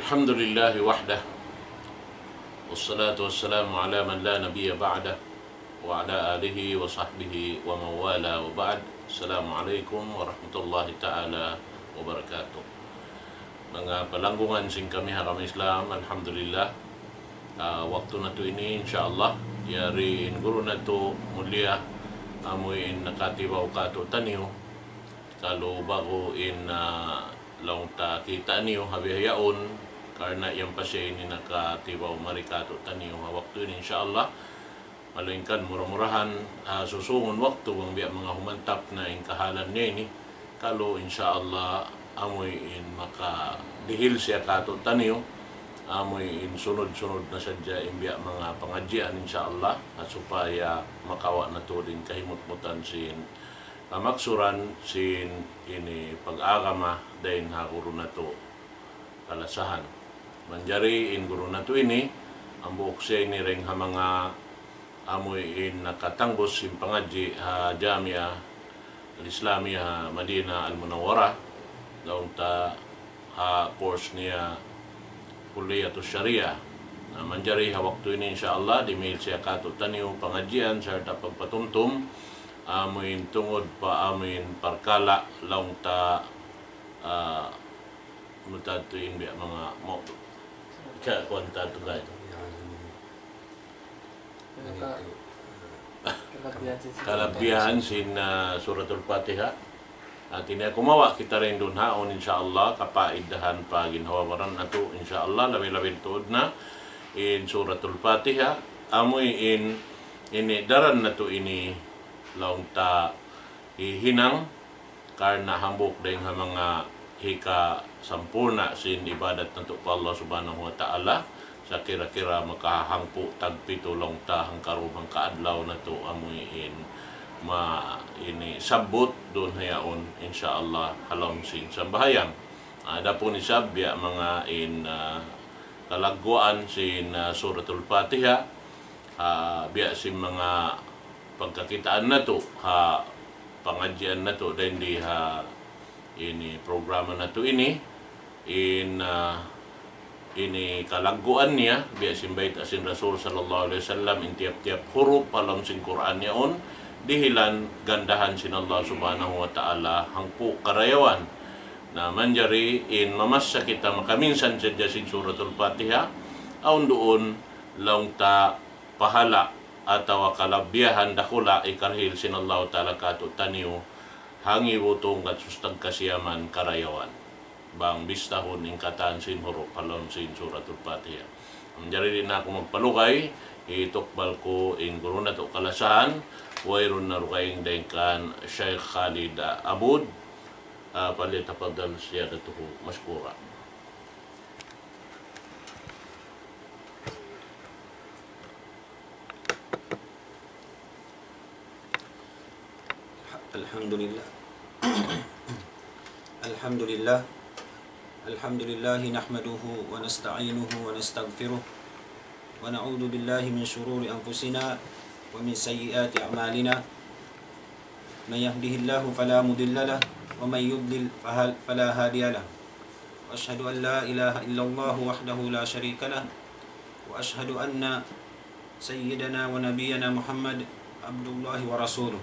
Alhamdulillah wahdah, wassalatu wassalamu ala man la nabiyya ba'dah, wa ala alihi wa sahbihi wa mawala wa ba'd. Assalamualaikum warahmatullahi ta'ala wabarakatuh. Mga palanggungan sing kami haram Islam, alhamdulillah, waktu na to ini insyaallah yari in guru na to mulia amoy in nakatibaw ka to taniyo kalau bago in laung ta kita niyo habihayaon karena yang pasya ini nakatibaw marikato taniyo waktu ini insyaallah malingkan murah-murahan susungon waktu ang biya mga humantap na in kahalan niya ini kalau insyaallah amoy in maka dihil siya kato taniyo amoy in sunod-sunod na sadya in biya mga pangadjian insyaallah at supaya makawa na to din kahimut-mutan sin maksuran sin ini pag-agama dahin ha guru na to kalasahan. Manjari in guru na to ini ang buok siya ini ring ha mga amoy in nakatanggos sin pangadji ha Jamia al-Islamia ha Madina al-Munawwara daong ta ha course niya Kuliyatus Sharia. Manjari ha waktu ini insyaallah di mail siya kato taniyo pangadjian sarta pagpatumtum amin tungod pa amin parkala laung ta mutatuin biya mga mo ka kwanta to guys kalabihan sin suratul Fatiha at ini kumawa kita rin dun haon insyaallah kapaidahan pa ginhawaran nato insyaallah labi-labi tuod na in suratul Fatiha amoy in ini daran nato ini laung ta hihinang karena hambuk dahil ha mga hika sampurna sin ibadat nato pa Allah subhanahu wa ta'ala sa kira-kira makahangpo tagpito laung ta hangkarubang kaadlaw na to amoy in ini sabot doon hayaon insyaallah halong sin sambahayang ada po ni sabya mga in kalagguan sin suratul Fatiha biya sin mga pagkakitaan na to ha pangadjian na to dahil di ha ini programa na to ini in ini kalagguan niya biya simbait asin Rasul sallallahu alaihi wasallam in tiap-tiap huruf palam sin Quran niyaon dihilan gandahan sin Allah subhanahu wa ta'ala hangpo karayawan na manjari in mamasa kita makaminsan sa sin suratul Fatiha aun doon laung ta pahala atau kalabihan dakula ikarhil sin Allah ta'ala kato taniyo hangi wutong kat sustag kasiyaman karayawan bang bistahon ing kataan sin huruf palon sin suratul Fatiha. Menjadi din ako magpalukay itukbal ko in guru na to kalasahan wairun na rukaying daingkan Sheikh Khalid Abud palitapadal siya datuho maskura. Alhamdulillah. Alhamdulillah. Alhamdulillah nahmaduhu wa nasta'inuhu wa nastaghfiruh wa na'udzu billahi min shururi anfusina wa min sayyiati a'malina. May yahdihillahu fala mudilla lahu wa may yudlil fala hadiya lahu. Wa ashhadu an la ilaha illallah wahdahu la sharika lahu wa ashhadu anna sayyidana wa nabiyyana Muhammad abdullahi wa rasuluh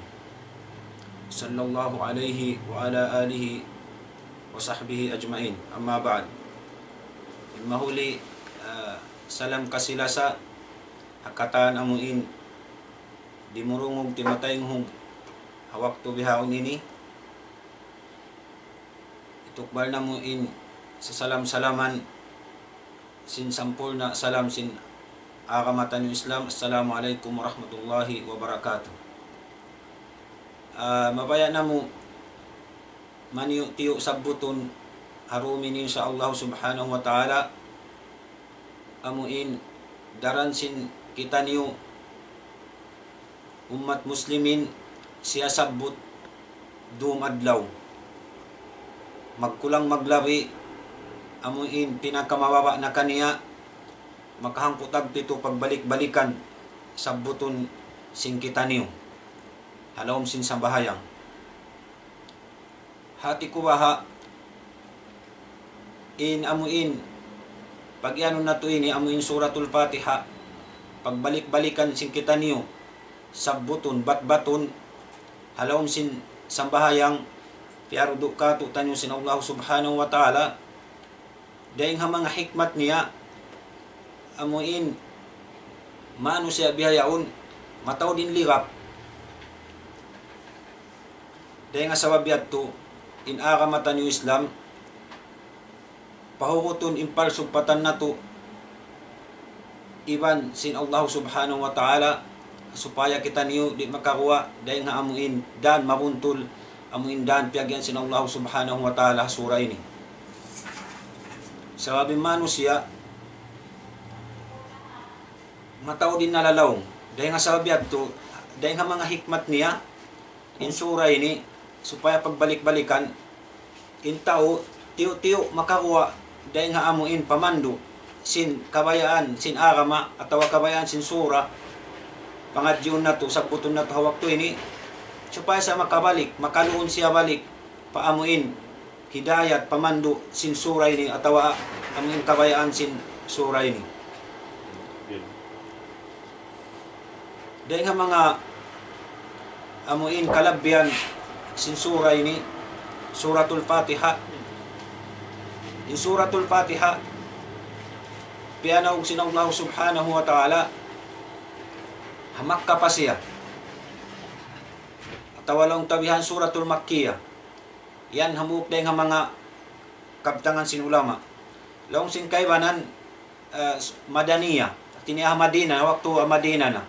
sallallahu alaihi wa ala alihi wa sahbihi ajmain. Amma ba'd. Mahuli salam kasilasa hakatan amuin dimurungog timatayng hug hawak to bihaon ini itukbal na muin sa salam-salaman sin sampul na salam sin akamatan yung Islam. Assalamualaikum warahmatullahi wabarakatuh. Mabaya na mo maniyo tiyo sabbuton harumin insyaallah subhanahu wa ta'ala amuin daran sin kita niyo umat muslimin siya sabbut dum adlaw magkulang maglabi amuin pinakamababa na kaniya makahangputag pito pagbalik-balikan sabbuton sin kita niyo halom sin sambahayang hati ko baha in amuin pag iano na to ini amuin suratul Fatiha, pagbalik-balikan sin kita niyo sabbuton batbaton halawm sin sambahayang piarudo ka tu tanyo sin Allah subhanahu wa ta'ala dahil nga mga hikmat niya amuin mano siya bihayaon mataw din lirap dahil nga sababiat to inaramatan yung Islam pahukuton impalsog patan na to iban sin Allah subhanahu wa ta'ala supaya kita niyo di makakuha dahil nga amuin dan mabuntol amuin dan piyagyan sin Allah subhanahu wa ta'ala sura ini sababi mano siya mataw din nalalawng dahil nga sababiat to dahil nga mga hikmat niya in sura ini supaya pagbalik-balikan in tao tiyo-tiyo makakuha dahil nga amuin pamando sin kabayaan sin arama atawa kabayaan sin sura pangadyon na to sabbuton na to hawak to ini supaya sa makabalik makaluon siya balik paamuin hidayat pamando sin sura ini atawa amuin kabayaan sin sura ini dahil nga mga amuin kalabyan sin sura ini suratul Fatiha in suratul Fatiha pianaw sin Allah subhanahu wa ta'ala hamak ka pa siya at walong tabihan suratul Makkiyah yan hamuk dahil nga mga kabtangan sin ulama laong sin kaibanan Madaniya tiniya Madina waktu Madina na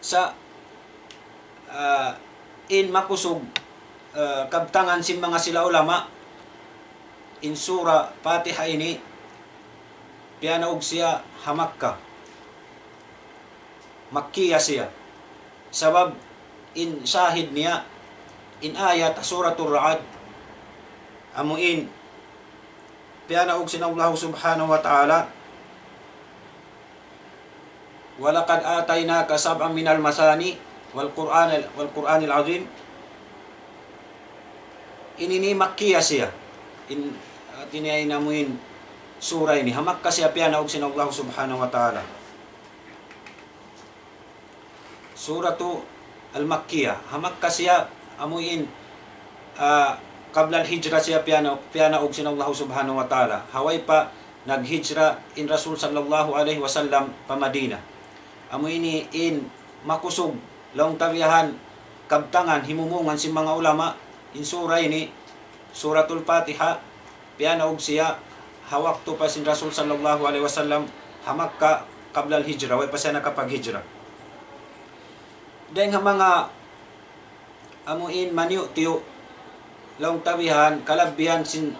sa in makusog kabtangan sin mga sila ulama in sura Fatiha ini pianaog siya hamakka Makkiya siya sabab in shahid niya in ayat suratul Ra'd amuin pianaog sin Allah subhanahu wa ta'ala walaqad atainaka sab'an minal masani wal Qur'anil azim ini Makkiya siya in tiniyay namuin sura ini hamak kasi pianaog sin Allah subhanahu wa ta'ala suratu al-Makkiyah hamak kasi amuin qabla al-hijra siya pianaog sin Allah subhanahu wa ta'ala haway pa naghijra in Rasul sallallahu alaihi wasallam pa Madina amuin in makusog laong tabiyahan kabtangan himumungan si mga ulama in sura ini suratul Fatiha pianaog siya hawak to pa sin Rasul sallallahu alaihi wasallam hamak ka qabla al-hijra way pa siya nakapag-hijra dahil nga mga amuin maniyo tiyo laong tabihan kalabyan sin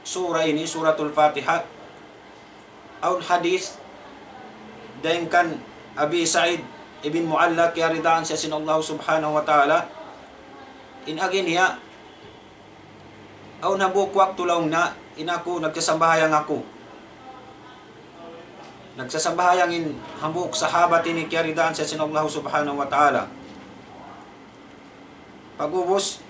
sura ini suratul Fatiha aun hadis dahil kan Abi Sa'id ibn Mu'alla kaya ridaan siya sin Allah subhanahu wa ta'ala in agin niya aun habuk waktu laong na inaku nagsasambahayang ako nagsasambahayang in hambuk sahabat ini kaya ridaan siya sin Allah subhanahu wa ta'ala pagubos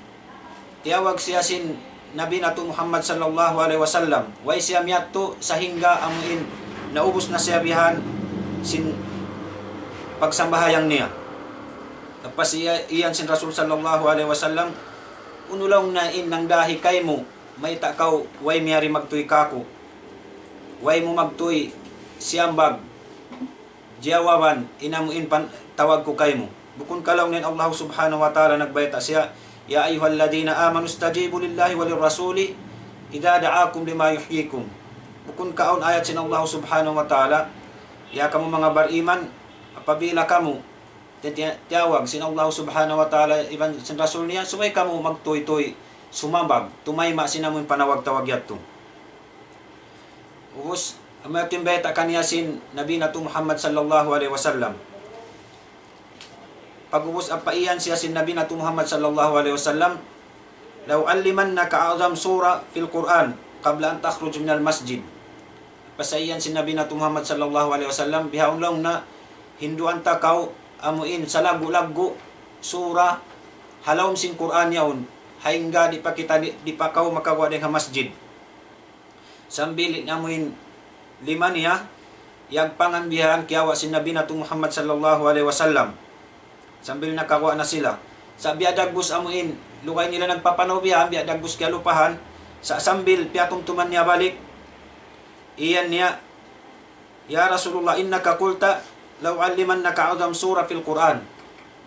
tiyawag siya sin Nabi nato Muhammad sallallahu alaihi wasallam way siya miyadto sa hingga amuin naubos na siya bihan sin pagsambahayang niya tapos iyan sin Rasul sallallahu alaihi wasallam unulaw na in nang dahi kay mo may takaw way miyari magtuy kako way mo magtuy siyambag jawaban inamuin pan tawag ko kay mo bukun kalaw nin Allah subhanahu wa ta'ala nagbayta siya ya ayyuhalladhina amanu stajibu lillahi walir rasuli idza da'akum lima yuhyikum bukun kaon ayat sin Allah subhanahu wa ta'ala ya kamu mga bariman apabila kamu tiyawag sin Allah subhanahu wa ta'ala iban sin rasul niya suway kamu magtuy-tuy sumambag tumayma sinamun panawag-tawag yato ubos amating beta kaniya sin Nabi nato Muhammad sallallahu alaihi wasallam pagubos apaiyan siya sin Nabi nato Muhammad sallallahu alaihi wasallam law allimannaka a'zam sura fil Quran qabla an takhruj minal masjid pasaiyan sin Nabi nato Muhammad sallallahu alaihi wasallam bihaon lang na hinduan takaw amuin sa lagu-lagu sura halawm sin Quran yaon hingga di pa kau makawa din masjid sambil amuin lima niya yagpanganbihan kiyawa si Nabi nato Muhammad sallallahu alaihi wasallam. Sambil nakakuha na sila. Sa biadagbus amuin, lukay nila nagpapanaw biya, biadagbus kaya lupahan. Sa sambil, piyatong tuman niya balik. Iyan niya, Ya Rasulullah, innaka kulta, law aliman naka'udam surah fil Quran.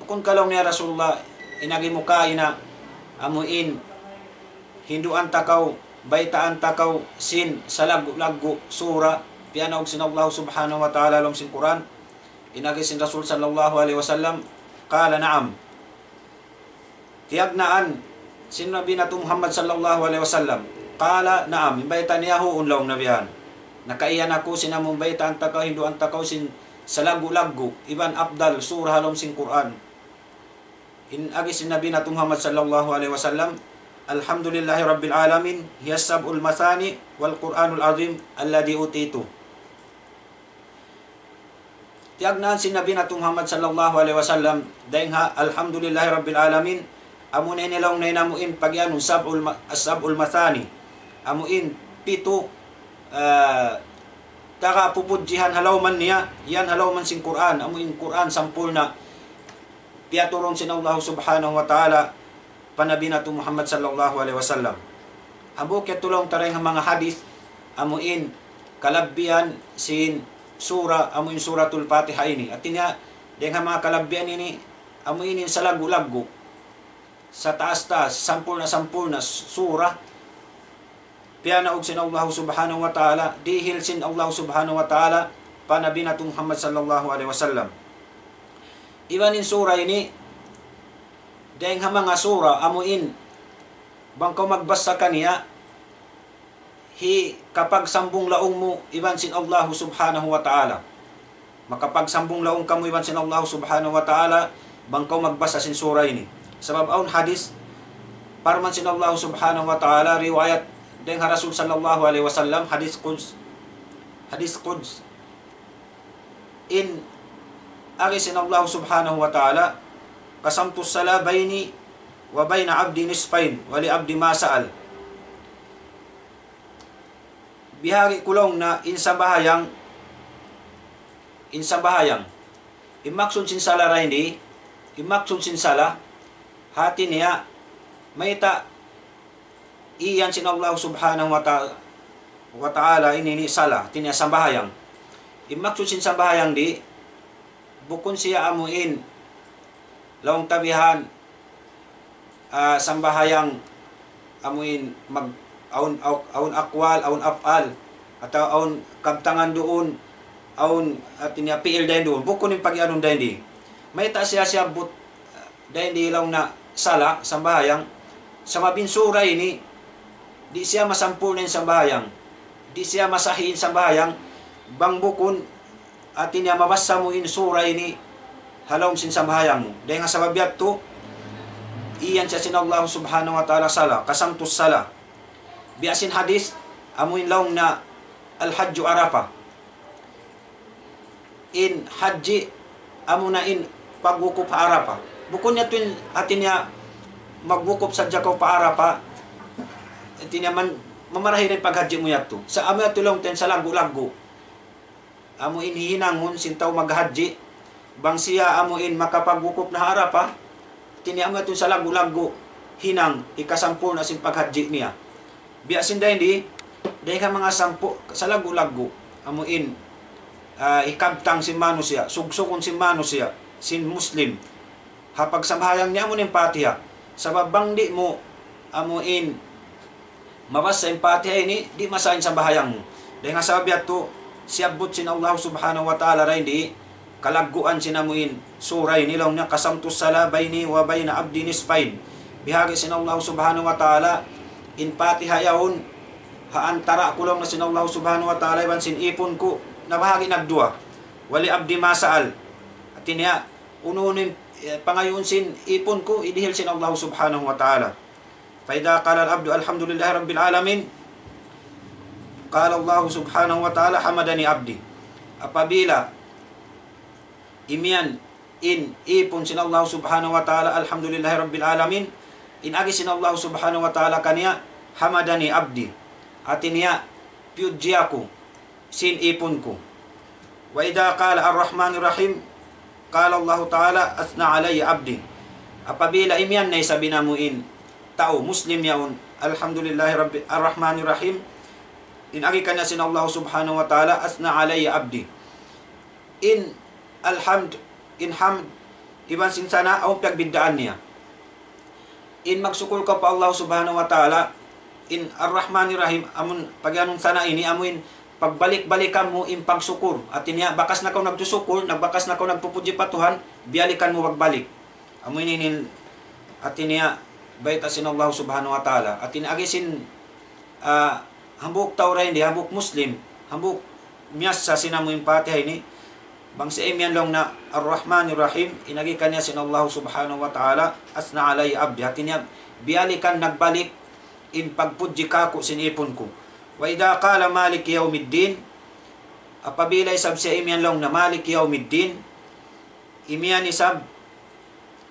Bukun kalaw niya Rasulullah, inagi mo kaina, amuin, hinduan takaw, baitaan takaw, sin, salag-lagu, surah, piyanaog sin Allah subhanahu wa ta'ala alam sin Quran. Inagi sin Rasul sallallahu alaihi wasallam, Kala na'am. Tiyagnaan sin Nabi nato Muhammad sallallahu alaihi wasallam. Kala na'am. Imbayta niya ho unlaw nabihan. Nakaiyan ako sinamong bayta antakaw hindu antakaw sin salagu-lagu iban afdal surah halom sin Quran. In agi sin Nabi nato Muhammad sallallahu alaihi wasallam. Alhamdulillahi rabbil alamin hiya sab'ul mathani wal Qur'anul azim alladhi utitu. Tiyagnaan si Nabi nato Muhammad sallallahu alaihi wasallam daing ha alhamdulillahi rabbil alamin amun nilaw na inamuin pagyanong sab'ul mathani amuin pito taka pupudjihan halaw man niya yan halaw man sing Quran amuin Quran sampul na piaturong sin Allah subhanahu wa ta'ala panabi nato Muhammad sallallahu alaihi wasallam. Amo ketulong tareng mga hadith amuin kalabbian sin sura amuin suratul Fatiha ini. At niya dengan mga kalabyan ini amuin sa lagu-lagu sa taas-taas sampul na sura piyanaog sin Allah subhanahu wa ta'ala dihil sin Allah subhanahu wa ta'ala panabi nato Muhammad sallallahu alaihi wasallam. Ibanin sura ini dengan mga sura amuin bangkaw magbasa kaniya kapag sambung laong mo iban sin Allah subhanahu wa ta'ala. Makapagsambung laong kamo iban sin Allah subhanahu wa ta'ala bangkaw magbasa sin sura ini. Sabab aun hadis parman sin Allah subhanahu wa ta'ala riwayat dengan Rasul sallallahu alaihi wasallam hadis Quds in agi sin Allah subhanahu wa ta'ala qasamtu sala baini wa baina abdi nisfain wa li abdi ma sa'al. Bihari kulong na insambahayang imaksun sin sala raini imaksun sin sala hati niya maita iyan sin Allah subhanahu wa ta'ala ini sala tinya sambahayang imaksun sin sambahayang di bukun siya amuin lawang tabihan sambahayang amuin mag aun akwal, aun afal, atau aun kabtangan doon, aun tinya piil dahin doon. Bukun yung pag-ianong dahin di. May ta siya but dahin di ilaw na sala, sambahayang. Sa mabinsura ini, di siya masampul na yung sambahayang. Di siya masahin sambahayang. Bang bukun, at tinya mabasa mo in sura ini, halawang sin sambahayang mo. Dahil nga sa babiyat to, iyan siya sin Allah subhanahu wa ta'ala sala, kasamtus sala. Biasin hadis amuin laong na al-hajju arafa in haji amuna in pagwukop pa arafa bukun niya tuwin atin niya magwukop sa jakaw pa arafa atin niya man mamarahin ang paghaji mo yato sa amu yato lang ten sa lagu-lagu amu in hinangon sintaw maghaji bang siya amu in makapagwukop na arafa atin niya amu yato sa lagu-lagu hinang ikasampul na sin paghaji niya. Biasin dahil dahil ka mga sampo sa lagu-lagu amuin ikabtang si mano siya sugsukon si mano siya sin Muslim hapag sambayang niya mo ng Fatiha sa babang di mo amuin mabasa yung Fatiha ini di masahin sa bahayang mo dahil nga sabi ato siyabot sin Allah subhanahu wa ta'ala rin di kalaguan sinamuin suray nilaw niya kasamtus sala bayni wa bayna abdi nisfain bihagi sin Allah subhanahu wa ta'ala in Fatiha yaon haantara ko lang na sin Allah subhanahu wa ta'ala iban sin ipon ko na bahagi nagdua wali abdi masaal at niya ununin pangayon sin ipon ko idihil sin Allah subhanahu wa ta'ala fa idha qala al-abdu alhamdulillahi rabbil alamin qala Allah subhanahu wa ta'ala hamadani abdi apabila imian in ipon sin Allah subhanahu wa ta'ala alhamdulillahi rabbil alamin in agi sin Allah subhanahu wa ta'ala kaniya hamadani abdi atin niya piyudji ako sin ipon ko. Wa idha qala ar-Rahmanir Rahim, qala Allah Ta'ala, athna alayya abdi. Apabila imyan na sabi namuin, tao, Muslim yaon, alhamdulillahi rabbi, ar-Rahmanir Rahim, inagi kanya sin Allah subhanahu wa ta'ala, athna alayya abdi. In alhamd, in hamd, iban sin sana, ang pagbiddaan niya. In magsukul ka pa Allah subhanahu wa ta'ala, in ar-Rahmanir Rahim, amun pagyanong sana ini, amuin, pagbalik-balikan mo in pagsukur. At niya, bakas na kau nagtusukul, nagbakas na kau nagpupuji patuhan, biyalikan mo wagbalik. Amoy ninin, at niya, baita sin Allah subhanahu wa ta'ala. At agisin, hambuk tauray hindi, hambuk Muslim, hambuk miyas sa sinamuin Fatiha ini, bang si Emyan lang na ar-Rahmanir Rahim, inagikan niya sin Allah subhanahu wa ta'ala, asna alay abdi. At niya, biyalikan nagbalik, in pagpuji kako sinipon ko. Wa idha qala Malik Yawmiddin, apabila isab siya imyan lang na Malik Yawmiddin, imyan isab,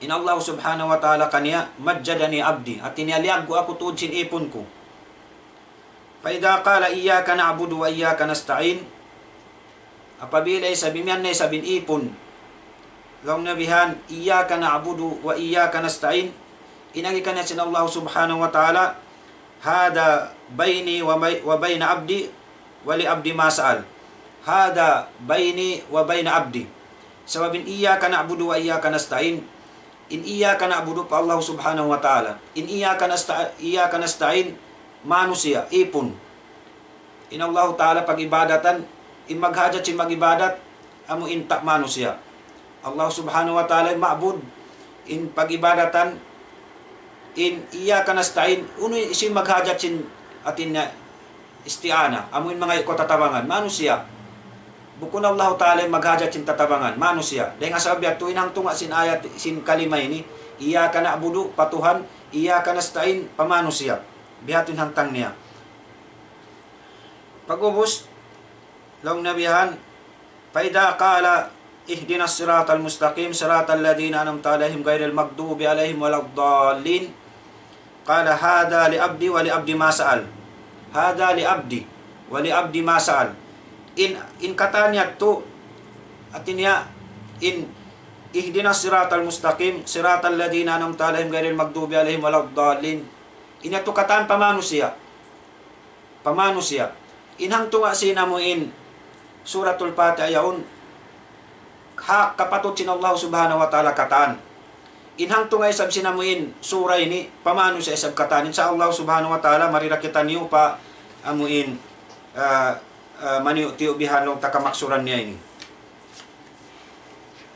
in Allah subhanahu wa ta'ala kaniya, majjadani abdi, at iniyaliag ko ako tuod sin ipon ko. Fa idha qala iyyaka na'budu wa iyyaka nasta'in, apabila isab imyan na isabin ipon, lang nabihan, iyyaka na'budu wa iyyaka nasta'in, inagikan niya sin Allah subhanahu wa ta'ala, hada baini wa bayna abdi wa li abdi ma sa'al. Hada baini wa bayna abdi. Sababin iyyaka na'budu wa iyyaka nasta'in. In iyyaka na'budu pa Allah subhanahu wa ta'ala. In iyyaka nasta'in manusia ipon. In Allah ta'ala pag-ibadatan, in maghajat sin mag-ibadat, amo intak manusia. Allah subhanahu wa ta'ala ma'bud in pag-ibadatan, in iyyaka nasta'in, uno isin maghajat sin atin na isti'ana, amuin mga ikotatabangan, manusia. Bukun Allah Ta'ala maghajat sin tatabangan, manusia. Dahil nga sabi at tuinang tunga sin ayat, sin kalimay ni, iyyaka na'budu, patuhan, iyyaka nasta'in, pamanusia. Bihatin hantang niya. Pag-ubos, lang nabihan, faida qala, ihdinas siratal mustaqim, siratal ladina anamta alaihim gairil magdubi alaihim waladdallin. Qala hada li abdi wa li abdi ma sa'al. Hada li abdi wa li abdi ma sa'al. In katanya to atinya in ihdinas siratal mustaqim, siratal ladina anamta alaihim gairil magdubi alaihim waladdallin. Inato kataan pamanusia. Pamanusia. Inhang tunga sinamuin suratul Fatiha yaun, hak kapatut sin Allah subhanahu wa ta'ala kataan. Inhang tungay sab sinamuin sura ini, pamano siya isab katanin sa Allah subhanahu wa ta'ala, marirakitan niyo pa amuin maniyo tiyo bihanong takamaksuran niya ini.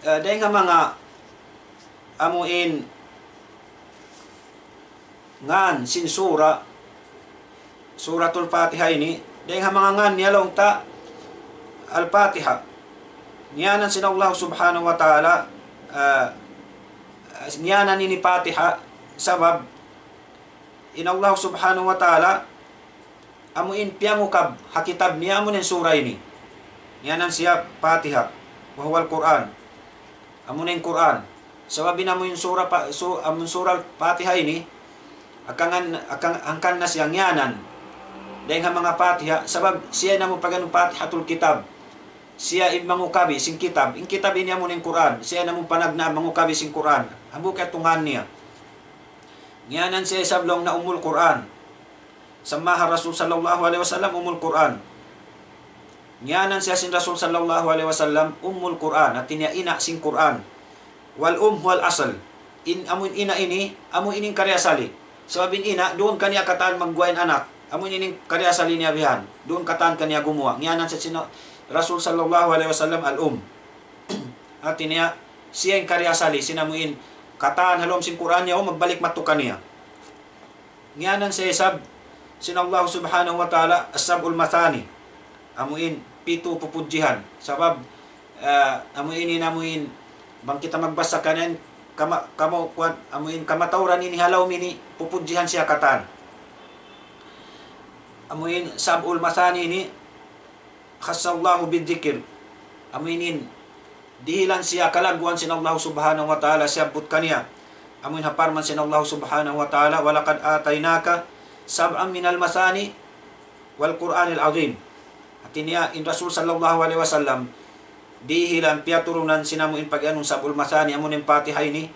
Dahil nga mga amuin ngan sin sura, suratul Fatiha ini, dahil nga mga ngan niya lang ta al-Fatiha. Niyanan sin Allah subhanahu wa ta'ala, niyanan ini Fatiha, sabab in Allah subhanahu wa ta'ala amuin piyangukab hakitab niya amunin sura ini. Niyanan siya Fatiha, wahuwal Quran, amunin Quran. Sabab inamuin sura amun sura Fatiha ini, angkan na siyang niyanan. Dahil nga mga Fatiha, sabab siya namu paganong Fatihatul Kitab. Siya mangukabi sing kitab. In kitab niya mo ng Quran. Siya namang panagna mangukabi sing Quran. Hambuk tungan niya. Ngiyanan siya sablong na umul Quran. Samaha Rasul sallallahu alaihi wasallam umul Quran. Ngiyanan siya sin Rasul sallallahu alaihi wasallam umul Quran. At niya ina sing Quran. Wal wal asal. In amun ina ini, amun ining karyasali. Sababin ina, doon kaniya kataan magguwain anak. Amun ining karyasali niya bihan. Doon kataan kaniya gumawa. Ngiyanan siya Rasul sallallahu alaihi wasallam al-um. At niya siya yung karyasali, sinamuin kataan halom sing Quran niya o magbalik matukan niya. Ngiyanan siya isab sinallahu subhanahu wa ta'ala as-sab'ul mathani. Amuin pito pupudjihan. Sabab amuin inamuin bang kita magbasa kanan kamo kuan amuin kamatawran ini halaw mini pupudjihan siya kataan. Amuin sab'ul mathani ini khassallahu bidzikir. Aminin dihilan siya kalagwan sin Allah subhanahu wa ta'ala siyabut kaniya. Amin haparman sin Allah subhanahu wa ta'ala walaqad atainaka sab'an minal masani wal Qur'anil azim. At niya in Rasul sallallahu alaihi wasallam dihilan piaturunan sinamuin pag-anong sabul masani amunin Fatiha ini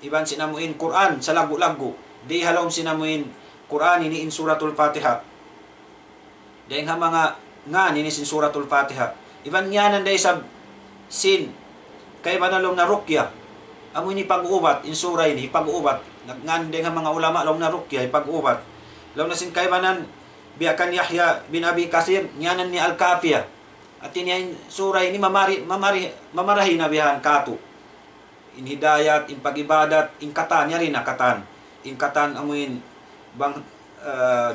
iban sinamuin Quran sa lagu-lagu di halom sinamuin Quran ini in suratul Fatiha dahil nga mga nga nini sin suratul Fatiha iban nyanan day sab sin kay banalom na rukya amo ni pag-ubat in sura ini pag-ubat nagnan day nga mga ulama lom na rukya pag-ubat law na sin kay banan biakan Yahya bin Abi Kasir nyanan ni Al-Kafiyah at ini sura ini mamarahi na bihan katu in hidayat, in pag-ibadat, in katan, yari na katan. In katan, amuin, bang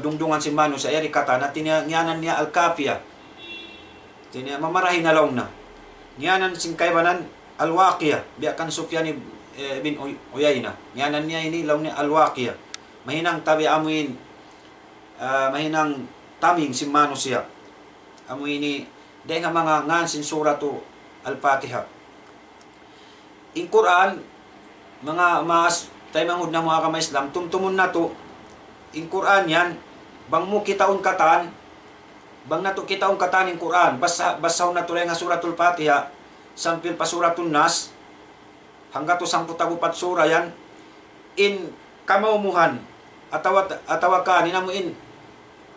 dungdungan si Manu sa yari katan, at nyanan niya Al-Kafiyah. Mamarahin na lang na. Nyanan sing kaybanan Al-Waqiyah, biakan Sufyan bin Uyayna. Nyanan niya ini lang niya Al-Waqiyah. Mahinang tabi amuin, mahinang taming si Manu siya. Amuin ni, dahil nga mga ngan sin suratu Al-Fatiha. In Quran, mga mas tayo mangud na mga kamay Islam, tumtumun na to, in Quran yan, bang mo kitaon katan, bang nato kitaon katan in Quran, basaw na to nga suratul Fatiha, sampil pa suratul Nas, hangga to 10 tagupat sura yan, in kamaumuhan, atawa ka, ninamuin,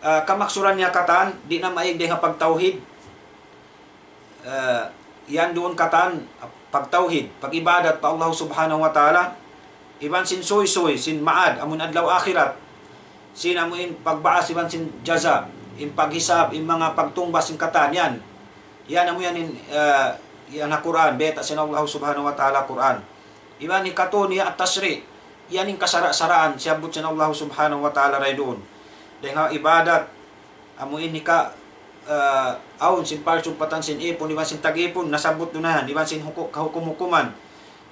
kamaksuran niya katan, di na maig nga pagtauhid, yan doon katan, pagtauhid, pag-ibadat pa Allah subhanahu wa ta'ala, iban sin soy-soy, sin maad, amun adlaw akhirat, sin amun pagbaas, iban sin jaza, in paghisab, in mga pagtumbas, in katan, yan amun yan, yan na Quran, beta sin Allah subhanahu wa ta'ala Quran, iban ni kato niya at tasri, yan in kasara-saraan, siyabot sin Allah subhanahu wa ta'ala ray doon, dahil nga ibadat, amun ni ka, aun sin palsumpatan sin ipon iban sin tagipon nasabot dunahan iban sin kahukum-hukuman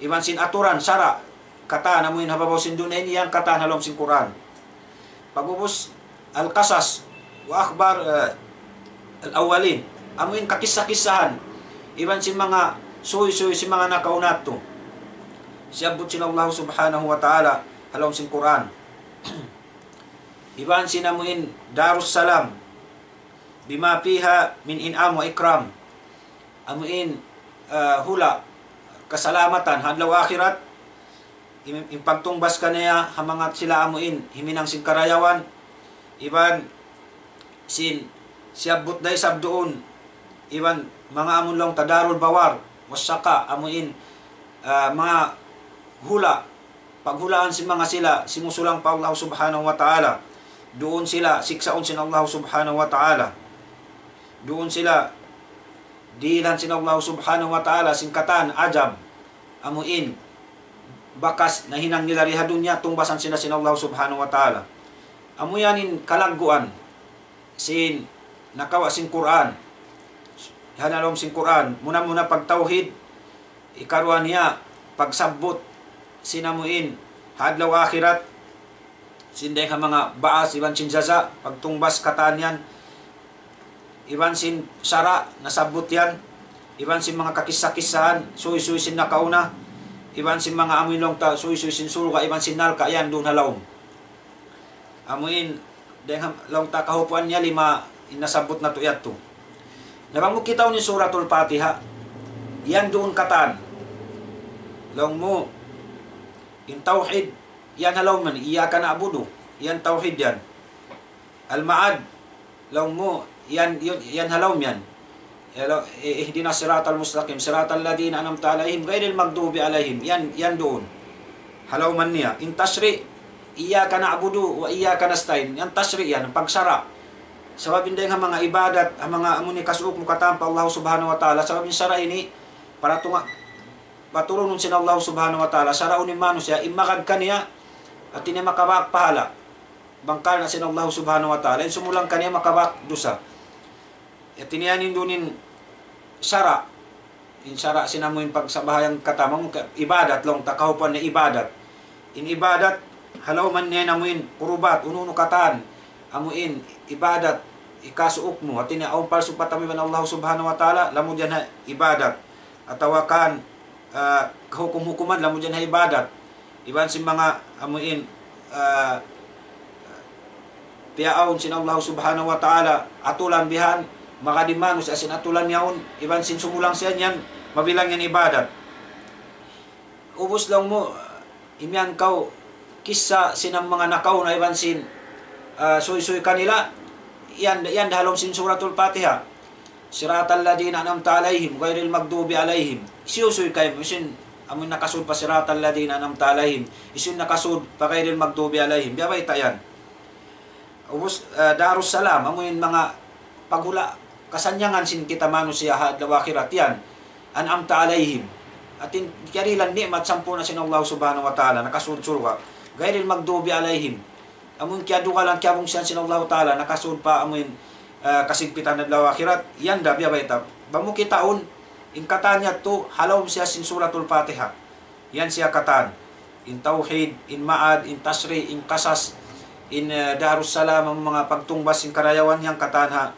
iban sin aturan sara kata namuin hababaw sin dunay niyang kata halom sin Quran pagubos al-qasas wa akhbar al-awwalin amuin kakisa-kisahan iban sin mga suy-suy sin mga nakaunat to siyabot sin Allah subhanahu wa ta'ala halom sin Quran iban sin amuin Darussalam bima fiha min in'am wa ikram amuin hula kasalamatan hadlaw akhirat impagtungbas kaniya hamangat sila amuin himinang sin karayawan iban sin siyabot day sabdoon iban mga amon long tadarul bawar wasaka amuin mga hula paghulaan sin mga sila simusulang pa Allah subhanahu wa ta'ala doon sila siksaon sin Allah subhanahu wa ta'ala doon sila dilan sin Allah subhanahu wa ta'ala singkatan ajab amuin bakas na hinang nila riha dunya tungbasan sila sin Allah subhanahu wa ta'ala amuyanin kalagguan sin nakawa sin Quran hanalom sin Quran muna pagtauhid ikaruan niya pagsabot sinamuin hadlaw akhirat sinday nga mga baas iban sin jaza pagtungbas kataan yan iban sin sara nasabot yan iban sin mga kakisa-kisahan suy-suy sin nakauna iban sin mga amuin ta suy-suy sin sulka iban sin nalka yan doon halawm amuin dahil long ta kahupuan niya 5 inasabot na to yato nabang mo kitaw ni suratul Fatiha yan doon katan long mo in tauhid yan halawm man iyaka na abudu yan tauhid yan al-ma'ad long mo yan halawm yan ihdina siratal mustaqim siratal ladina an'amta alaihim ghairil maghdubi alaihim yan doon halawman niya in tashri iyyaka na'budu wa iyyaka nasta'in yan tashri yan pagsara sabab hindi nga mga ibadat ang mga amuni kasuok mo katampa Allah subhanahu wa ta'ala sabab yung sara ini para tunga paturunon sin Allah subhanahu wa ta'ala saraunin mano siya imakad kaniya at ini makabak pahala bangkal na sin Allah subhanahu wa ta'ala sumulang kaniya makabak dusa at tiniyanin dunin sara in sara sinamuin pagsabahayang katamang ibadat long takahupan na ibadat in ibadat halaw man niya namuin kurubat ununo katan amuin ibadat ikasuok mo at tiniyaw palsu patamiban Allah subhanahu wa ta'ala lamu dyan na ibadat at tawakan kahukum-hukuman lamu dyan na ibadat iban si mga amuin piaon sin Allah subhanahu wa ta'ala atulan bihan makadimanus asin atulan yaon iban sin sumulang siya yan mabilang yan ibadat ubos lang mo imyan kau kisa sinang mga nakaw na iban sin suy-suy kanila yan dahalom sin suratul Fatiha siratal ladina an'amta alaihim ghairil maghdubi alaihim siusuy kay mo sin amun nakasud pa siratal ladina an'amta alaihim isun nakasud pa ghairil maghdubi alaihim biyabay tayan ubos Darussalam amun mga paghula kasanyangan sin kita manusia hadlaw akhirat yan an'amta alaihim atin karilan ni'mat sampurna sin Allah subhanahu wa ta'ala nakasud surga ghairil maghdubi alaihim amun kiyadu kalan kiyabong siyan sin Allah ta'ala nakasud pa amun kasigpitan hadlaw akhirat yan da biyabay ta bamu kitaon in katanya to halawm siya sin suratul Fatiha yan siya katan in tauhid in ma'ad in tasri in qasas in Darussalam ang mga pagtungbas in karayawan yang katanha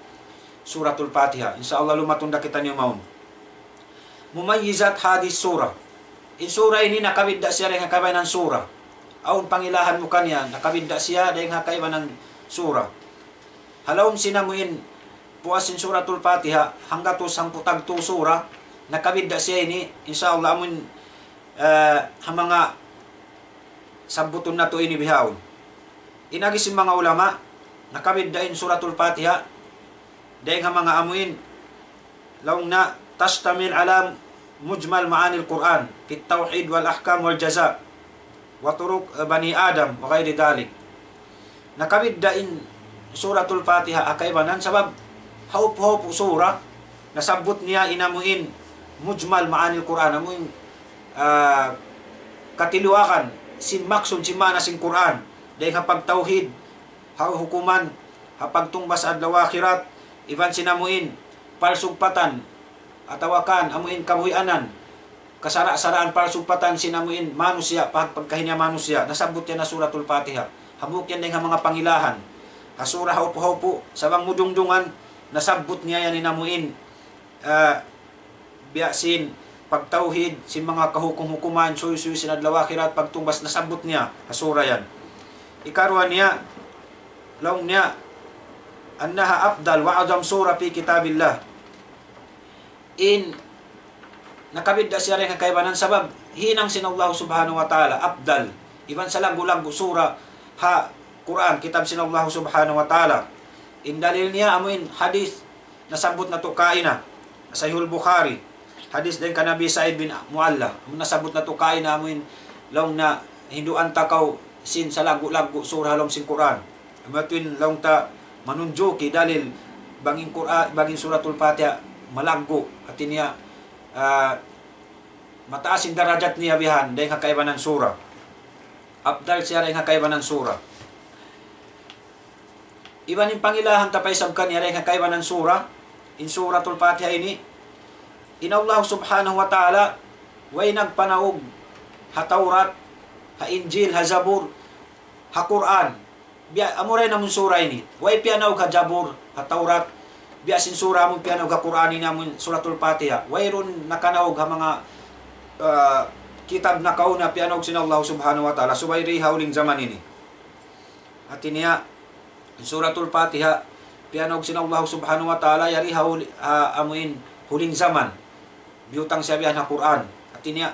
suratul Fatiha insyaallah lumatunda kita niyo maun mumayyizat hadis surah in surah ini nakabidda siya ring kakaibanan surah aun pangilahan mo kanya nakabidda siya ring kakaibanan surah halawm sinamuin puasin suratul Fatiha hangga to sangputag to surah nakabidda siya ini insyaallah amun mga sabuton na to ini bihawon inagi si mga ulama nakabiddain suratul Fatiha dahil nga mga amuin laong na tastamil alam mujmal ma'anil Quran fit tawhid wal ahkam wal jaza wa turuq bani Adam wa ghairi dalik nakabiddain suratul Fatiha akaibanan sabab haup surah nasabot niya inamuin mujmal ma'anil Quran amuin katiluakan sin maksud si mana sin Quran dahil kapag tauhid hukuman kapag tungbas adlaw akhirat iban sinamuin palsugpatan atawakan amuin kabuhianan kasara-saraan palsugpatan sinamuin manusia pagkahinya manusia nasabot yan na suratul Fatiha habuk yan dahil mga pangilahan hasura haupo sabang mudungdungan nasabot niya yan inamuin biyasin pagtauhid sin mga kahukum-hukuman suy-suy sin adlaw akhirat pagtungbas nasabot niya hasura yan ikarwa niya laong niya annaha afdal wa azam surah fi kitabillah in nakabidda siya rin kakaibanan sabab hinang sin Allah subhanahu wa ta'ala afdal iban sa lagu-lagu surah ha Quran kitab sin Allah subhanahu wa ta'ala in dalil niya amuin hadis nasabot na to kaina Sahihul Bukhari hadis din ka Nabi Sa'id bin Mu'alla nasabot na to kaina amuin laong na hinduan takaw sin sa lagu-lagu surah halom sin Quran matuin laong ta manunjuki dalil bangin Quran bangin suratul Fatiha malaggo at niya mataasin darajat niya bihan dahil kakaibanan surah abdal siya rin kakaibanan surah iban yung pangilahan tapay sabkan niya rin kakaibanan surah in suratul Fatiha ini in Allah subhanahu wa ta'ala way nagpanaog ha Taurat ha Injil ha Zabur ha Quran biya amuray namun surah ini way pianaw ka Jabur ha Taurat biya sin surah mo pianaw ka Quran ini namun suratul Fatiha way ron nakanaog ha mga kitab na kauna pianaw sin Allah subhanahu wa ta'ala subay riha uling zaman ini at niya suratul Fatiha pianaw sin Allah subhanahu wa ta'ala yari ha amuin huling zaman biutang siya biyan ha Quran at niya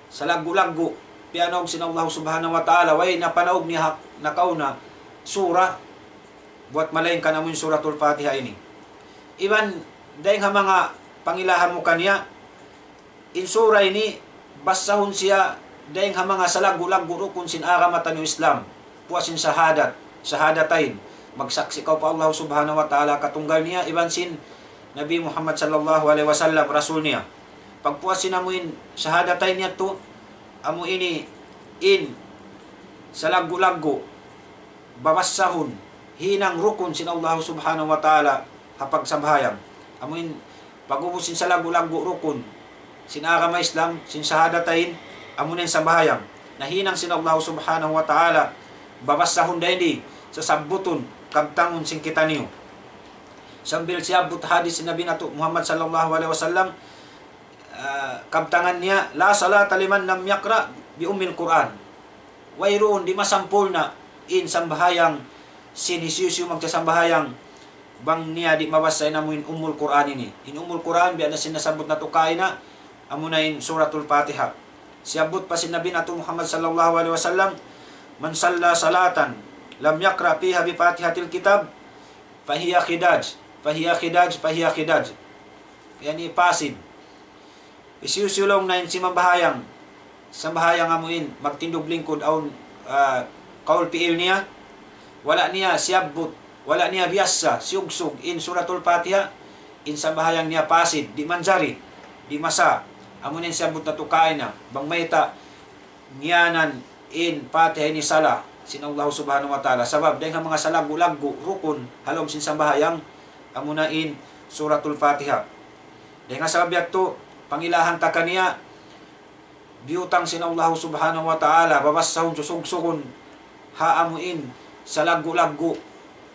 sa lagu-lagu pianaw sin Allah subhanahu wa ta'ala way napanaog niya nakauna surah buat malayin ka namun suratul Fatiha ini iban dahil nga mga pangilahan mo kanya in surah ini basahon siya dahil nga mga salagu-lagu rukun sin aramatan ng Islam puasin shahadatain magsaksi ka pa Allah subhanahu wa ta'ala katunggal niya iban sin Nabi Muhammad sallallahu alaihi wasallam rasul niya pagpuasin amuin shahadatain niya to amu ini in salagu-lagu babasahon hinang rukun sin Allah subhanahu wa ta'ala hapag sabhayang amuin pagubusin sa lagu-lagu rukun sin agama Islam sin shahadatain amunin sabhayang na hinang sin Allah subhanahu wa ta'ala babasahon dahil sa sabuton kabtangon sin kita niyo sambil siabot hadis sin Nabi nato Muhammad sallallahu alaihi wasallam kabtangan niya la salata liman lam yaqra bi ummil Quran wayroon di masampol na in sambahayang sinisiusyo magkasambahayang bang niya di mabasa na mo in Ummul Quran ini. In Ummul Quran biya na sinasabot na tukay na amo na in Suratul Fatiha. Siabot pa si Nabi nato Muhammad sallallahu alaihi wasallam, man salla salatan lam yaqra fiha bi Fatihatil kitab fahiya khidaj, fahiya khidaj, fahiya khidaj. Yani pasid. Isiusulong na in simambahayang sambahayang amuin magtindog lingkod aun kaul piil niya wala niya siabot, wala niya biyasa siugsug in Suratul Fatiha, in sambahayang niya pasid, di manjari, di masa amunin siabot na tukay na bang mayta niyanan in Fatiha ni sala sin Allah subhanahu wa ta'ala sabab dahil mga salagu-lagu rukun halom sin sambahayang amuna in Suratul Fatiha. Dahil nga sabab yato pangilahan ta kaniya biutang sin Allah subhanahu wa ta'ala babasahon susug-sugon haamuin sa lagu-lagu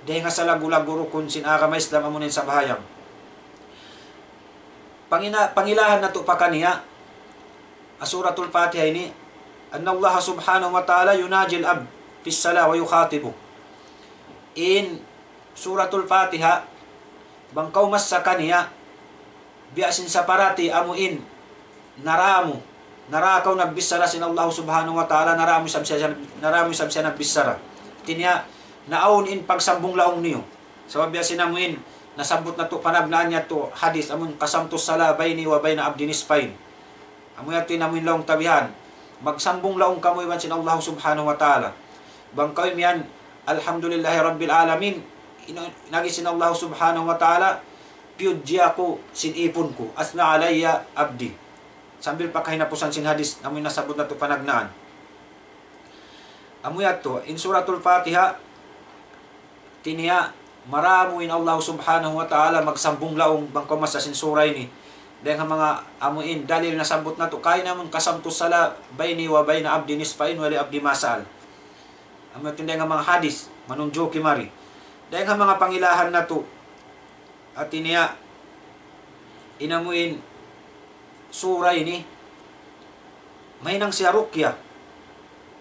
dahil nga sa lagu-lagu rukun sin agama Islam amunin sa bahayang pangilahan na to pa kaniya Suratul Fatiha ini anna Allah subhanahu wa ta'ala yunajil ab fis sala wa yukhatibu in Suratul Fatiha bangkaw mas sa kaniya biasin sa parati amuin narakaw nagbisara sin Allah subhanahu wa ta'ala narami sabsiya nagbisara tinya naawon in pagsambong laong niyo sabab biasin amuin nasabot na to panagnaan niya to hadis amun kasamtos sala bayni wa bayna abdi nisfain amun yato inamuin laong tabihan magsambong laong kamoy man sin Allah subhanahu wa ta'ala bangkaw miyan alhamdulillahi rabbil alamin nagi sin Allah subhanahu wa ta'ala piyudji ako sin ipon ko asna alayya abdi sambil pakahinapusan sin hadis amoy nasabot na to panagnaan amoy ato in Suratul Fatiha tiniya maramuin Allah subhanahu wa ta'ala magsambong laong bangko mas sin suray ni dahil nga mga amuin dalil nasabot na to kaya namon kasamtos sala bayni wa bayna abdi nisfain wali abdi masal amoy tinday nga mga hadis manungjo kimari dahil nga mga pangilahan na to at iniya inamuin suray ni may nang siya rukya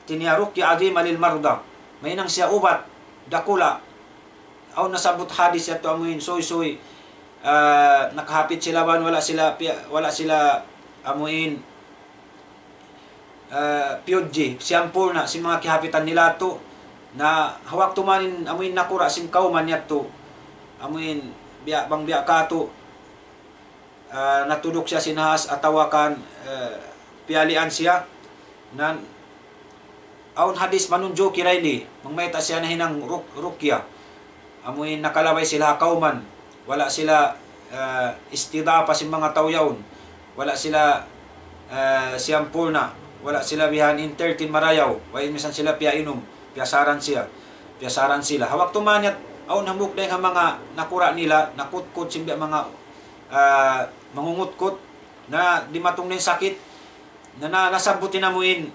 tiniya rukya agima lil marda may nang siya ubat dakula aw nasabot hadis yato amuin soy nakahapit sila ban wala sila amuin piyodji siyampol na si mga kihapitan nila to na hawak tumanin amuin nakura sim kauman yato amuin biya kato natudok siya sinahas atawakan pialian siya nan aun hadis manunjo kirayli mangmayta siya na hinang rukya amuin nakalaway sila kauman wala sila istida pa si mga tawyaon wala sila siyampol na wala sila bihan in 13 marayaw way misan sila piainom piasaran sila hawak tumanyat aun hamuk dahil nga mga nakura nila nakutkot simbiya mga mangungutkot na di matong na sakit na nasabutin amuin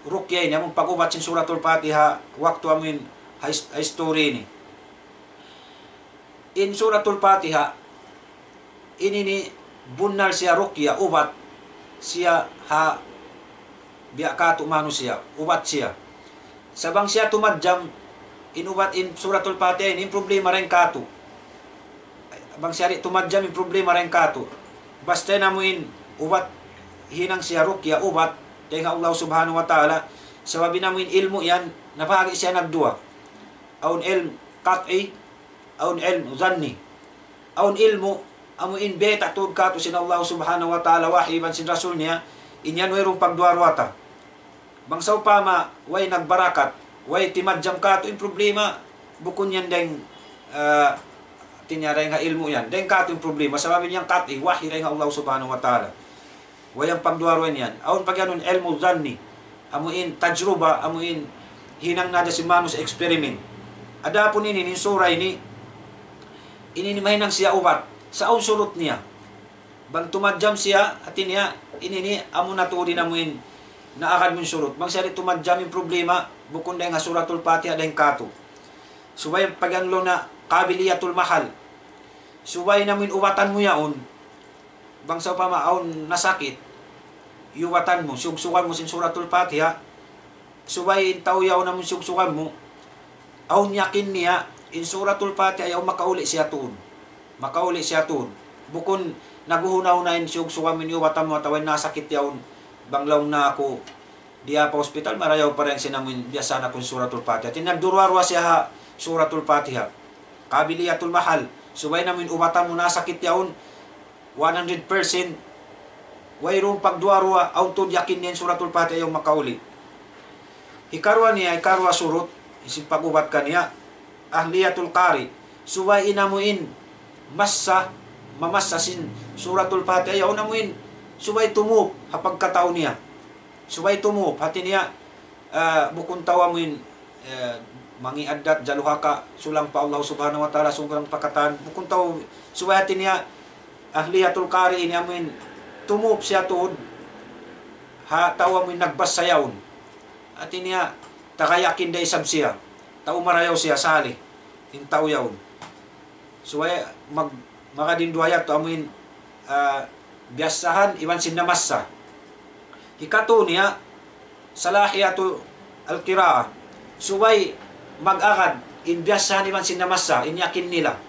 rukya ini among pag-ubat sin Suratul Fatiha waktu amuin high story ni in Suratul Fatiha ini ni bunnal siya rukya ubat siya ha biya kato manusia ubat siya sabang siya tumadjam inubat in Suratul Fatiha in problema rin kato bang siya tumadjam in problema rin kato basta namuin ubat hinang siya rukya ubat dahil Allah subhanahu wa ta'ala sababi namuin ilmu yan napahagi siya nagdua aun ilm qat'i aun ilm zanni aun ilmu amuin beta tud kato sin Allah subhanahu wa ta'ala wahiban sin rasul niya inyan mayroong pagduarwata bang sa upama way nagbarakat way timadjam kato in problema bukon yan deng tinyaray nga ilmu yan deng kato yung problema sababi niyang kati wahi ray nga Allah subhanahu wa ta'ala wayang pagduarwan yan aun pagyanon ilmu zanni amuin tajruba amuin hinang nada si manus experiment adapon ini nin suray ni mahinang siya ubat sa aun sulot niya bang tumadjam siya at niya ini amo natudi namuin naakad mon surut bang siya tumadjam yung problema bukon dahil nga Suratul Fatiha dahil kato subay paganlo na kabiliyatul mahal subay namin ubatan mo yaon bang sa pamaon nasakit iubatan mo sugsukan mo sin Suratul Fatiha subay tawyaw na mo sugsukan mo aun yakin niya in suratul Fatiha ayaw makauli siya tuon. Makauli siya tuon. Bukon naguhunaw-unain siyog suwamin yu watam matawan nasakit yaon banglaw na ako diya pa hospital marayaw pa rin sinamin biasa na kung suratul Fatiha. Tinagdurwarwa siya ha suratul Fatiha. Kabiliyatul mahal. Subay namin uwatam mo nasakit yaon 100% wayrong pagduwarwa autod yakin niya suratul Fatiha ayaw makauli. Ikarwa surut isip pag-ubat ka niya ahliyatul qari subay inamuin mamasasin suratul Fatiha ayaw namuin subay tumop hapagkatao niya subay tumop hati niya bukun tawamuin mangiadat jaluhaka sulang pa Allah subhanahu wa ta'ala sunggang pakatan bukun taw subay hati niya ahliyatul qari ini amuin tumop siya tuod ha tawamuin nagbas sayawn hati niya takayakin day sab siya tao marayaw siya sali in tao yawn subay makadinduayat to amuin biyasahan iwan sinamassa ikato niya salahiyatu al-qiraah subay mag-akad in biyasahan iwan sinamassa in yakin nila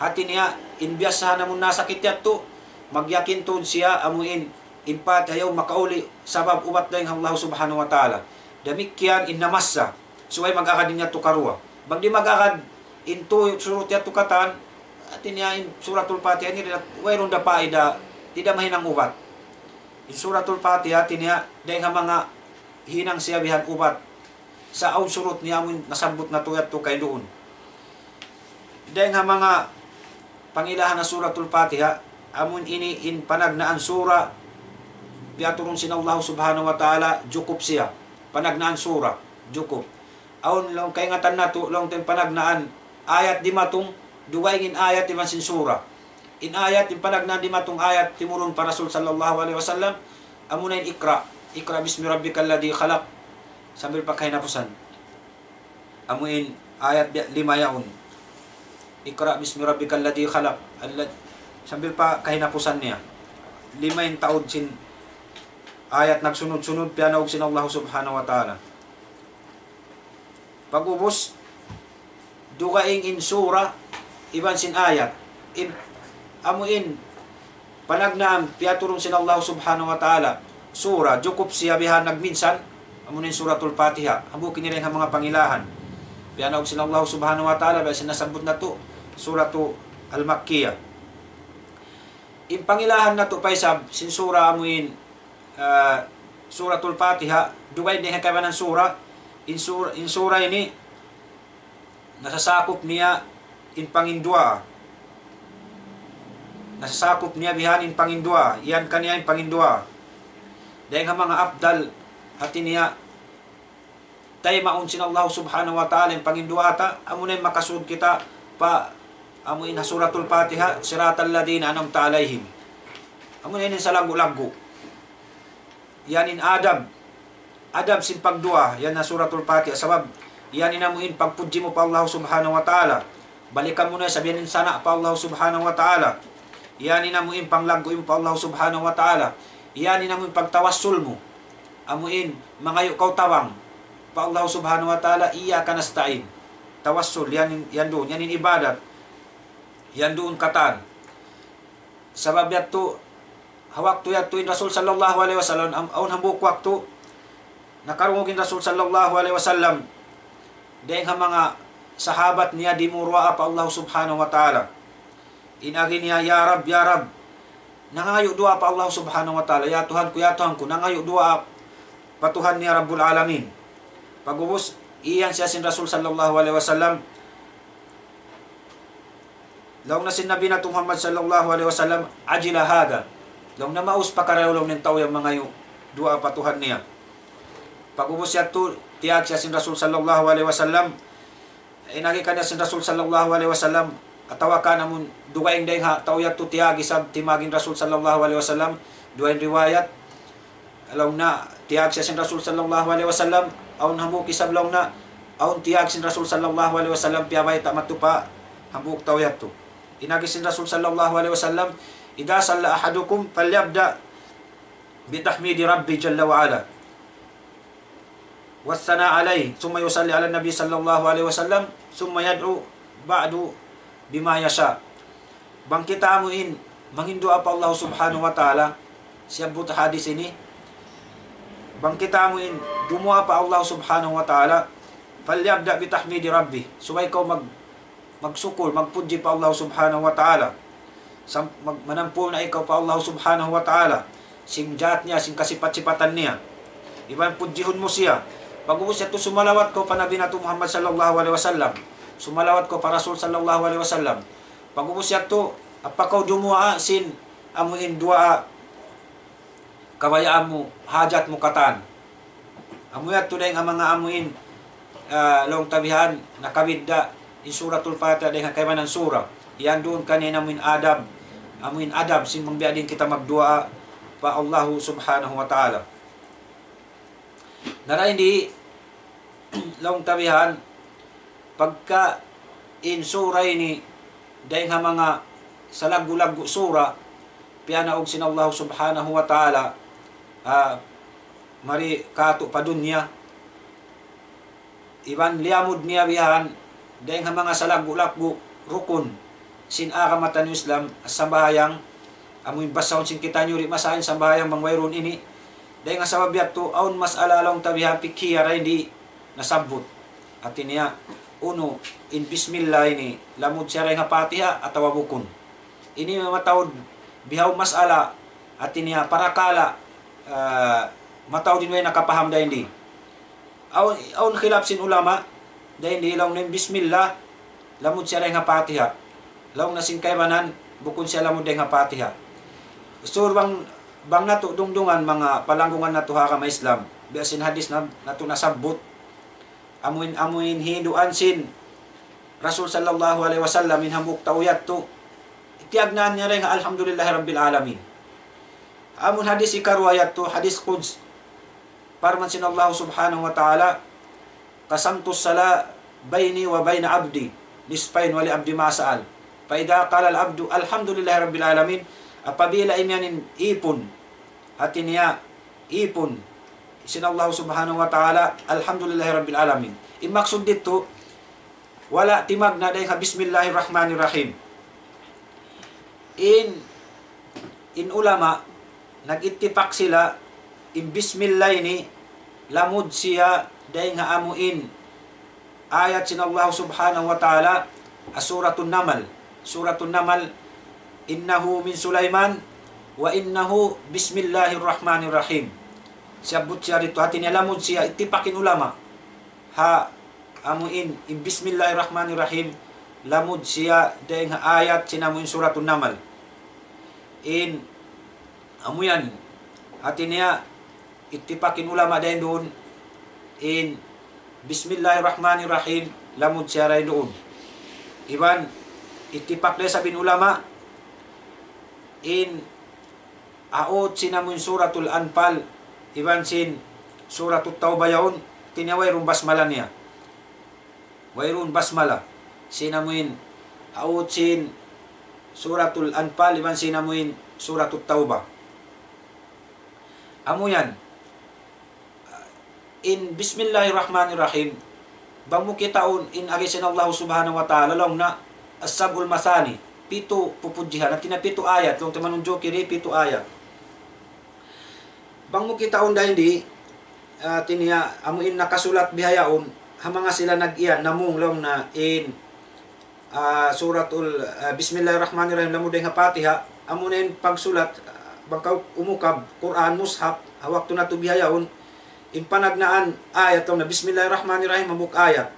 hati niya in biyasahan namun nasakit yato magyakin to siya amuin in Fatiha ayaw makauli sabab ubat dahil Allah subhanahu wa ta'ala damikyan in namassa subay mag-akad niya to karwa bagdi mag-akad in to surut yato katan atin niya in suratul Fatiha ni wayron da paida tidak mahinang ubat in suratul Fatiha atin niya dahil mga hinang siya bihan ubat sa aw surut niya amun nasabot na tuyat to kay doon dahil mga pangilahan na suratul Fatiha amun ini in panagnaan sura biaturong sinallahu subhanahu wa ta'ala jukup siya panagnaan sura jukup aun long kay ngatan nato long ten panagnaan ayat di matong duwaingin ayat di mansin sura in ayat in panagnaan di matong ayat timurun pa Rasul sallallahu alaihi wasallam amunain ikra bismi rabbikal ladzi khalaq sambil pakai napusan amuin ayat 5 yaun ikra bismi rabbikal ladzi khalaq sambil pa kahinapusan niya 5 taon sin ayat nagsunod-sunod pianaog sin Allah subhanahu wa ta'ala pagubos dugaing in sura iban sin ayat in amuin panagnaam piaturong sin Allah subhanahu wa ta'ala sura jukup siya bihan nagminsan amunin suratul Fatiha habukin nila ang mga pangilahan pianaog sin Allah subhanahu wa ta'ala ba sinasabot na to suratu al-Makkiyah in pangilahan na to paisab sin sura amuin suratul Fatiha dugay din kaban ng sura in sura ini nasasakop niya in pangindua nasasakop niya bihan in pangindua yan kaniya in pangindua dahil nga mga abdal hati niya tayo maunsin Allah subhanahu wa ta'ala in pangindua ata amunay makasud kita pa amuin na suratul Fatiha siratal ladina anamta alayhim amunay in sa lagu-lagu yan in adab sin pagdua yan na suratul Fatiha sabab yan inamuin pagpuji mo pa Allah subhanahu wa ta'ala balikan mo na sabihin sana pa Allah subhanahu wa ta'ala yan inamuin panglaguin pa Allah subhanahu wa ta'ala yan inamuin pagtawassul mo amuin mangayo kaw tawang pa Allah subhanahu wa ta'ala iya ka nastain tawassul yan doon yan in ibadat yan doon katan sabab yato hawak to yato in Rasul sallallahu alaihi wasallam aun hambuk waktu nakarungogin Rasul sallallahu alaihi wasallam dahil nga mga sahabat niya di murwa pa Allah subhanahu wa ta'ala inagi niya ya Rab nangayo dua pa Allah subhanahu wa ta'ala ya Tuhan ko nangayo dua pa Tuhan niya Rabbul Alamin pagubos iyan siya sin Rasul sallallahu alaihi wasallam law na sin Nabi na Muhammad sallallahu alaihi wasallam ajila hada law na maus pakaraw law ng tao yung mga dua pa Tuhan niya pagubos siya to tiag siya sin Rasul sallallahu alaihi wasallam inagi kanya sin Rasul sallallahu alaihi wasallam atawa ka namun duwaing dayng ha tawyat to tiag isab timagin Rasul sallallahu alaihi wasallam duwaing riwayat alaw na tiag siya sin Rasul sallallahu alaihi wasallam aun hambuk isab law na aun tiag sin Rasul sallallahu alaihi wasallam piyabay tamatupa hambuk tawyat to inagi sin Rasul sallallahu alaihi wasallam idha salla ahadukum falyabda bitahmidi rabbi jalla wa ala والثناء عليه ثم يصلي على النبي صلى الله عليه وسلم ثم يدعو بعد بما يشاء. Bang kita amuin mangindua pa Allah subhanahu wa ta'ala, siyabot hadis ini, bang kita amuin dumua pa Allah subhanahu wa ta'ala, falyabda bitahmidi rabbi, subay ikaw magsukol, magpuji pa Allah subhanahu wa ta'ala, manampul na ikaw pa Allah subhanahu wa ta'ala, sing jahat niya, sing kasipat-sipatan niya, iban pujihun mo siya. Pag-ubos ito, sumalawat ko pa Nabi nato Muhammad sallallahu alaihi wasallam, sumalawat ko pa Rasul sallallahu alaihi wasallam. Pag-ubos ito, apakaw dumua sin amuin dua kabayaan mo, hajat mo katan. Amuyat to ang mga amuin long tabihan nakabidda in suratul Fatiha dengan kaimanan surah. Yan doon kanina amuin adab sin mangbiadin kita magdua pa Allah subhanahu wa ta'ala. Nara hindi long tabihan pagka in surah ini dahil nga mga salagu-lagu surah piyanaog sin Allah subhanahu wa ta'ala mari kato pa dunya iban liamud niya bihan dahil nga mga salagu-lagu rukun sin akamatan Islam sambahayang amoy basaon sin kita nyuri masahin sambahayang mangwayron ini dahil nga sa wabiyat to, aun mas alalong tabihan pikiya rin di nasabot. At niya, uno, in bismillah ini, lamod siya rin nga patiha at awabukon. Ini matawad, bihaw mas ala, at niya, parakala, matawad din nakapaham dahil di. Aun khilap sin ulama, dahil di, laong na bismillah, lamod siya rin nga patiha. Laong na sin kaibanan, bukon siya lamod din nga patiha. So, bang nato dungdungan mga palanggungan nato ha kama Islam biasin hadis na nato nasabot amuin hinduan sin Rasul sallallahu alaihi wasallam min hamuk tawiyat to itiagnan niya rin alhamdulillahi rabbil alamin. Amun hadis ikarwayat to hadis quds parman sin Allah subhanahu wa ta'ala qasamtu sala baini wa baina abdi nisfain wa li abdi ma sa'al fa idza qala al abdu alhamdulillahi rabbil alamin apabila imyanin ipon atin niya ipon sin Allah subhanahu wa ta'ala alhamdulillahi rabbil alamin. Imaksud dito wala timag na dahil bismillahirrahmanirrahim. In ulama nag-ittipak sila in bismillah ini lamud siya dahil nga amuin ayat sin Allah subhanahu wa ta'ala suratul Namal innahu min Sulaiman wa innahu bismillahirrahmanirrahim. Siyabot siya rito hati niya lamod siya itipakin ulama ha amuin in bismillahirrahmanirrahim lamod siya dahil nga ayat sinamuin suratul Namal in amuyan hati niya itipakin ulama dahil doon in bismillahirrahmanirrahim lamod siya rin doon iban itipak na sabin ulama in aot sinamun suratul Anfal iban sin suratul Tauba yaon tinaway rum basmala niya wayrun basmala sinamuin aot sin suratul Anfal iban sinamuin suratul Tauba amuyan in bismillahirrahmanirrahim bamu kitaon in agisin Allah subhanahu wa ta'ala long na as-sab'ul masani pito pupujihan at tinapito ayat long tamanunjo kiri pito ayat bang mo kitaon dahil di tiniya amuin nakasulat bihayaon hamanga sila nag-iyan namung long na in suratul bismillahirrahmanirrahim lamud nga Fatiha amunin pagsulat bangkaw umukab Quran mushaf hawak to nato bihayaon in panagnaan ayat long na bismillahirrahmanirrahim mabuk ayat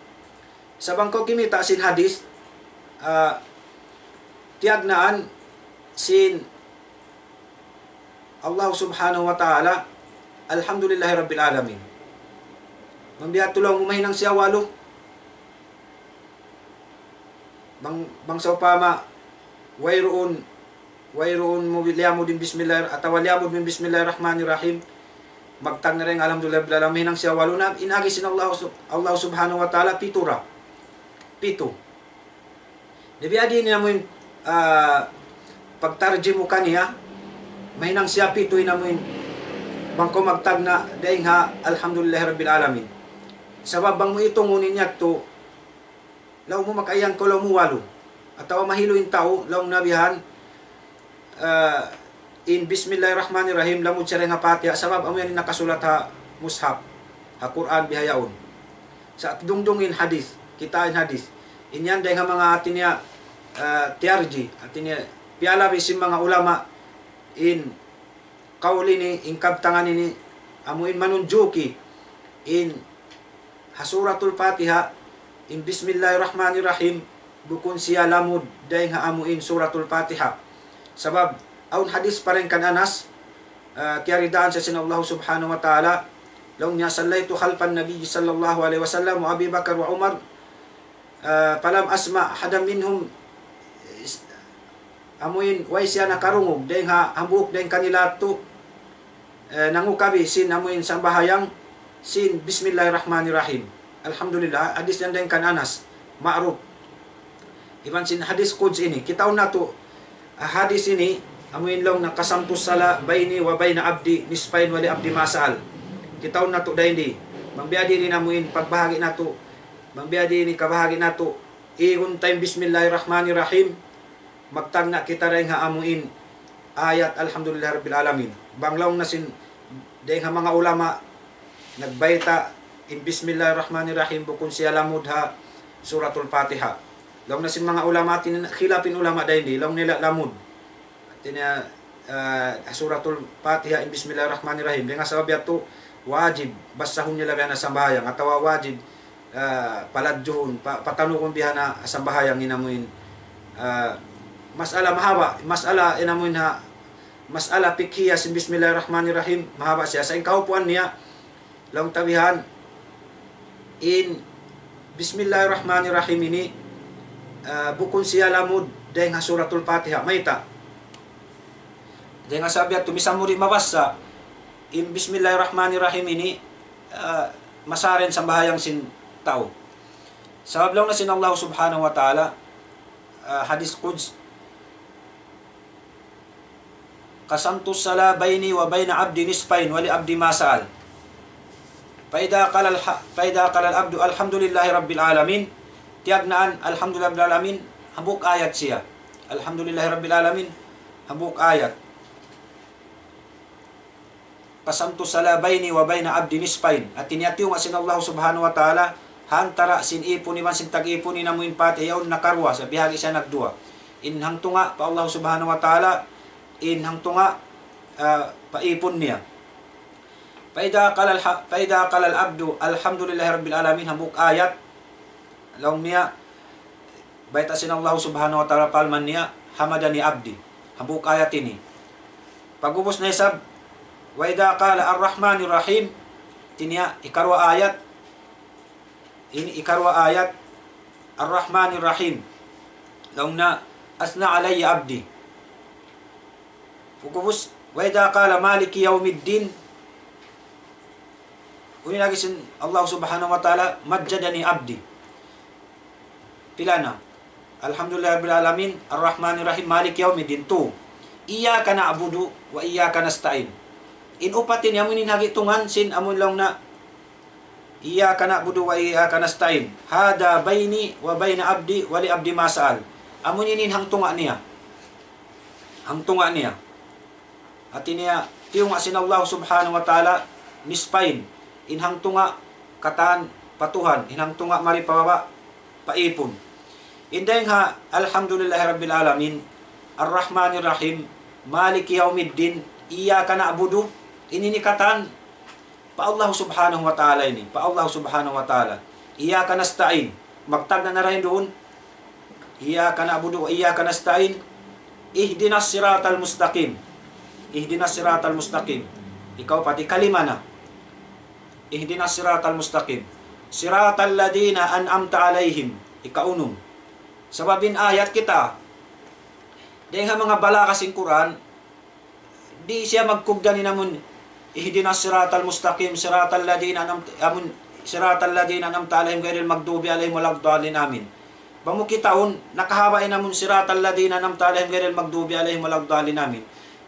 sa bangkaw kimita sin hadis tiagnaan sin Allah subhanahu wa ta'ala alhamdulillahi rabbil alamin. Mambiya tulong umahinang siya walo. Bang sa upama wayroon mo liamod din bismillah at liamod min bismillahirrahmanirrahim magtang na rin alhamdulillah rabbil alamin ang siya walo na inagi sin Allah subhanahu wa ta'ala pito. Nabiyadi niya mo yung pagtarjim mo kaniya, may nang siya pito na mo yung bangko magtag na dahil nga alhamdulillah rabbil alamin. Sabab bang mo itungunin niya to, law mo makayang ko law mo walo. At tawa mahilo yung tao, law nabihan, in Bismillahirrahmanirrahim, lamod siya rin nga Fatiha, sabab amo yan nakasulat ha mushaf, ha Quran bihayaon. Sa dungdungin hadith, kitain hadith. Inyan dahil nga mga atin niya, tiarji, atin niya, piala bisim mga ulama, in kauli ni, in kabtangan ni, amuin manunjuki, in hasuratul Fatiha, in Bismillahirrahmanirrahim, bukun siya lamud, dahil nga amuin suratul Fatiha. Sabab, aun hadis pa rin kan Anas, kiyaridaan sa sinallahu subhanahu wa ta'ala, laung niya sallaytu khalfan nabi sallallahu alaihi wasallam wa Abi Bakar wa Umar, palam asma hadam minhum, amuin way siya nakarungog, dahil nga hambuk dahil kanila to, nangukabi sin amuin sambahayang, sin Bismillahirrahmanirrahim. Alhamdulillah, hadis yan dahil kan Anas, ma'ruf. Iban sin hadis quds ini, kitaw na to, hadis ini, amuin lang na kasampus sala bayni wa bayna abdi nisfain wali abdi masal. Kitaw na to dahil di. Mambiyadi rin amuin pagbahagi na to. Mambiyadi ni kabahagi na to. Igun time Bismillahirrahmanirrahim. Magtag na kita rin nga amuin ayat Alhamdulillah Rabbil Alamin. Banglaw na sin dahil nga mga ulama nagbayta in Bismillahirrahmanirrahim bukun siya lamud ha suratul Fatiha. Law na sin mga ulama khilafin ulama dahil di. Law nila lamud. Tina suratul Fatiha in Bismillahirrahmanirrahim. Dengan sabab yato wajib basahun nila biya na sambahayang atawa wajib paladjuhun patanukon biya na sambahayang inamuin masala mahaba masala inamuin ha masala pikhiya sin Bismillahirrahmanirrahim mahaba siya sa kaupuan niya lang tabihan in Bismillahirrahmanirrahim ini bukun siya lamud dengan suratul Fatiha maita dengan sabi at tumisam mo rin mabasa in Bismillahirrahmanirrahim ini masaren sa bahayang sin tao. Sabab lang na sin Allah subhanahu wa ta'ala hadis quds qasamtu sala bayni wa bayna abdi nisfain wa li abdi ma sa'al. Faida qala al-abdu alhamdulillahi rabbil alamin, tiagnaan alhamdulillahi rabbil alamin, habuk ayat siya. Alhamdulillahi rabbil alamin, habuk ayat. Qasamtu sala bayni wa bayna abdi nisfain. At tiniatiyo nga sin Allah subhanahu wa ta'ala, hantara sin ipon ni man sin tag-ipon ni namuin pati, yaon nakarwa, sa bihagi siya nagdua. Inhang tunga pa Allah subhanahu wa ta'ala, inhang tunga paipon niya. Faida qala al-abdu alhamdulillahi rabbil alamin, habuk ayat. Laong niya, baita sin Allah subhanahu wa ta'ala palman niya, hamadani abdi. Habuk ayat ini. Pagubos na isab, wa idha qala ar-rahmanir rahim, tinya ikarwa ayat ini ikarwa ayat ar-rahmanir rahim laung na asna alayya abdi. Fukubus wa idha qala maliki yaumiddin, uni lagi sin Allah subhanahu wa ta'ala majjadani abdi. Pilana alhamdulillah rabbil alamin ar-rahmanir rahim maliki yaumiddin tu iyyaka na'budu wa iyyaka nasta'in. In upatin yamunin hagitungan sin amun lang na iyyaka na'budu wa iyyaka nasta'in. Hada baini wa baina abdi wa li abdi ma sa'al. Amunin hangtunga niya. Hangtunga niya. At niya tiyong sin Allah subhanahu wa ta'ala nispain. In hangtunga katan patuhan, in hangtunga maripababa paipon. Inday nga alhamdulillahi rabbil alamin ar-rahmanir rahim maliki yaumiddin iyyaka na'budu. Ininikatan pa Allah subhanahu wa ta'ala ini. Pa Allah subhanahu wa ta'ala. Iyyaka nasta'in. Magtag na rin doon. Iyyaka na'budu wa iyyaka nasta'in. Ihdinas siratal mustaqim. Ihdinas siratal mustaqim. Ikaw pati kalima na. Ihdinas siratal mustaqim. Siratal ladina an'amta alayhim. Ikaunom. Sababin ayat kita. Dahil nga mga bala kasing Quran, di siya magkugdan ni namun ihdinas siratal mustaqim siratal ladina an'amta alaihim ghairil maghdubi alaihim waladdallin amin. Bamu kitaon nakahabain namun siratal ladina an'amta alaihim ghairil maghdubi alaihim waladdallin amin.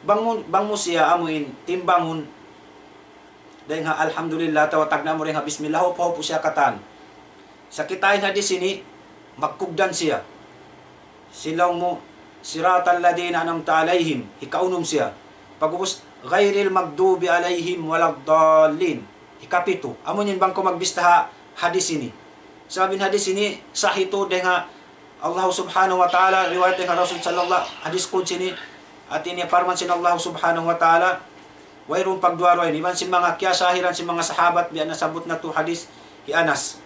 Bang mo siya amuin timbangon dahil nga alhamdulillah tawatag na mo rin nga bismillah po siya katan. Sa kitain hadis ini magkugdan siya. Silaw mo siratal ladina an'amta alaihim, ikaunom siya. Pagubos ghairil magdubi alaihim waladdallin. Ikapito. Amo nin bang ko magbistaha hadis ini. Sabi hadis ini sahih to dahil nga Allah subhanahu wa ta'ala riwayat ng Rasul sallallahu hadis qudsi ni at ini parman sin Allah subhanahu wa ta'ala wayron pagduaro ini man sin mga kiyasahiran sin mga sahabat biya nasabot na to hadis hi Anas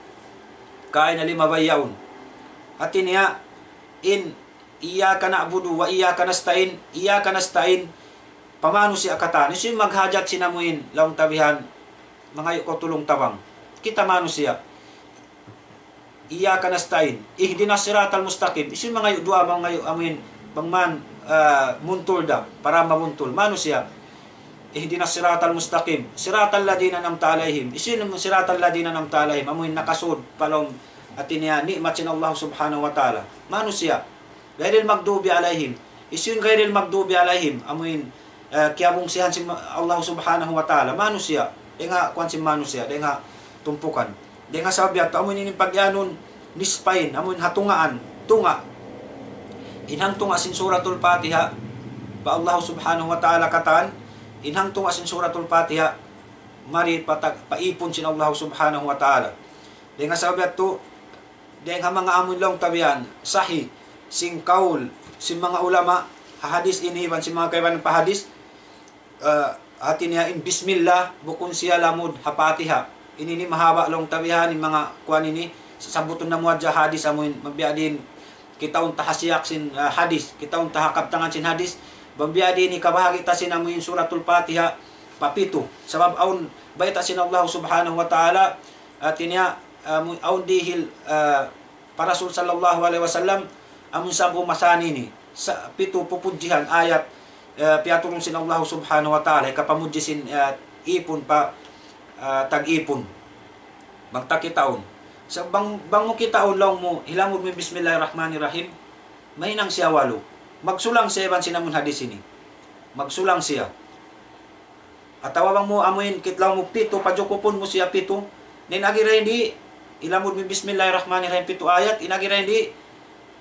kain na lima bayaun at iniya in iyyaka na'budu wa iyyaka nasta'in pamano si akatan isin maghajat sinamuin laong tabihan mga ko tulong tabang kita mano siya iyyaka nasta'in ihdinas siratal mustaqim isin mga dua mga amin bangman muntul da para mamuntul mano siya ihdinas siratal mustaqim siratal ladina an'amta alaihim isin siratal ladina an'amta alaihim amuin nakasud palong atinya nikmat sin Allah subhanahu wa ta'ala mano siya ghairil magdubi alaihim isin ghairil magdubi alaihim amuin kiyabong sihan si Allah subhanahu wa ta'ala mano siya denga kwan si mano siya denga tumpukan denga sabiat amuin ini pagyanon nispain amuin hatungaan tunga inhang tunga sin suratul Fatiha pa Allah subhanahu wa ta'ala katan inhang tunga sin suratul Fatiha mari paipon sin Allah subhanahu wa ta'ala denga sabiat to denga mga amun long tabian sahih sing kaul sin mga ulama hadis ini ban sin mga kaiban pahadis atin niya in bismillah bukun siya lamud hapatiha ini ni mahaba long tabihan ni mga kuan ini sabuton na muadja hadis amuin mabiadin kita unta hasiyak sin hadis kita unta hakaptangan sin hadis mabiadin ni kabahagi ta sin amuin suratul Fatiha papito sabab aun bayta sin Allah subhanahu wa ta'ala atinya aun dihil para Rasul sallallahu alaihi wasallam amun sabu masani ni sa pito pupudjihan ayat piaturong sin Allah subhanahu wa ta'ala kapamudji sin ipon pa tag-ipon magtakitaon sa bang mo kitaon lang mo hilamod mo bismillahirrahmanirrahim mahinang siya walo magsulang siya ban sinamun hadis ini magsulang siya at tawabang mo amuin kitlaw mo pito pajukupon mo siya pito ninagira hindi ilamod mo bismillahirrahmanirrahim pito ayat inagira hindi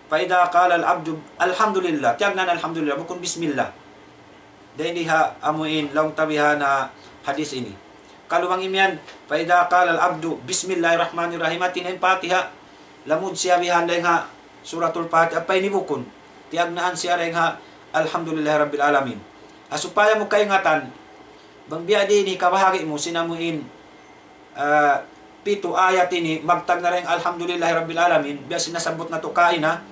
faida qala al-abdu alhamdulillah tiyagnan alhamdulillah bukun bismillah dahil hindi ha amuin lang tabihan na hadis ini kaluwang imyan faida qala al-abdu bismillahirrahmanirrahim atin Fatiha lamud siya bihan dahil ha suratul Fatiha apay nibukon tiagnaan siya dahil ha alhamdulillah rabbil alamin asupaya mo kaingatan bang biya din kabahagi mo sinamuin pito ayat ini magtag na rin alhamdulillah rabbil alamin biya sinasabot na to kain ha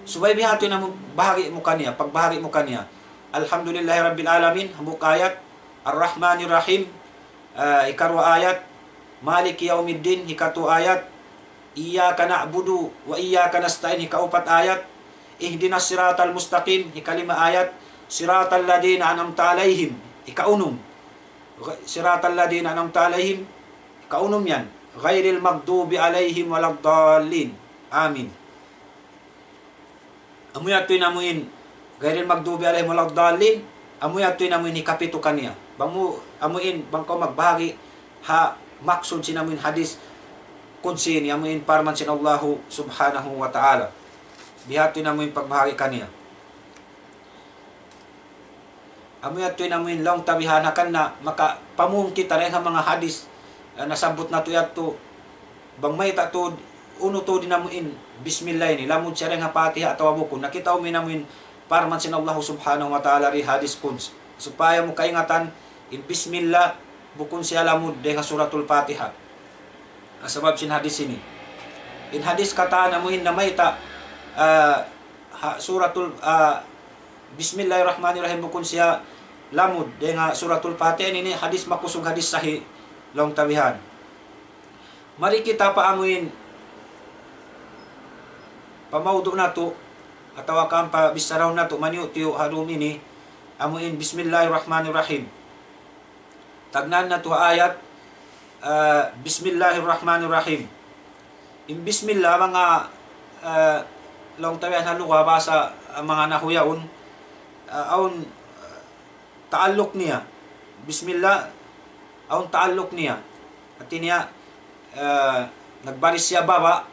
subay biya ito na bahagi mo kaniya pagbahagi mo kaniya alhamdulillah rabbil alamin hambuk ayat ar-rahmanir rahim ikarwa ayat maliki yaumiddin hikatu ayat iyyaka na'budu wa iyyaka nasta'in hikaupat ayat ihdinas siratal mustaqim hikalima ayat siratal ladina an'amta alaihim ikaunum siratal ladina an'amta alaihim ikaunum yan ghairil magdubi alaihim waladdallin amin amuy atoy namuin ghairil magdubi alaihim waladdallin amuy atoy namuin hikapito kaniya bangmo amuin bangko magbahagi ha maksud sinamuin hadis kudsi ni amuin parman sin Allah subhanahu wa ta'ala bihati namuin pagbahagi kaniya amuy atoy namuin long tabihanakan na maka pamung kita rin mga hadis nasabot na to yato bang may tato uno to dinamuin bismillah ni lamud siya rin ha Fatiha atawa bukon nakita uminamuin parman sin Allah subhanahu wa ta'ala ri hadis kuds supaya mo kaingatan in bismillah bukun siya lamud dengan suratul Fatiha sebab sin hadis ini in hadis kata namuin na may ta suratul bismillahirrahmanirrahim bukun siya lamud dengan suratul Fatiha ini hadis makusung hadis sahih long tabihan mari kita paamuin pamaudo na to atawa kam pa bisaraw na to manyo tiyo harum ini amuin bismillahirrahmanirrahim tagnan na to ayat bismillahirrahmanirrahim in bismillah mga long tabihan haluwa basa mga nahuyaon aun taalok niya bismillah aun taalluk niya. At niya nagbaris siya baba,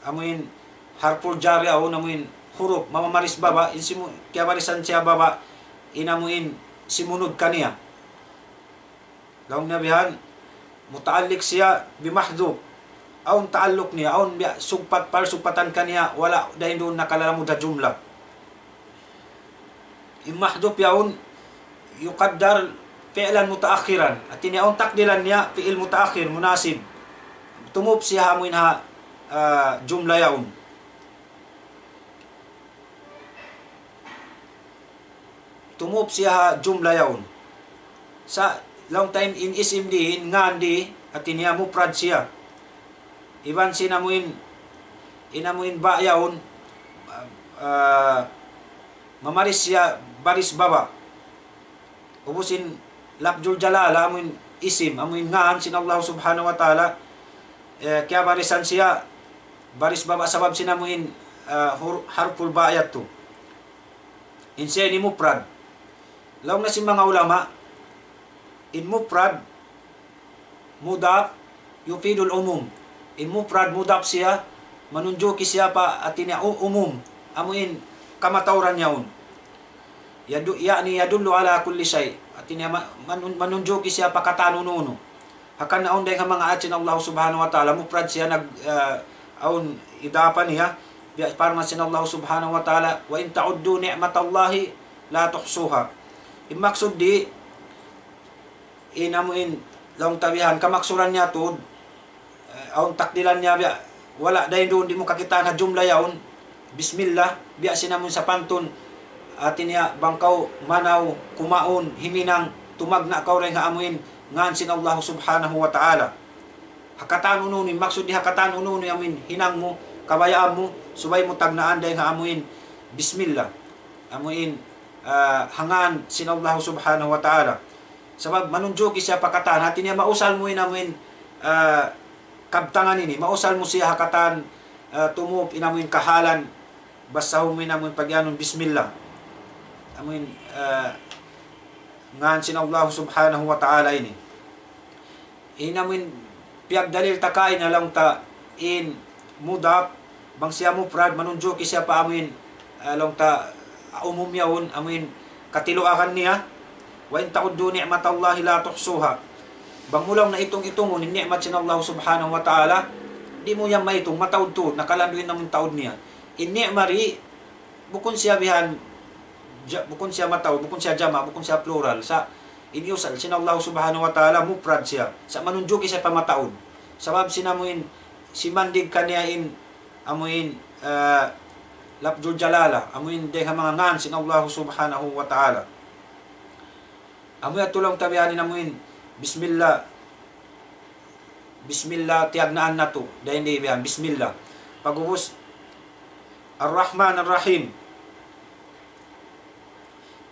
amuin harful jari aun amuin huruf mamamaris baba, kaya barisan siya baba, inamuin simunod kaniya. Daong nabihan, mutaallik siya bimahdhuf, aun taalluk niya, aun sugpat sugpatan kaniya, wala dahil doon nakalaramod na jumla. Imahdhuf yaun yuqaddar fi'lan mutaakhiran, at tiniaon takdilan niya fi'il mutaakhir munasib, tumub siya hamuin ha jumla yaun. Tumub siya ha jumla yaun. Sa long time in isim di ngandi at tiniya mufrad siya. Iban sinamuin ba yaun, mamaris siya baris baba. Ubusin lafzul jalala amuin isim, amuin ngaan sin Allah subhanahu wa ta'ala, kaya barisan siya baris baba sabab sinamuin harful ba'yat tu. Insiya ni mufrad. Laong na si mga ulama, in mufrad mudaf yufidul umum. In mufrad mudaf siya, manunjuki siya pa at umum, amuin kamatauran yaun. Yani yadullu ala kulli shay. At manunjuki siya pa katanununo. Hakan naon day nga mga atsin Allah subhanahu wa ta'ala, mufrad siya aun idapan niya, parang sin Allah subhanahu wa ta'ala, wa in ta'uddu ni'matallahi la tuhsuha. Imaksud di inamuin long tabihan kamaksuran niya tud, aun takdilan niya biya, wala dahil doon di mo kakita na jumla yaun, bismillah biya sinamun sa pantun, atin niya bangkaw manaw kumaon himinang tumagna kaw rin nga amuin ngan sin Allah subhanahu wa ta'ala. Hakatan ununi, maksud di hakatan ununi amuin hinang mo, kabayaan mo, subay mo tagnaan dahil nga amuin bismillah, amuin hangan sin Allah subhanahu wa ta'ala. Sabab manunjuki siya pakatan, hati niya mausal mo inamuin kabtangan ini, mausal mo siya hakatan tumub inamuin kahalan, basta mo inamuin pagyanon bismillah, amuin ngan sin Allah subhanahu wa ta'ala ini. Inamuin piyag dalil takain na lang ta in mudaf bang siya mufrad manunjuki siya pa amuin lang ta umum yaun, amuin katiluakan niya, wa in ta'uddu ni'matallahi la tuhsuha. Bang mulang na itong-itong ni ni'mat sin Allah subhanahu wa ta'ala, di mo yan maitong mataud to, nakalanduin naman taud niya. In ni'mari, bukon siya bihan, bukon siya mataud, bukon siya jama, bukon siya plural, sa iniusal sin Allah subhanahu wa ta'ala, mufrad siya, sa manunjuki siya pamataud. Sabab sinamuin, si mandig kaniyain, amuin, lafzul jalala, amuin de nga mga ngan sin Allah subhanahu wa ta'ala. Amuin at tulang tabihanin amuin bismillah, bismillah tiagnaan na to dahil hindi bihan bismillah. Pagubos ar-Rahman ar-Rahim,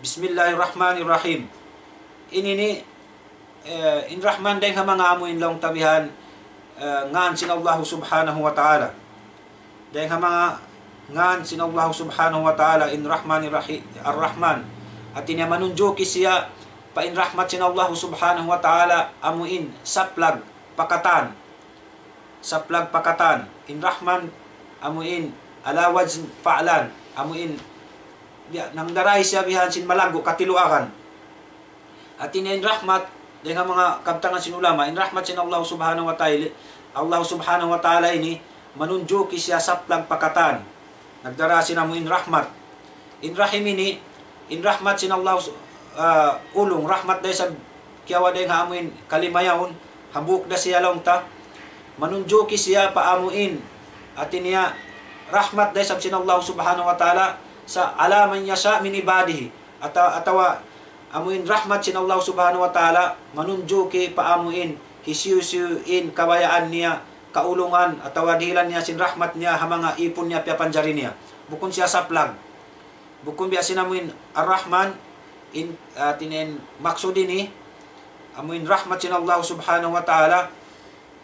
bismillahirrahmanirrahim. Ini ni in Rahman dahil nga mga amuin lang tabihan ngan sin Allah subhanahu wa ta'ala, dahil nga mga ngan sin Allah subhanahu wa ta'ala in Rahmanir Rahim ar-Rahman, at niya manunjuki siya pa in rahmat sin Allah subhanahu wa ta'ala amuin saplag pakatan, saplag pakatan in Rahman amuin ala wajn fa'lan, amuin nang daray siya bihan sin malago katiluakan. At in rahmat dengan mga kabtangan sin ulama, in rahmat sin Allah subhanahu wa ta'ala, Allah subhanahu wa ta'ala ini manunjuki siya saplag pakatan, nagdara sinamuin rahmat. In rahim ini, in rahmat sin Allah ulong rahmat day sa kiyawa day nga amuin kalimayahon, habuk da siya lang ta, manunjuki siya paamuin, at niya rahmat day sa sin Allah subhanahu wa ta'ala sa alaman yasha min ibadihi, atawa amuin rahmat sin Allah subhanahu wa ta'ala manunjuki paamuin hisiyusin kabayaan niya, kaulungan at tawadilan niya sin rahmat niya hamanga ipon niya piapanjari niya, bukon siya saplag, bukon biya sinamuin ar-Rahman in tinen maksudin ni amuin rahmat sin Allah subhanahu wa ta'ala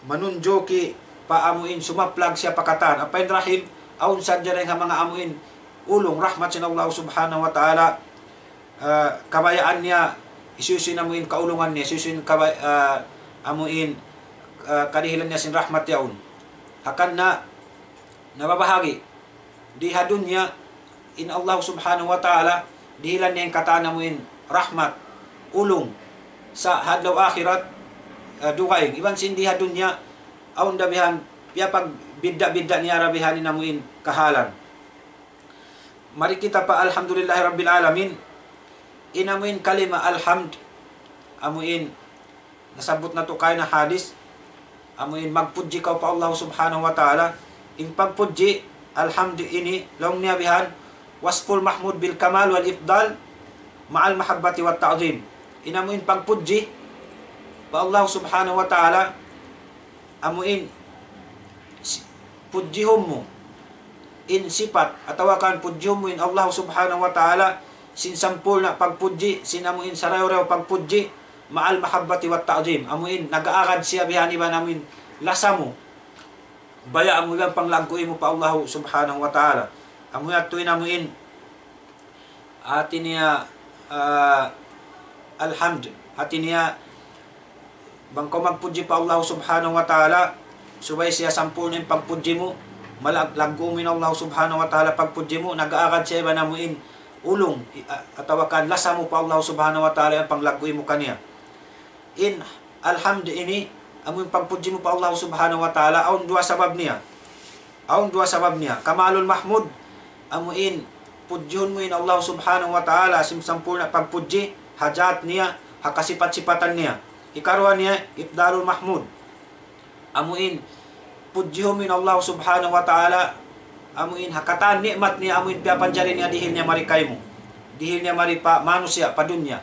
manunjuki paamuin sumaplag siya pakatan. Apain rahim aun sadya rin mga amuin ulong rahmat sin Allah subhanahu wa ta'ala kabayaan niya isusin amuin kaulungan niya, isusin amuin kadihilan niya sin rahmat yaun. Hakan na nababahagi di hadunya in Allah subhanahu wa ta'ala dihilan niya yung kataan amuin rahmat, ulong sa hadlaw akhirat dukaing. Iban sin di hadunya aun dabihan piya pag bidda-bidda niya rabihanin amuin kahalan. Mari kita pa alhamdulillahi rabbil alamin. Inamuin kalima alhamd. Amuin nasabot na to kay na hadis. Amuin magpuji ka pa Allah subhanahu wa ta'ala. In pagpuji alhamd ini long niya bihan wasful mahmud bil kamal wal ifdal ma'al mahabbati wat ta'zim. Inamuin pagpuji pa Allah subhanahu wa ta'ala. Amuin pujihom mo in sifat atawa kan pujihom mo in Allah subhanahu wa ta'ala sin sampul na pagpuji sinamuin sarayo-rayo pagpuji ma'al mahabbati wat ta'zim. Amuin nagaagad siya bihan iba namin lasa mo baya amuin panglagkuin mo pa Allah subhanahu wa ta'ala. Amuin at tuwin amuin atin niya alhamd atin niya bangko magpuji pa Allah subhanahu wa ta'ala subay siya sampul na yung pagpuji mo malagkumin Allah subhanahu wa ta'ala pagpuji mo nagaagad siya iba namuin ulong atawakan lasa mo pa Allah subhanahu wa ta'ala yung panglagkuin mo kaniya. In alhamd ini amun pagpuji mo pa Allah subhanahu wa ta'ala aun dua sabab niya kamalul mahmud amuin pujihon mo in Allah subhanahu wa ta'ala simsampul na pagpuji hajat niya hakasipat-sipatan niya. Ikarwa niya ifdalul mahmud amuin pujihon mo in Allah subhanahu wa ta'ala amuin hakatan nikmat niya amuin piapanjari niya dihil niya marikay mo dihil niya maripa manusia padunya.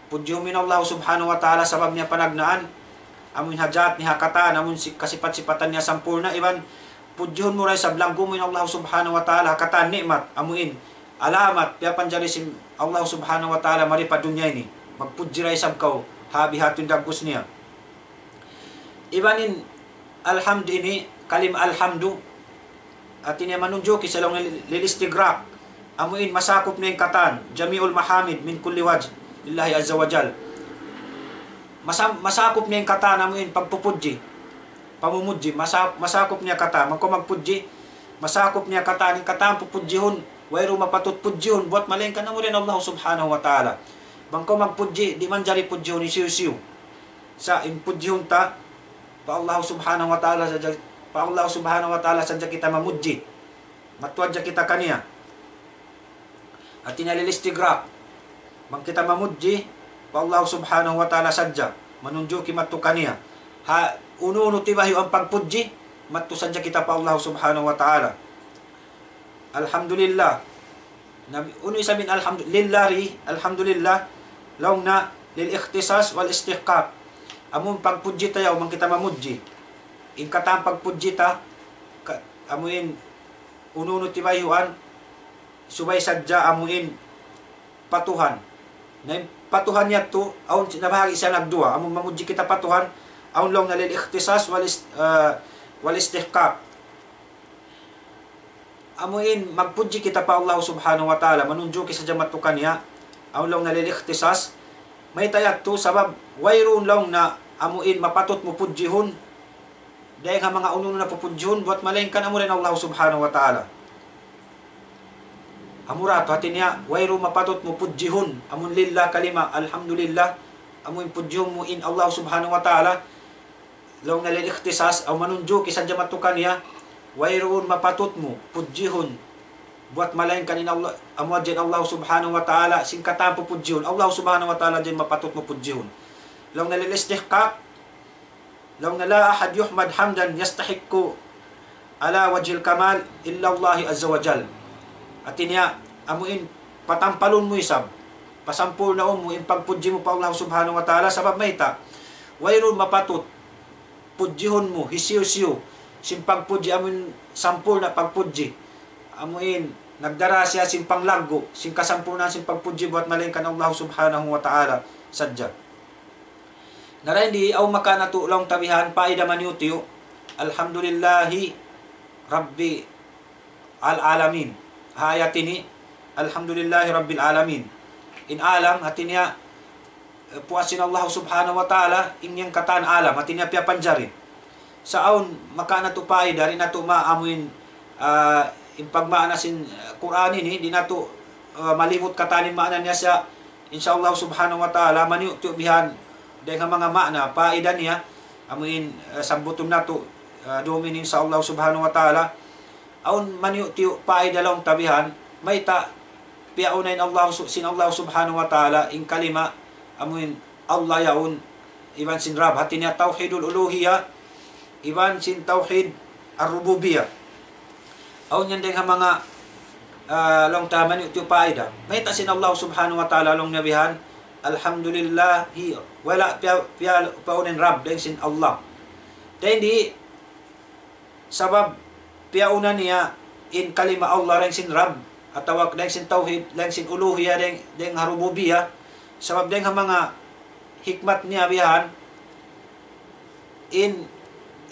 Pujihon mo in Allah subhanahu wa ta'ala sabab niya panagnaan amuin hajat niya hakatan amuin kasipat-sipatan niya sampul na iban pujihon mo ray sablanggo mo in Allah subhanahu wa ta'ala hakatan nikmat amuin alamat piapanjari sim Allah subhanahu wa ta'ala maripa dunya ini magpuji ray sabkaw habi hatun dagos niya. Ibanin alhamd ini kalim alhamdu at ini manunjuk isa lang lilistigrak amuin masakop na yung katan jami'ul mahamid min kulli wajh lillahi azza wa jal. Masakop niya yung katan amuin pagpupuji pamumuji masakop niya kata magko magpuji masakop niya kata ning kata pupujihon wayro mapatut pujihon buat malengkan na mo rin Allah subhanahu wa ta'ala bangko magpuji di man jari pujihon ni siu sa impujihon ta pa Allah subhanahu wa ta'ala sadya kita mamuji matwadya kita kaniya at inalilistigrak bang kita mamuji pa Allah subhanahu wa ta'ala sadya manunjuki matu kaniya uno tibahi ang pagpuji mattu sadya kita pa Allah subhanahu wa ta'ala. Alhamdulillah uno isamin alhamdulillah law na lil ikhtisas wal istihqaq amun pagpuji tayo man kita mamuji in katang pagpuji ta amuin uno tibayuan subay sadya amuin patuhan na patuhan niya to aun nabahagi siya nagdua amun mamuji kita patuhan aun long na lil ikhtisas wal istihqaq amuin magpuji kita pa Allah subhanahu wa ta'ala manunjuki sa jamat to kaniya aun long na lil ikhtisas may tayat to sabab wayron long na amuin mapatot mo pujihon dahil nga mga ununo na pupujihon buat malengkan amo rin Allah subhanahu wa ta'ala amurato hatin niya wayro mapatot mo pujihon amun lillah kalima alhamdulillah amuin pujihon mo in Allah subhanahu wa ta'ala long na lil ikhtisas aw manunjuki sa jamat to kaniya wayron mapatot mo pujihon buat malengkan in Allah amo din Allah subhanahu wa ta'ala singkatan pupujihon Allah subhanahu wa ta'ala din mapatot mo pujihon long na lil istihqaq long na la ahad yuhmad hamdan yastahiqqu ala wajhil kamal illa Allah azza wa jal atinya amuin patampalon mo isab pasampul na mo in pagpuji mo pa Allah subhanahu wa ta'ala sabab mayta wayron mapatot pujihon mo hisiw-siw sim pagpuji amun sampul na pagpuji amuin nagdara siya sim panglaggo sim kasampul na sim pagpuji buat malengkan Allah subhanahu wa ta'ala sadya naraindi aw makanatu long tabihan paida maniutiyo alhamdulillahi rabbi al-alamin hayatini alhamdulillahi rabbil alamin in alam hatinya puasin Allah subhanahu wa ta'ala inyang kataan alam at inyapya panjari. Sa aun maka na to paida rin na to maamuin impagmaanasin Quran ini di na to malimot katanin maanan niya sa insyaallah subhanahu wa ta'ala maniu bihan dengan mga makna paida niya amuin sambutum na to domin insyaallah subhanahu wa ta'ala aun maniu paida lang tabihan may ta piaunain Allah sin Allah subhanahu wa ta'ala in kalima amuin Allah yaun iban sin rab hati niya tauhidul uluhiyah iban sin tauhid ar-rububiyah aun yan dengan mga long taman ito paida may ta sin Allah subhanahu wa ta'ala long nabihan alhamdulillah wala paunin rab den sin Allah dahil di sabab piaunan niya in kalima Allah ren sin rab atawag den sin tauhid den sin uluhiyah den rububiyah sabab den mga hikmat niya bihan in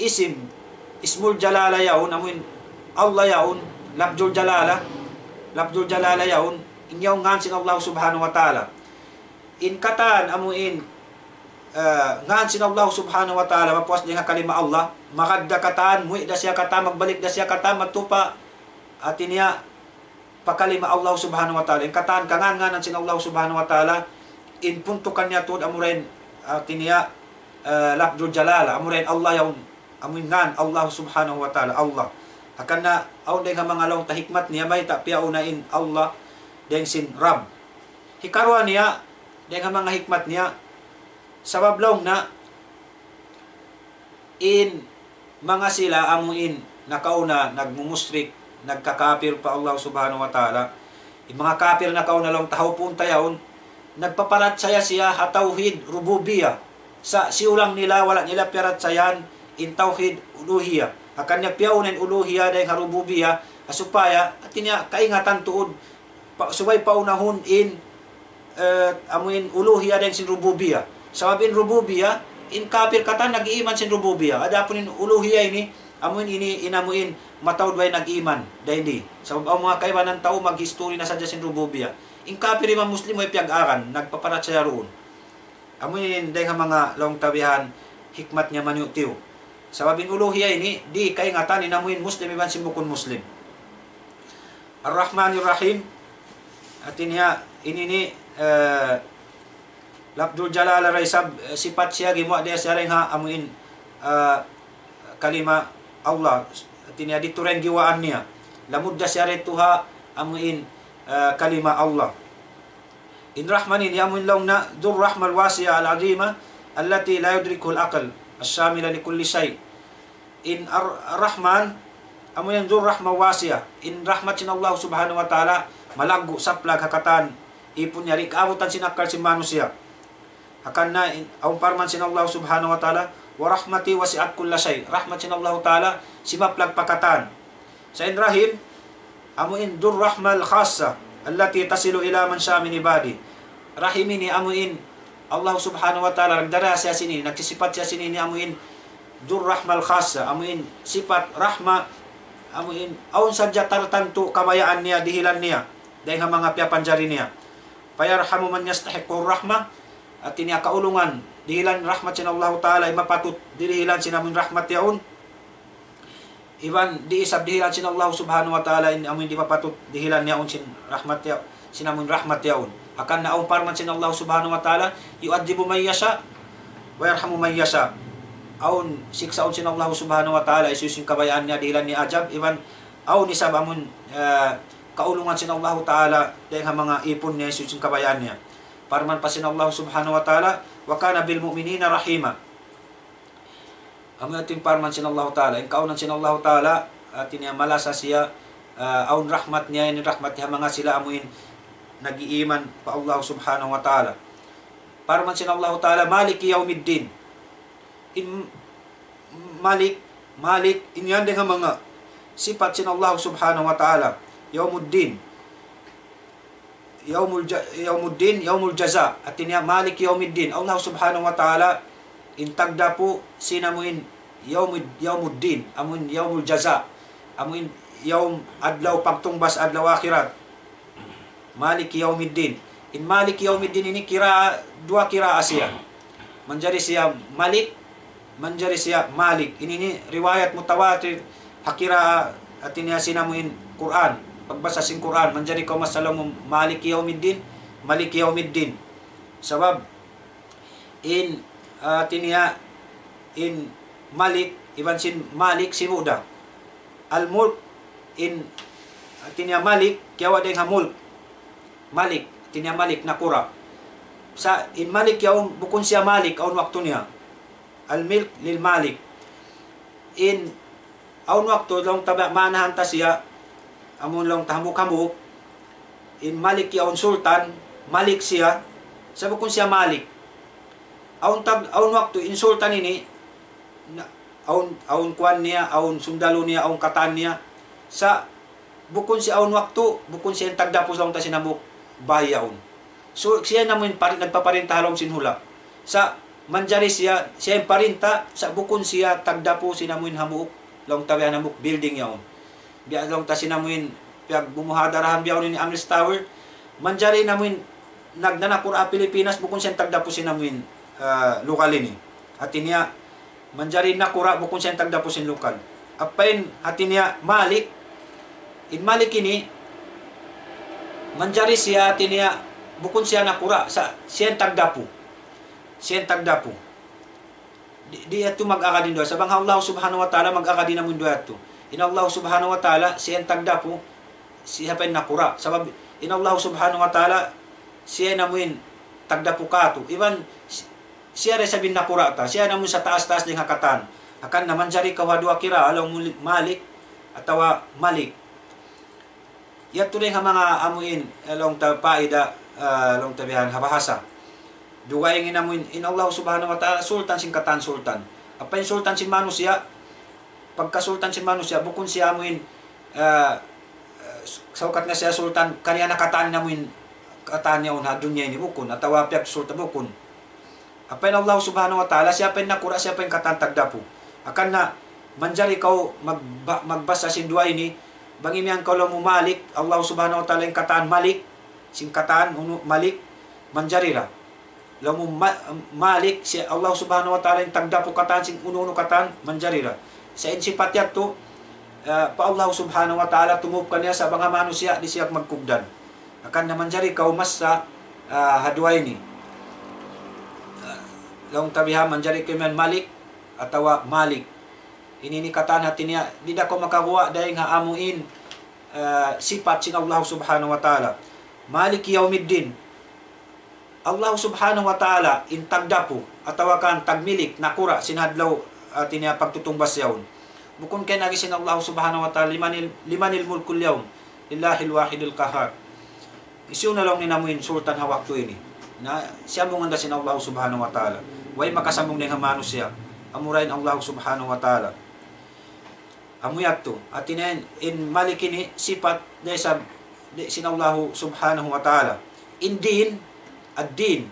ismul jalala yaun amuin Allah yaun labdul jalala yaun inyaw ngan sin Allah subhanahu wa ta'ala in katan amuin ngan sin Allah subhanahu wa ta'ala mapuas niya kalima Allah makadda kataan mu'i da siya kata magbalik da siya kata magtupa atin niya pakalima Allah subhanahu wa ta'ala in kataan kangan sin Allah subhanahu wa ta'ala in punto kanya tuod amuren tiniya labdul jalala amuren Allah yaun amuin ngan Allah subhanahu wa ta'ala Allah akan na aun den mga long tahikmat niya may ta piaunain Allah den sin rab hikarwa niya den mga hikmat niya sabab long na in mga sila amuin nakauna nagmumusrik nagkakapir pa Allah subhanahu wa ta'ala in mga kapir na kauna long tahaw punta yaun nagpaparat saya siya tauhid rububiyah sa siulang nila wala nila pirat sayan in tauhid uluhiyah akan niya piyaunin uluhiyah dahil rububiyah supaya at niya kaingatan tuod subay paunahon in amuin uluhiyah dahil sin rububiyah sabab in rububiyah in kapir katan nag-iiman sin rububiyah adapon in uluhiyah ini amuin ini inamuin matawd way nag-iman dahil di sabab ang mga kaiban ng tao mag-history na sadya sin rububiyah in kapir imam muslim ay piyag-aran nagpaparat siya roon amuin dahil mga long tabihan hikmat niya manyutiw sababin uluhiyah ini di kaingatan inamuin muslim iban simbukon muslim ar-Rahmanir Rahim at niya ini labdul jalala raisab sifat siya gimo dia siya rin ha amuin kalima Allah at niya dito rin giwaan niya lamud da siya rin tuha amuin kalima Allah in rahmanin yamun long na dur rahmal wasiya al-azima allati la yudriku al-aql as-shamila li kulli shay in ar-rahman amun dur rahma wasiya in rahmatin Allah subhanahu wa ta'ala malago saplag hakatan ipon niya ikabutan sinakal si manusia akan na aun parman sin Allah subhanahu wa ta'ala wa rahmati wasi'at kulla shay rahmat sin Allah ta'ala simaplag pakatan sa in rahim amun dur rahmal khassa allati tasilu ila man sha min ibadi rahim ini amuin Allah subhanahu wa ta'ala nagdara siya sini nagsisipat siya sini ni amuin dur rahmal khassa amuin sifat rahma amuin aun sadya tartantu kamayaan niya dihilan niya dahil mga piyapanjari niya payarhamu man yastahiqur rahmah at niya kaulungan dihilan rahmat sin Allah ta'ala mapatut dihilan sinamun rahmat yaun iban diisab dihilan sin Allah subhanahu wa ta'ala in amun di mapatut dihilan niya un sin rahmat ya sinamun rahmat yaun akan na parman sin Allah subhanahu wa ta'ala yu'adibu man yasha wa yarhamu man yasha aun siksaon sin Allah subhanahu wa ta'ala isusin kabayaan niya dihilan ni ajab iban aun isab amun kaulungan sin Allah ta'ala dahil mga ipon niya isusin kabayaan niya parman pa sin Allah subhanahu wa ta'ala wa kana bil mu'minina rahima amun ating parman sin Allah ta'ala in kaunan sin Allah ta'ala atin niya malasa siya aun rahmat niya in rahmat niya mga sila amuin nag-iiman pa Allah subhanahu wa ta'ala parman sin Allah ta'ala maliki yaumiddin in malik inyan dengan mga sifat sin Allah subhanahu wa ta'ala yaumuddin yaumul jaza at niya malik yaumiddin Allah subhanahu wa ta'ala intagda po sinamuin yaumuddin amun yaumul jaza amun yaum adlaw pagtungbas adlaw akhirat malik yaumiddin In Malik Yawmiddin ini kira dua kira siya. Menjadi siya Malik, menjadi siya Malik. Ini riwayat mutawatir hakira atin niya sinamuin Quran. Pagbasa sing Quran, menjadi kaum masalamu Malik Yawmiddin, Malik Yawmiddin. Sabab in atin niya in Malik, iban sin Malik si muda. Al-Mulk in atin niya Malik, kiyawa deng hamulk. Malik, atin niya Malik nakura. Sa in Malik yaon bukun siya Malik aun waktu niya. Al-milk lil Malik. In aun waktu long taba manahan ta siya amon long tahamuk-hamuk. In Malik yaon sultan, Malik siya sa bukun siya Malik. Aun waktu in sultan ini aun kuan niya, aun sundalo niya, aun katan niya sa bukun siya aun waktu, bukun siya tagdapos long ta sinamuk bayaon. So siya naman nagpaparinta halong sinhula. Sa manjari siya yung parinta, sa bukon siya tagdapo sinamuin hamuok, long tabi hamuk building yaon. Biya long ta sinamuin, piyag bumuhadarahan biyaon ni Amnes Tower, manjari namuin nagnanakura Pilipinas, bukon siya tagdapo sinamuin lokal ini. Hati niya, manjari nakura, bukon siya tagdapo sin lokal. Apain hati niya Malik, in Malik ini, manjari siya hati niya, bukon siya nakura sa siya tagdapo. Siya tagdapo. Di ito mag-akadin doon. Sabang Allah subhanahu wa ta'ala mag-akadin namun doon ito. In Allah subhanahu wa ta'ala siya tagdapo, siya pa nakura. Sabab in Allah subhanahu wa ta'ala siya namun tagdapo kato. Iban siya rin sabihin nakura ta. Siya namun sa taas-taas ng hakatan. Akan naman jari kawadwa kira alang Malik atawa Malik. Yato rin mga amuin along paida long tabihan habahasa. Duga yung inamuin in Allah subhanahu wa ta'ala sultan singkatan sultan. Apa yung sultan sin manusia? Pagka sultan sin manusia bukun siya amuin saukat na siya sultan kaniya nakataan namuin kataan niya unha dunya ini bukun atawa piag sultan bukun. Apa yung Allah subhanahu wa ta'ala siya pa yung nakura siya pa yung katan tagdapo. Akan na manjari kau magbasa sin dua ini bangin yang kalau mo Malik Allah subhanahu wa ta'ala yung kataan Malik singkatan Malik manjarira lamu Malik si Allah subhanahu wa ta'ala yung tagdapo katan sing uno katan manjarira sa insipat yato pa Allah subhanahu wa ta'ala tumupkan niya sa mga manusia di siya magkugdan akan na manjari kaumas sa hadwa ini laung tabiha manjari kayman Malik atawa Malik ini katan hati niya di da ko makakuha dahil nga amuin sifat sin Allah subhanahu wa ta'ala Malik Yawmiddin. Allah subhanahu wa ta'ala in tagdapo atawa kan tagmilik nakura sinadlaw atin niya pagtutumbas yawn. Bukun kay nagisin Allah subhanahu wa ta'ala limanil mulkul yawm lillahil wahidil qahar. Isyo na lang ninamuin sultan hawak to ini. Na siya mong andasin Allah subhanahu wa ta'ala. Way makasamong ning hamano siya. Amurain Allah subhanahu wa ta'ala. Amuyat to. Atin in Malik ini sifat dahil sa sinallahu subhanahu wa ta'ala. Indin, ad-din.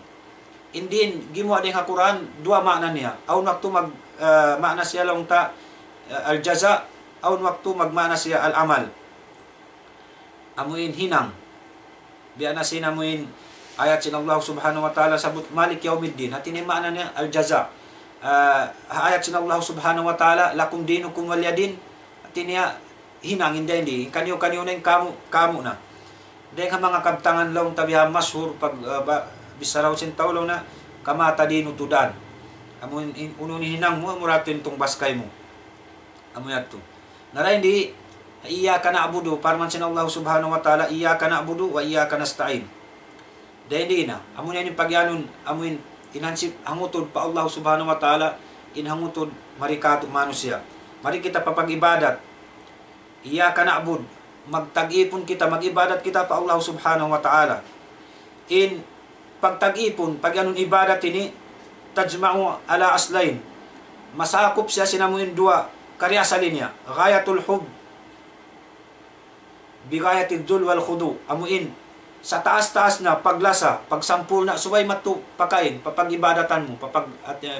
Indin, gimuha din Quran dua makna niya. Aun waktu makna siya lang ta al-jaza, aun waktu magmana siya al-amal. Amuin hinang. Biya na sinamuin ayat sinallahu subhanahu wa ta'ala sabut Malik Yawmiddin. Hati ni makna niya al-jaza. Ayat sinallahu subhanahu wa ta'ala lakum dinukum walyadin. Hati niya hinang hindi. Kanyo-kanyo na yung kamu na. Dahil ka mga kabtangan lang tabiha masyur pag bisaraw sintaw lang na kamata din utudan. Amun uno ni hinang mo amuratin tong baskay mo. Amun yato. Nara hindi iyyaka na'budu parman sin Allah subhanahu wa ta'ala iyyaka na'budu wa iyyaka nasta'in. Dahil hindi na. Amun yan yung pagyanon amun inansip hangutod pa Allah subhanahu wa ta'ala inhangutod marikato manusia. Mari kita papag-ibadat. Iyyaka na'bud magtag-ipon kita, mag-ibadat kita pa Allah subhanahu wa ta'ala. In pagtag-ipon, pag anong ibadat ini, tajma'u ala aslain. Masakop siya sinamuin dua, karya sa linya. Ghayatul hub, bigayatil dul wal khudu. Amuin, sa taas-taas na, paglasa, pagsampul na, subay matu, pakain, papag-ibadatan mo,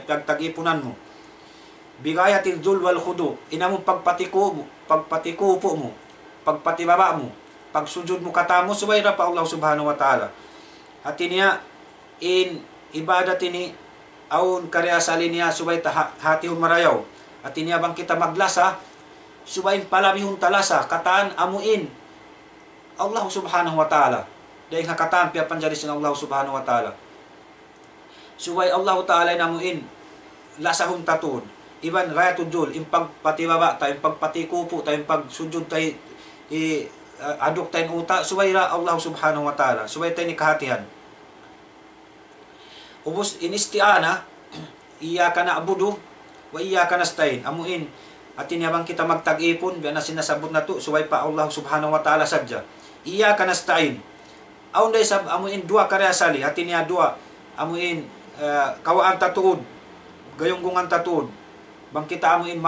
pagtag-ipunan mo. Bigayatil dul wal khudu. Inamong pagpatikupo mo, pagpatibaba mo, pagsujud mo kata mo, subay ra pa Allah subhanahu wa ta'ala. hati niya in ibadat ini aun karya sali niya subay hati marayaw hati niya bang kita maglasa subay palamihun talasa kataan amuin Allah subhanahu wa ta'ala dahil kataan piya panjari sin Allah subhanahu wa ta'ala subay Allah ta'ala namuin lasahun tatun iban raya tudul impag patibaba tayo impag patikupo tayo impag sujud tayo aduk tayo uta subay ra Allah subhanahu wa ta'ala subay tayo ni kahatihan ubos inistiana iyyaka na'budu wa iyyaka nasta'in amuin atin yabang kita magtag-ipon biya na sinasabot na to subay pa Allah subhanahu wa ta'ala sadya iyyaka nasta'in aun day sab amuin dua karya sali atin ya dua amuin kawaan tatuod gayunggungan tatuod bang kita amuin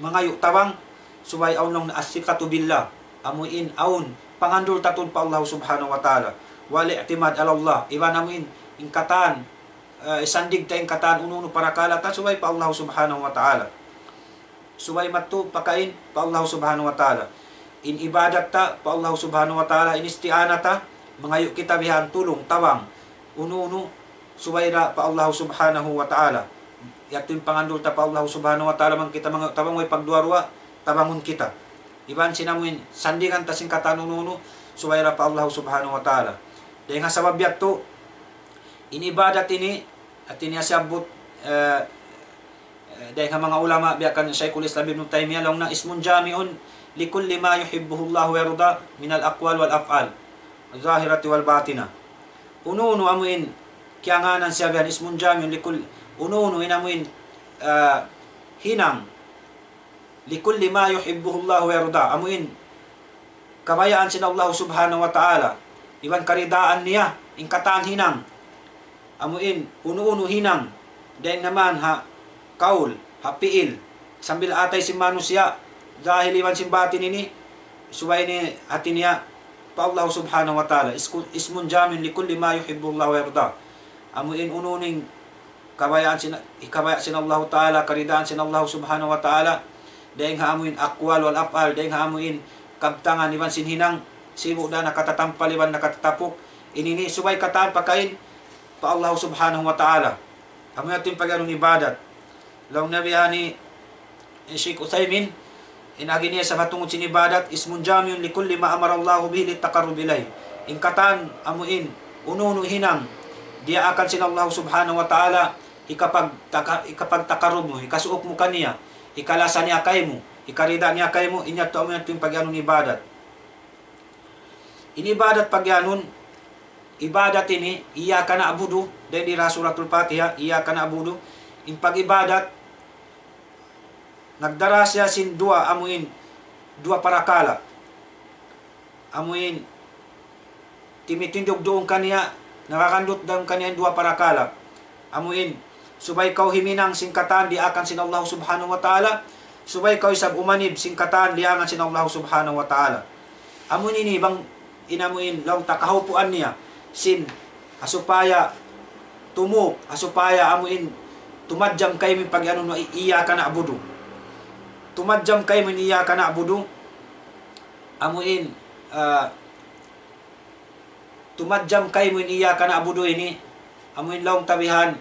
mangayo tabang subay aun long asikatu billah amuin aun pangandul tatuod pa Allah subhanahu wa ta'ala wali i'timad ala Allah iban amuin ingkatan isandig tayong kataan ununo para kalata subay pa Allah subhanahu wa ta'ala subay matu pakain pa Allah subhanahu wa ta'ala in ibadat ta pa Allah subhanahu wa ta'ala in isti'ana ta mangayo kita bihan tulong tawang ununo subay ra pa Allah subhanahu wa ta'ala yatin pangandul ta pa Allah subhanahu wa ta'ala man kita mga tawang way pagduarwa tabangon kita iban sinamuin sandigan ta sing kataan ununo subay ra pa Allah subhanahu wa ta'ala dahil nga sabab yato in ibadat ini at iniyasabot dahil nga mga ulama biyakan Shaykhul Islam Ibn Taymiyyah lang na ismun jami'un likulli ma yuhibbuhu Allah wa yarda min al-aqwal wal af'al zahirati wal batina ununo amuin kiyanganan siya biyan ismun jami'un ununo inamuin hinang likulli ma yuhibbuhu Allah wa yarda amuin kabayaan sin Allah subhanahu wa ta'ala iban karidaan niya ingkataan hinang amuin uno-uno hinang dahil naman ha kaul ha piil sambil atay si manusia dahil iwan simbatin ini subay ni hati niya pa Allah subhanahu wa ta'ala ismun jamin likulli ma yuhibbu Allah wa yarda amuin ununing kabayaan sin Allah ta'ala karidaan sin Allah subhanahu wa ta'ala dahil ha amuin akwal wal af'al dahil ha amuin kabtangan iwan sin hinang sibo na nakatatampal iwan nakatatapok inini subay kataan pakain pa Allah subhanahu wa ta'ala amoy ating pagyanong ibadat law nabihani Sheikh Uthaymin inagi niya sa katungod sin ibadat ismun jamiun likulli ma amara Allah bihi litaqarrub ilay ingkatan amuin ununo hinang dia akan sin Allah subhanahu wa ta'ala ikapag takarub mo ikasuok mo kaniya ikalasa niya kay mo ikarida niya kay mo inya to amoy ating pagyanong ibadat inibadat pagyanon ibadat ini iyyaka na'budu dahil di suratul Fatiha iyyaka na'budu in pag-ibadat nagdara siya sin dua amuin dua parakala amuin timitindog doon kaniya nakakandot doon kaniya dua parakala amuin subay kaw himinang singkatan di akan sin Allah subhanahu wa ta'ala subay kaw isab umanib singkatan di akan sin Allah subhanahu wa ta'ala amuin ini bang inamuin lang takahupuan niya sin asupaya tumuk asupaya amuin tumadjam kay mi pag ano no iyyaka na'budu tumadjam kay mi iyyaka na'budu amuin tumadjam kay mi iyyaka na'budu ini amuin laong tabihan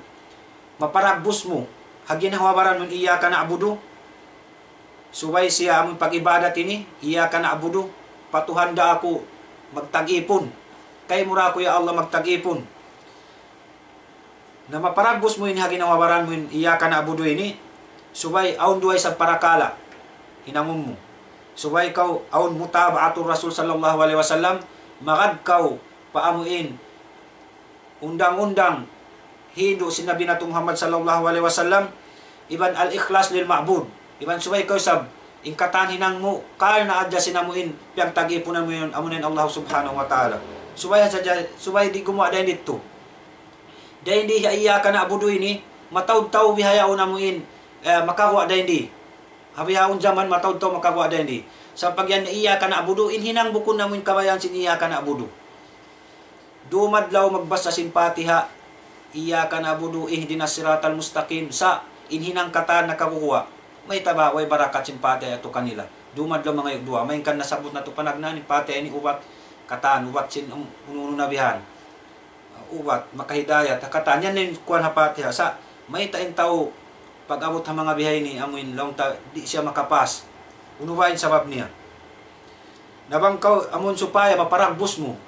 maparabus mo hagin hawabaran mo iyyaka na'budu subay siya amuin pag-ibadat ini iyyaka na'budu patuhanda ako magtag-ipon kay mura ko ya Allah magtag-ipon na maparagos mo ini hagin nawawaran mo iyyaka na'budu ini subay aun duay sa parakala hinamum mo subay kaw aun mutaba'atur Rasul sallallahu alaihi wasallam magad kaw paamuin undang-undang hindo si Nabi nato Muhammad sallallahu alaihi wasallam iban al-ikhlas lil ma'bud iban subay kaw sab ingkatan hinang mo kal na adya sinamuin piyang tag-ipunan mo yun amunin Allah subhanahu wa ta'ala subay di gumawa dahil dito dahil di iyyaka na'budu ini mataw-taw bihayaon amuin makawa dahil di habihaon zaman mataw-taw makawa dahil di sa pagyan iyyaka na'budu inhinang bukon namuin kabayan sin iyyaka na'budu dumadlaw magbasa sin Fatiha iyyaka na'budu ihdinas siratal mustaqim sa inhinang katan nakakuha may taba way barakat sin Fatiha ato kanila dumadlaw mga yugdua may kan nasabot na to panagnan ni Fatiha ini ubat kataan ubat sin ununo nabihan makaubat, makahidayat, hakatan yan yung kuhan hapatiha sa may tain tao pag-abot ng mga bihay ni amuin long ta di siya makapas unuwain sabab niya nabangkaw amon supaya maparagbus mo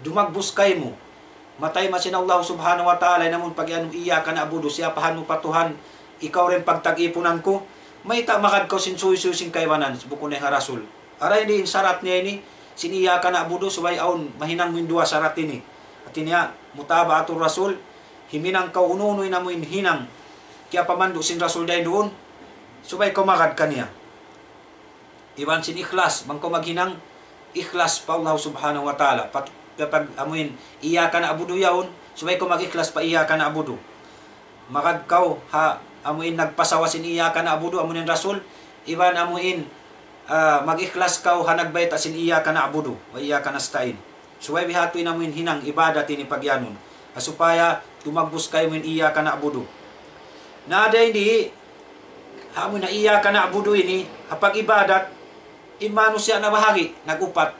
dumagbus kay mo matay masin Allah subhanahu wa ta'ala namon pag anong iya ka na abudo siya pahan mo patuhan ikaw rin pagtag-ipunan ko may ta makad ka sinsuy-susing kaywanan bukod ng rasul aray din sarat niya ini siniya ka na abudo subay aon mahinang mindua sarat ini at niya mutaba atul rasul himinang ka ununoy na mo hinang kaya pamando sin rasul dahil doon subay kumakad ka niya iwan sin ikhlas bang ko maghinang ikhlas pa Allah subhanahu wa ta'ala kapag amuin iya ka na abudo yaon subay ko mag-ikhlas pa iya ka na abudo makad kaw ha amuin nagpasawa sin iya ka na abudo amunin rasul iwan amuin mag-ikhlas kaw ha nagbayta sin iya ka na abudo o iya ka na stain subay bihatoy na amuin hinang ibadat ini pagyanon asupaya tumagbus kayo min iya ka na abudo nada hindi amuin na iya ka na abudo ini kapag ibadat manusia na bahagi nagupat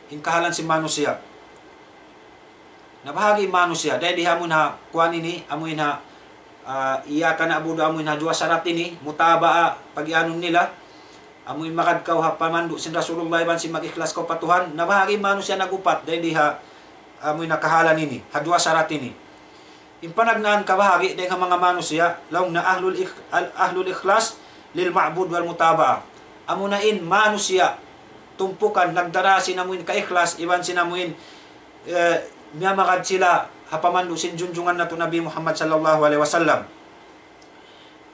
in kahalan si manusia na bahagi manusia dahil di hamon ha kuan ini amuin ha iya ka na abudo amuin ha jua syarat ini mutaba pag-ianon nila amuin makad kaw ha pamandu sin Rasulullah iban si mag-ikhlas kaw patuhan na bahagi manusia nagupat dahil di ha amuin na kahalan ini ha jua syarat ini impanagnaan ka bahagi dahil ha mga manusia laong na ahlul ikhlas lil ma'bud wal mutaba amunain manusia tumpukan nagdarasin amuin ka-ikhlas iban sinamuin miyamakad sila hapamandu sin junjungan na to Nabi Muhammad sallallahu alaihi wasallam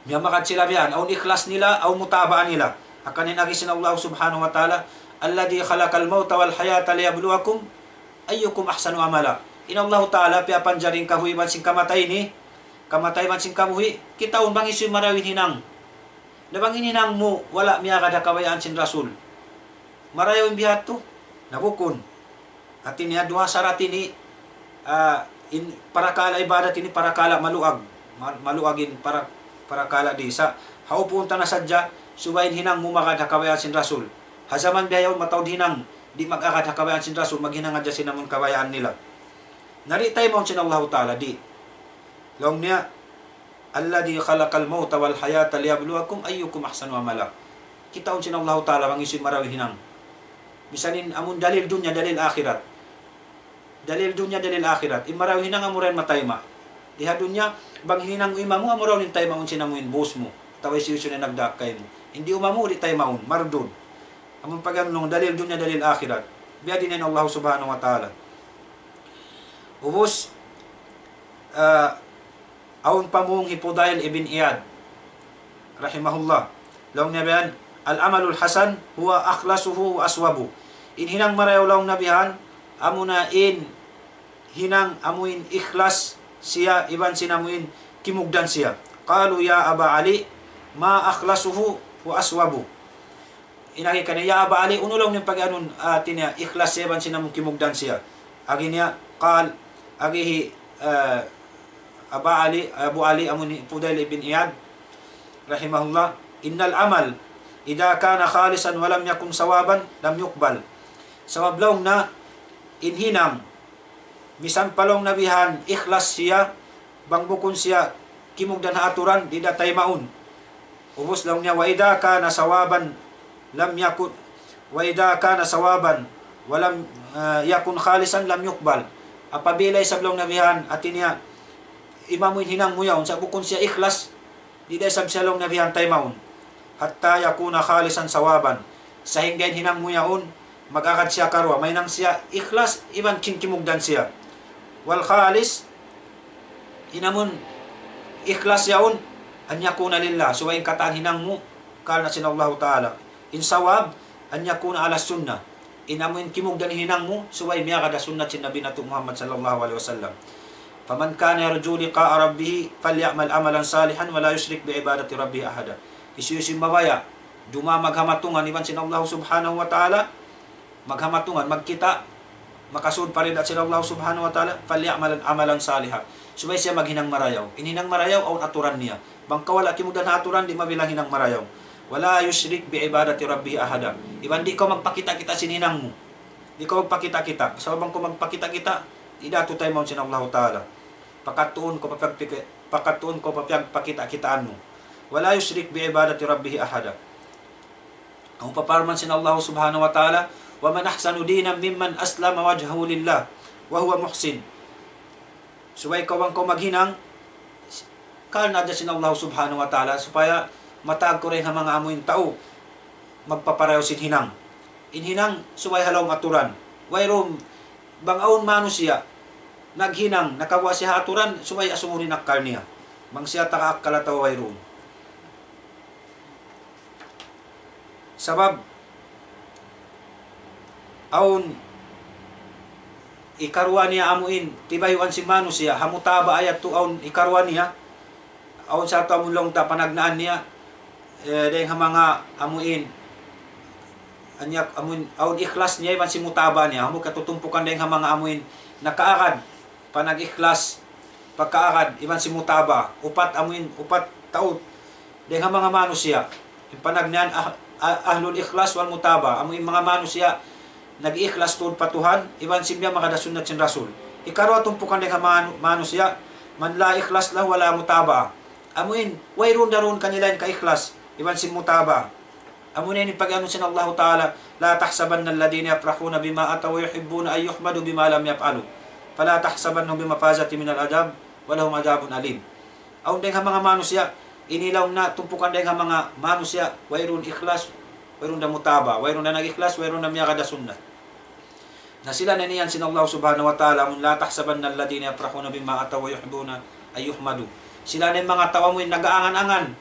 miyamakad sila biyan aun ikhlas nila aun mutabaan nila akanin agisin Allah subhanahu wa ta'ala alladhi khalaqal mauta wal hayata liyabluwakum ayyukum ahsanu amala Allah ta'ala piapanjaring kahuy man sing kamatay ni kamatay man sing kamuhi kitaon bang isu marawin hinang nabangin hinang mo, wala miya kada kawayaan sin Rasul. Marayaw yung bihat to, nabukon. At niya, duha sarat ini, parakala ibadat ini, parakala maluag. Maluagin, parakala di. Sa haupunta na sadya, subayin hinang mo makada kawayaan sin Rasul. Hasaman biyayaw matawd hinang, di mag-akada kawayaan sin Rasul, maghinang adya sinamon kawayaan nila. Naritay mo sin Allah Ta'ala, di. Long niya, alladhi khalaqal mauta wal hayata liyabluwakum ayyukum ahsanu amala. Kitaon sin Allah Ta'ala bang isu marawi hinang. Misanin amun dalil dunya dalil akhirat. Dalil dunya dalil akhirat. Imarawi hinang amuren matayma. Diha dunya bang hinang imamu amuraw nin tayma un sinamuin bus mo. Taway siyo na nagdakay mo. Hindi umamu di taymaun mardun. Amun pagamnong dalil dunya dalil akhirat. Biya din Allah subhanahu wa ta'ala. Ubus aun pamung Fudail ibn Iyad rahimahullah laong nabihan al-amalul hasan huwa akhlasuhu wa aswabu in hinang marayaw laong nabihan amuna in hinang amuin ikhlas siya iban sinamuin kimugdan siya qalu ya Aba Ali ma akhlasuhu wa aswabu inagi kana ya Aba Ali unulong ning pag-anon tinya ikhlas siya iban sinamuin kimugdan siya agi niya qal agihi Abu Ali amuni Fudail ibn Iyad rahimahullah innal amal idha kana khalisan walam yakun sawaban lam yuqbal sawablaw na inhinam misan palong nabihan ikhlas siya bangbukon siya kimugdan ha aturan di datay maun ubos lang niya wa idha kana sawaban lam yakun wa idha kana sawaban walam yakun khalisan lam yuqbal apabilay sablong nabihan atinya imamuin hinang muyaon sa bukon siya ikhlas di day sabsalong nabihan taymaon hatta yakuna khalisan sawaban sa hinggain hinang muyaon mag-akad siya karwa may nang siya ikhlas iban kimugdan siya wal khalis inamun ikhlas yaon an yakuna lillah suwain kataan hinang mu kal na sin Allah Ta'ala in sawab an yakuna ala sunnah inamun kimugdan hinang mu suway miya kada sunnat sin Nabi nato Muhammad sallallahu alaihi wasallam faman kana yarju liqa'a rabbih falyamal amalan salihan wala yusyrik bi ibadati rabbih ahada isu mabaya duma maghamatungan iban sin Allah subhanahu wa ta'ala maghamatungan magkita makasud parid at sin Allah subhanahu wa ta'ala falyamal amalan salihan subay siya maghinang marayaw inhinang marayaw aw aturan niya bangka wala kimugdan na aturan di mabilang hinang marayaw wala yusyrik bi ibadati rabbih ahada iban di ko magpakita kita sininang mo di ko magpakita kita sa bang ko magpakita kita idato tayo mo sin Allah Ta'ala. Pakatuon ko papagpakita-kitaan mo. Wala yushrik bi ibadati rabbih ahada. Ang paparman sin Allah Subhanahu wa Ta'ala, wa man ahsanu dinan mimman aslama wajhahu lillah wa huwa muhsin. Suway kawang ko maghinang kalna sin Allah Subhanahu wa Ta'ala supaya matag ko rin ang mga amoy tao magpapareho sin hinang. Inhinang suway halaw aturan. Wayrom bangaon mano siya naghinang nakawa siya aturan suway asumunin nakal niya. Mang siya takaakkalataw wayrom. Sabab aun ikarwa niya amuin tibayuan si mano siya hamutaba ayat tu aun ikarwa niya aun sa to amulong ta panagnaan niya dahil mga amuin anyak amun aun ikhlas niya iban si mutaba niya hamo katutumpukan dahil mga amuin nakaagad panag-ikhlas pagkaagad iban si mutaba upat amuin upat taot dahil mga mano siya panagnaan ahlul ikhlas wal mutaba amuin mga mano siya nag-ikhlas tuod patuhan iban simya makadasunat sin rasul ikarwa tumpukan dahil mano siya man la ikhlas lah wala mutaba amuin wayron daron kanila ka ikhlas iban sin mutaba amunin ni pag-ano sin Allah Ta'ala la tahsabanna alladhina yafrahuna bima ataw yuhibbuna ay yuhmadu bima lam yaf'alu fala tahsabannahum bimafazati min al-adab wa lahum adabun alim aun dahil mga mano siya inilaw na tumpukan dahil mga mano siya wayron ikhlas wayron da mutaba wayron da nag-ikhlas wayron da miya kada sunnah na sila na niyan sin Allah Subhanahu wa Ta'ala mun la tahsabanna alladhina yafrahuna bima ataw yuhibbuna ay yuhmadu sila na mga tawa mo nagaangan-angan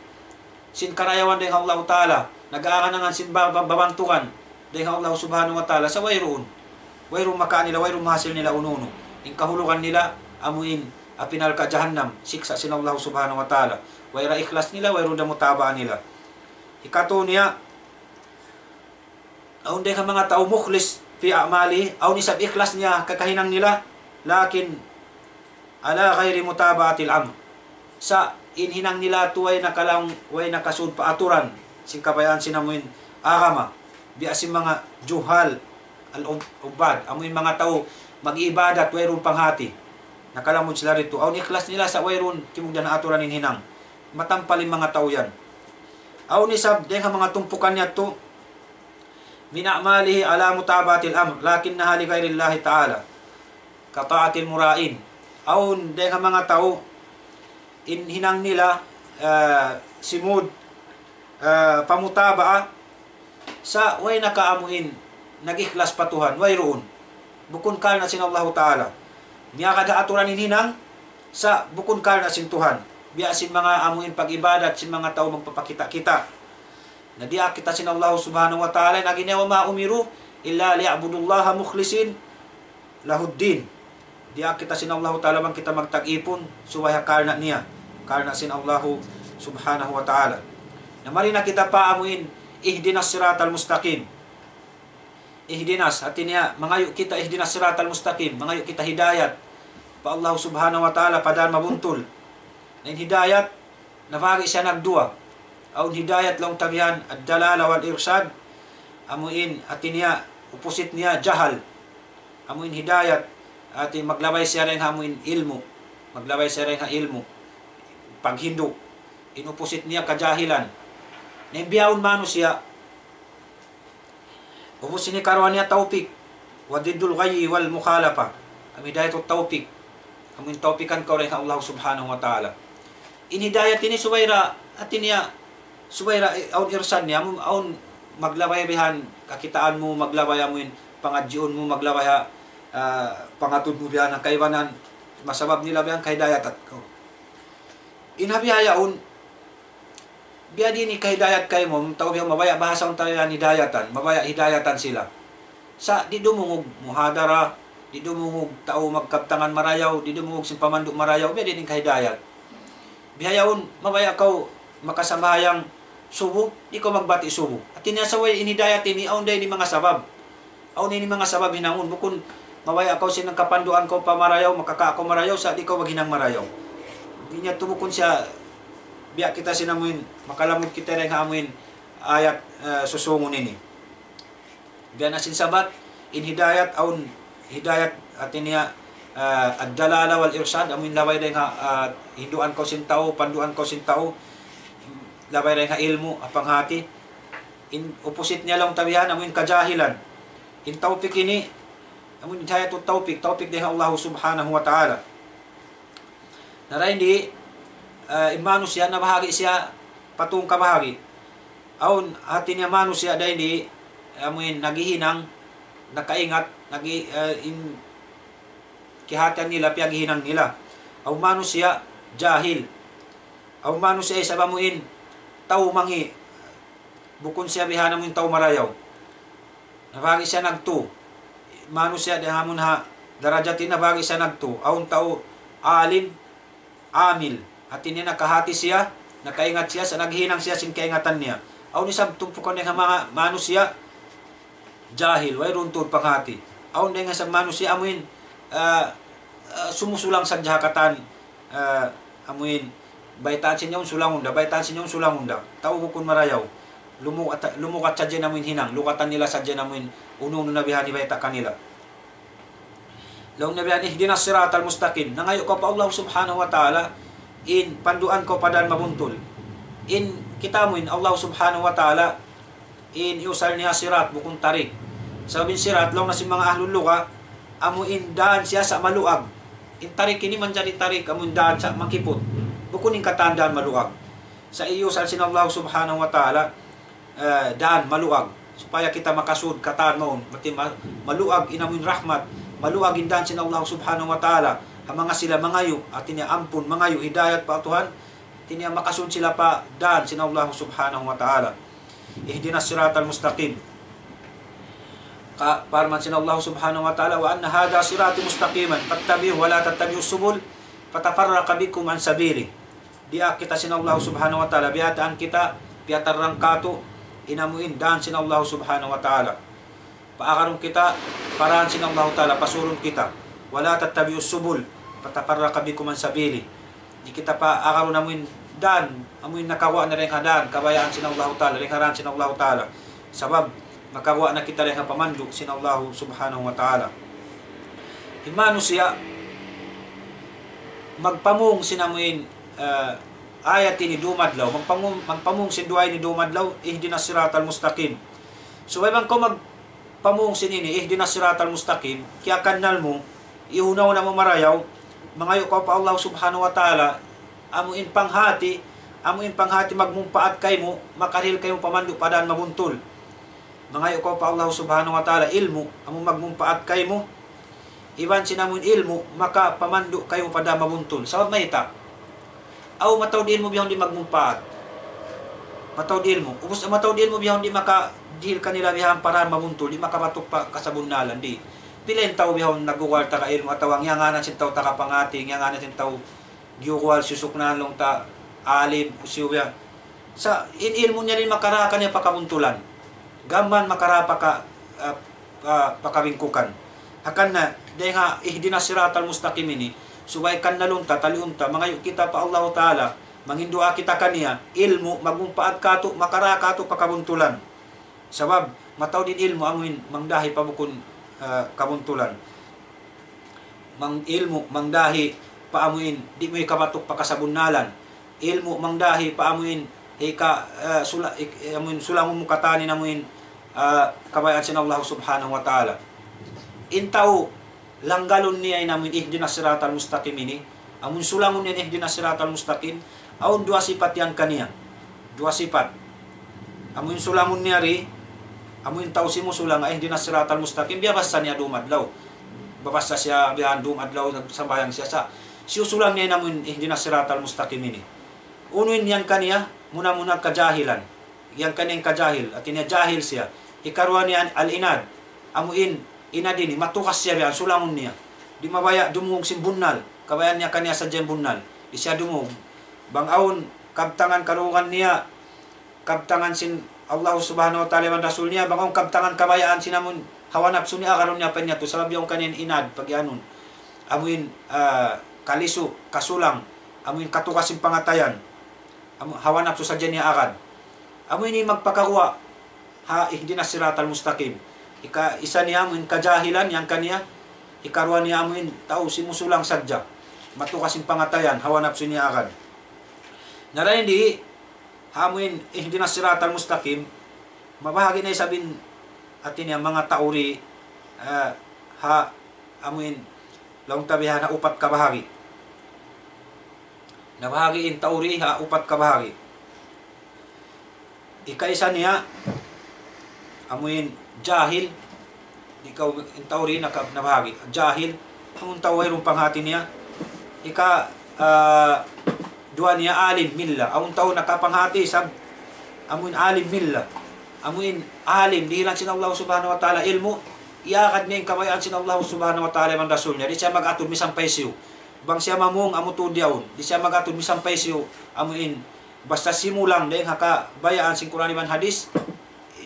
sin karayawan dahil Allah Ta'ala nagaangan-angan sin babantukan dahil Allah Subhanahu wa Ta'ala sa wayron makaan nila wayron mahasil nila ununo in kahulukan nila amuin apinal ka jahannam siksa sin Allah Subhanahu wa Ta'ala wayra ikhlas nila wayron da mutaba nila ikato niya aun dahil mga tao mukhlis fi a'mali aun isab ikhlas niya kakahinang nila lakin ala ghairi mutabaatil amr sa inhinang nila tuway nakalang way nakasud pa aturan sin kabayaan sinamuin agama biasim mga juhal al-ubad amuin mga tao mag-ibadat wayron panghati nakalamod sila rito aun ikhlas nila sa wayron kimugdan na aturan inhinang matampalin mga tao yan aun isab dahil mga tumpukan niya to min a'malihi ala mutabatil amr lakinnaha li ghairillahi ta'ala kata'atil mura'in aun dahil mga tao inhinang nila simud pamutaba sa way nakaamuin nag-ikhlas patuhan wayroon bukon kal na sin Allah Ta'ala niya kada aturan inhinang sa bukon kal na sin Tuhan biya sin mga amuin pag-ibadat sin mga tao magpapakita-kita na diya kita sin Allah Subhanahu wa Ta'ala na ginawa ma umiru illa liya'budullaha mukhlisin lahuddin diya kita sin Allah Ta'ala bang kita magtag-ipon suwaya kalna niya kalna sin Allah Subhanahu wa Ta'ala na marina kita pa amuin ihdinas siratal mustaqim ihdinas atin niya mangayo kita ihdinas siratal mustaqim mangayo kita hidayat pa Allah Subhanahu wa Ta'ala padan mabuntol na hidayat nafagi siya nagdua aun hidayat lang tabihan ad-dalala wal irsyad amuin atin niya upusit niya jahal amuin hidayat atin maglabay siya rin amuin ilmu maglabay siya rin ilmu paghindo inupusit niya kajahilan nembiyaon mano siya upusin ni karwan niya tawpik wadidul ghayyi wal mukhalafa ang hidayat o tawpik amuin tawpikan ka rin Allah Subhanahu wa Ta'ala inhidayat ini suwaira atin niya suwaira aun irsan niya aun maglabay bihan kakitaan mo maglabay amuin pangadjion mo maglabay pangatud mo bihan ang kaibanan masabab nila bihan kahidayat at inhabihayaon biya din kahidayat kay mo tao bihan mabaya bahasa ang tayo hidayatan mabaya hidayatan sila sa di dumungog muhadara di dumungog tao magkaptangan marayaw di dumungog sin pamanduk marayaw biya din kahidayat bihayaon mabaya kaw makasambayang subo di ko magbati subo at tinasaway inhidayat ini aun day ni mga sabab aun ni mga sabab hinangon bukon mabaya kaw sinang kapanduan ko pamarayaw makaka ako marayaw sa di ko maghinang marayaw di niya tubukon siya biya kita sinamuin makalamod kita rin hamuin ayat susungon ini biya nasin sabat in hidayat aun hidayat atin niya ad-dalala wal irsyad amun labay day nga hinduan ko sintaw, panduan ko sintaw, labay day nga ilmu apanghati. In opposite niya lang tabihan amun kajahilan. In tawpik ini amun hidayatut tawpik day Allah subhanahu wa ta'ala. Naray hindi manus siya na bahagi siya patung kabahagi. Aun hati niya manus siya day hindi amun nagihinang nakaingat in kihatan nila piyagihinang nila. Aw manus siya jahil. Aw manus siya isa bamuin tao mangi bukon siya bihana mo yung tao marayaw. Nabagi siya nagto. Manus siya dehamon ha darajatin nabagi siya nagto. Aun tao alim amil. Atin niya nakahati siya, nakaingat siya sa naghinang siya sin kaingatan niya. Aun isang tumpukan niya mga manus siya jahil way runtod panghati. Aun day nga sa manus siya amuin sumusulang sa jahakatan amuin baitan sinyong sulangunda, baitan sinyong sulangunda. Tao bukon marayaw. Lumukat sa dyan amuin hinang, lukatan nila sa dyan amuin unong nabihan ni baita kanila. Laong nabihan ihdinas siratal mustaqim. Nangayo ka pa Allah subhanahu wa ta'ala in panduan ko padan mabuntol. In kita amuin Allah subhanahu wa ta'ala in iusal niya sirat bukong tarik. Sabihin sirat, laong na si mga ahlul luka amuin daan siya sa maluag. In tarik ini man jadi tarik amuin daan sa makipot. Bukun in katandaan maluag. Sa iusal sin Allah subhanahu wa ta'ala daan maluag supaya kita makasud kataan noon mati maluag inamun rahmat maluag indan sin Allah subhanahu wa ta'ala ang mga sila mangayo at tinya ampun mangayo hidayat pa Tuhan tinya makasud sila pa daan sin Allah subhanahu wa ta'ala. Ihdinas siratal mustaqim ka parman sin Allah subhanahu wa ta'ala wa anna hadha sirati mustaqiman fattabi'uhu wa la tattabi'us subul fatafarraqa bikum an sabili. Dia kita sin Allah subhanahu wa ta'ala biataan kita piatarang kato inamuin daan sin Allah subhanahu wa ta'ala. Paakaron kita paraan sin Allah ta'ala pasulong kita. Wala tattabi'us subul patafarraqa bikum an sabili. Di kita pa akaron amuin daan amuin nakawa na rin daan kabayaan sin Allah ta'ala rin haran sin Allah ta'ala. Sabab makawa na kita rin pamandu sin Allah subhanahu wa ta'ala. Himano siya magpamung sinamuin ayat ini dumadlaw magpamung sin duay ni dumadlaw ihdinas siratal mustaqim. So way man ko magpamung sin ini ihdinas siratal mustaqim kaya kanal mo ihunaw na mo marayaw mangayo ka pa Allah subhanahu wa ta'ala amuin panghati magmumpaat kay mo makaril kayo pamandu padaan mabuntol. Mangayo ka pa Allah subhanahu wa ta'ala ilmu amu magmumpaat kay mo iban sinamun ilmu maka pamandu kayo padaan mabuntol. Sabab mahita aw matawdin mo biyang di magmumpaat. Matawdin mo. Ubus matawdin mo biyang di maka-deal kanila biyang paraan mabuntol, di makabatok pa kasabunnalan, di. Pilen tao biyang naguwalta ka ilmo atawang yanganan sin tao takapangating, yanganan sin tao giuwal susuknan long ta alim usiya. Sa ilmo niya din makaraka niya pakabuntulan. Gaman makarapa ka pakabingkukan. Hakan na, dahil nga ihdinas siratal mustaqim ini, subay kan nalunta taliunta mangayo kita pa Allah ta'ala mangindua kita kaniya ilmu magmumpaat kato makarakato pakabuntulan. Sabab mataw din ilmu amuin mangdahi pabukon kabuntulan. Mang ilmu mangdahi paamuin di mo kabatok pakasabunnalan. Ilmu mangdahi paamuin amuin sulangon mo katani namuin kabayaan sin Allah subhanahu wa ta'ala. Intaw langgalon niya namin ihdinas siratal mustaqim ini amun sulangon niya ihdinas siratal mustaqim aun dua sifat yan kaniya dua sifat amun sulangon niya ri amun tao si mo sulang ihdinas siratal mustaqim biyabasa niya dumadlaw babasa siya biyan dumadlaw nagsambayang siya sa siusulang niya namin ihdinas siratal mustaqim ini unuin yan kaniya muna kajahilan yan kaniyang kajahil at niya jahil siya ikaruan niya al-inad amuin inadini matukas siya biyan sulangon niya di mabaya dumungog sin bunnal kabayan niya kaniya sa dyan bunnal di siya dumungog bangaon kabtangan karungan niya kabtangan sin Allah subhanahu wa ta'ala man rasul niya bangaon kabtangan kabayaan sinamun hawanap suni akaron niya pa niya to sabab yung kaniyang inad pagyanon amuin kalisu kasulang amuin katukas sin pangatayan hawanap so sa dyan niya akad amuin ni magpakakuha ihdinas siratal mustaqim isa niya amuin kajahilan yang kaniya ikaruan niya amuin tao simusulang sadya matukasing pangatayan hawanap niya agad narayan di hamuin ihdina siratal mustaqim mabahagi na isabin atin niya mga tauri ha amuin laong tabihan na upat kabahagi nabahagiin tauri ha upat kabahagi ikaisa niya amuin jahil ikaw in tauri nabahagi jahil ang taway rong panghati niya ika dua niya alim milla ang tao nakapanghati sab amuin alim milla amuin alim dihilan sin Allah subhanahu wa ta'ala ilmu iakad niya yung kabayaan sin Allah subhanahu wa ta'ala man rasul niya di siya mag-atod misampay siyo bang siya mamung amutud yawn di siya mag-atod misampay siyo amuin basta simulang dahil haka bayaan sin Quran iban hadis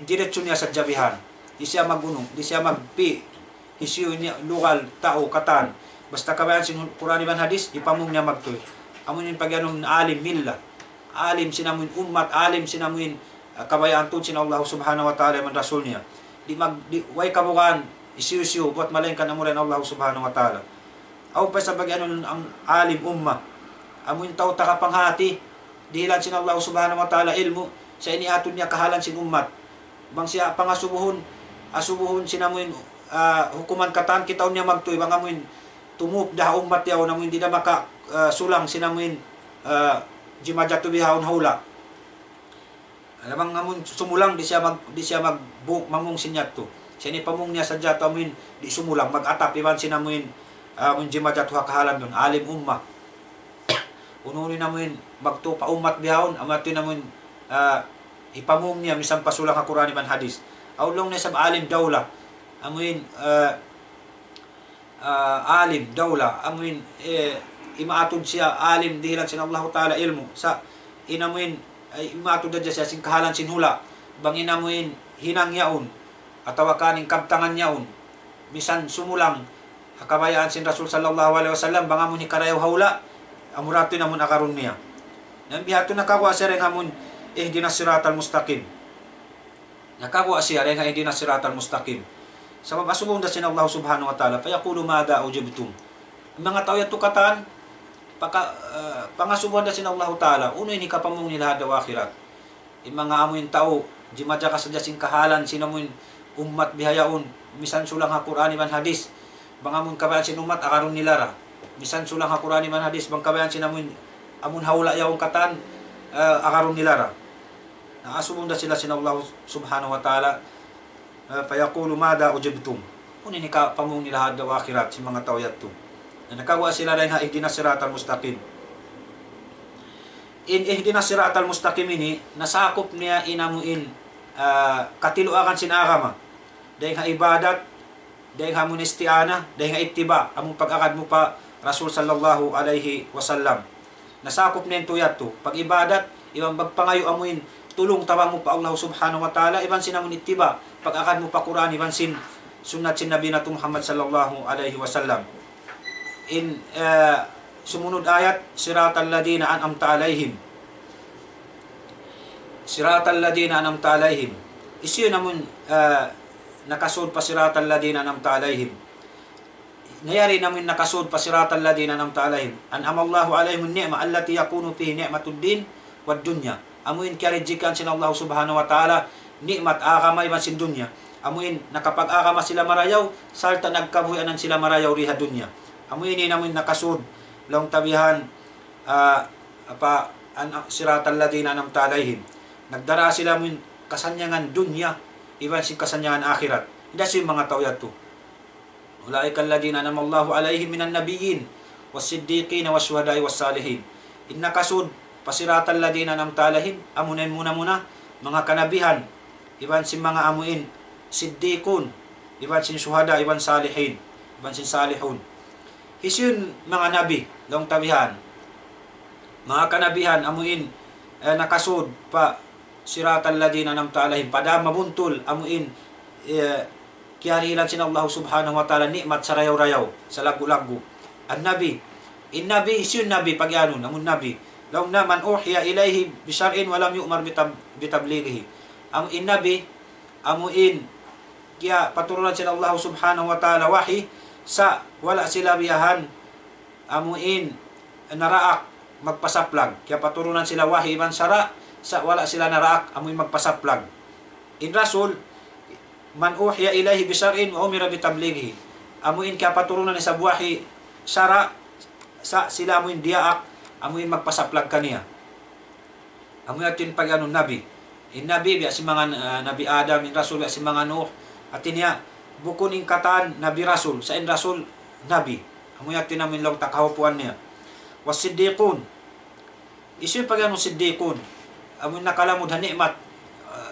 diretso niya sa jabihan di siya magunong di siya magpi isiyo niya lugal tao katan basta kabayaan sin Quran iban hadis ipamung niya magtuloy amuin pagyanong alim milla alim sinamuin ummat alim sinamuin kabayaan tun sin Allah subhanahu wa ta'ala man rasul niya di way kabukan isiyo buat malayang kanamuran Allah subhanahu wa ta'ala aw pa sa pagyanong ang alim umma amuin tao takapanghati dihilan sin Allah subhanahu wa ta'ala ilmu sa iniaton niya kahalan sin ummat bang siya pangasubuhon sinamuin hukuman katan kitaon niya magtuy bang amuin tumup dah ummat yaw namuin di na maka sulang sinamuin jimajatu bihawon haula alamang amun sumulang di siya mamung sinyat to siya ni pamung niya sa jato amuin di sumulang mag-atap iban sinamuin amun jimajatu hakahalan doon alim umma ununin namuin magto pa ummat bihawon amati namuin ipamung niya misang pasulang Quran iban hadis aulong niya sa alim dawla amuin alim dawla amuin imaatod siya alim dihilan sin Allah ta'ala ilmu sa inamuin ay imaatod na siya sin kahalan sin hula bang inamuin hinang yaon atawa kaning kabtangan yaon misan sumulang hakabayaan sin Rasul sallallahu alaihi wasallam bang amun hikarayaw haula amurato namun akaron niya nan bihato nakakuha siya rin amun ihdinas siratal mustaqim nakakuha siya rin ihdinas siratal mustaqim sa mabasubong da sin Allah subhanahu wa ta'ala payaqulu mada ujibtum mga tao yato katan pangasubuhan da sin Allah ta'ala uno ini kapamung nila daw akhirat mga amuin tao jimadya ka sadya sin kahalan sinamuin ummat bihayaon misan sulang ha Quran iban hadis bang amun kabayan sin ummat akaron nilara misan sulang ha Quran iban hadis bang kabayan sinamuin amun haula yaong katan akaron nilara naasubong da sila sin Allah subhanahu wa ta'ala payaqulu mada ujibtum uno ini kapamung nila daw akhirat sin mga tao yato na nakawa sila rin ha ihdinas siratal mustaqim in ihdinas siratal mustaqim ini nasakop niya inamuin katiluakan sinagama dahil ha ibadat dahil ha munistiana dahil ha ittiba among pag-akad mo pa Rasul sallallahu alaihi wasallam nasakop niya tuyat to pag ibadat ibang bagpangayo amuin tulong tabang mo pa Allah subhanahu wa ta'ala iban sinamun ittiba pag-akad mo pa Quran iban sin sunnat sin Nabi nato Muhammad sallallahu alaihi wasallam in sumunod ayat siratal ladina an'amta alaihim isiyo namun nakasud pa siratal ladina an'amta alaihim nayari namun nakasud pa siratal ladina an'amta alaihim an'amallahu alaihim ni'ma allati yakunu fihi ni'matud din wad dunya amuin karijikan sin Allah subhanahu wa ta'ala nikmat agama iban sin dunya amuin nakapag-agama sila marayaw salta nagkabuhianan sila marayaw riha dunya amuin ini namun nakasud long tabihan siratal ladina an'amta alaihim nagdara sila mun kasanyangan dunya iban si kasanyangan akhirat ida si mga tao yato ulaika alladina an'amallahu alaihim minan nabiyyin was-siddiqin was-syuhada'i was-salihin innakasud pasiratal ladina an'amta alaihim amunen muna mga kanabihan iban si mga amuin siddiqun iban si syuhada iban salihin iban si salihun isun mga nabi long tabihan mga kanabihan amuin nakasud pa siratal ladina an'amta alaihim pada mabuntul amuin kiyarilan sin Allah subhanahu wa ta'ala nikmat sa rayaw-rayaw sa lagu-lagu an nabi in nabi isun nabi pagyanon amun nabi law naman uhiya ilayhi bisyar'in walam yu'mar bitablighihi in nabi amuin kaya paturunan sin Allah subhanahu wa ta'ala wahi sa wala sila biyahan amuin naraak magpasaplag kaya paturunan sila wahi man sara sa wala sila naraak amuin magpasaplag in rasul man uhiya ilayhi bisar'in wa umira bitablighi amuin kaya paturunan sa wahi sara sa sila amuin diaak amuin magpasaplag kaniya amuin atin pag anong nabi in nabi biya si mga nabi Adam in rasul biya si mga Nuh atin niya bukon in katan nabi rasul sa in rasul nabi amuin atin amuin lang takahupuan niya was siddiqun isu pag anong siddiqun amuin nakalamod ha nikmat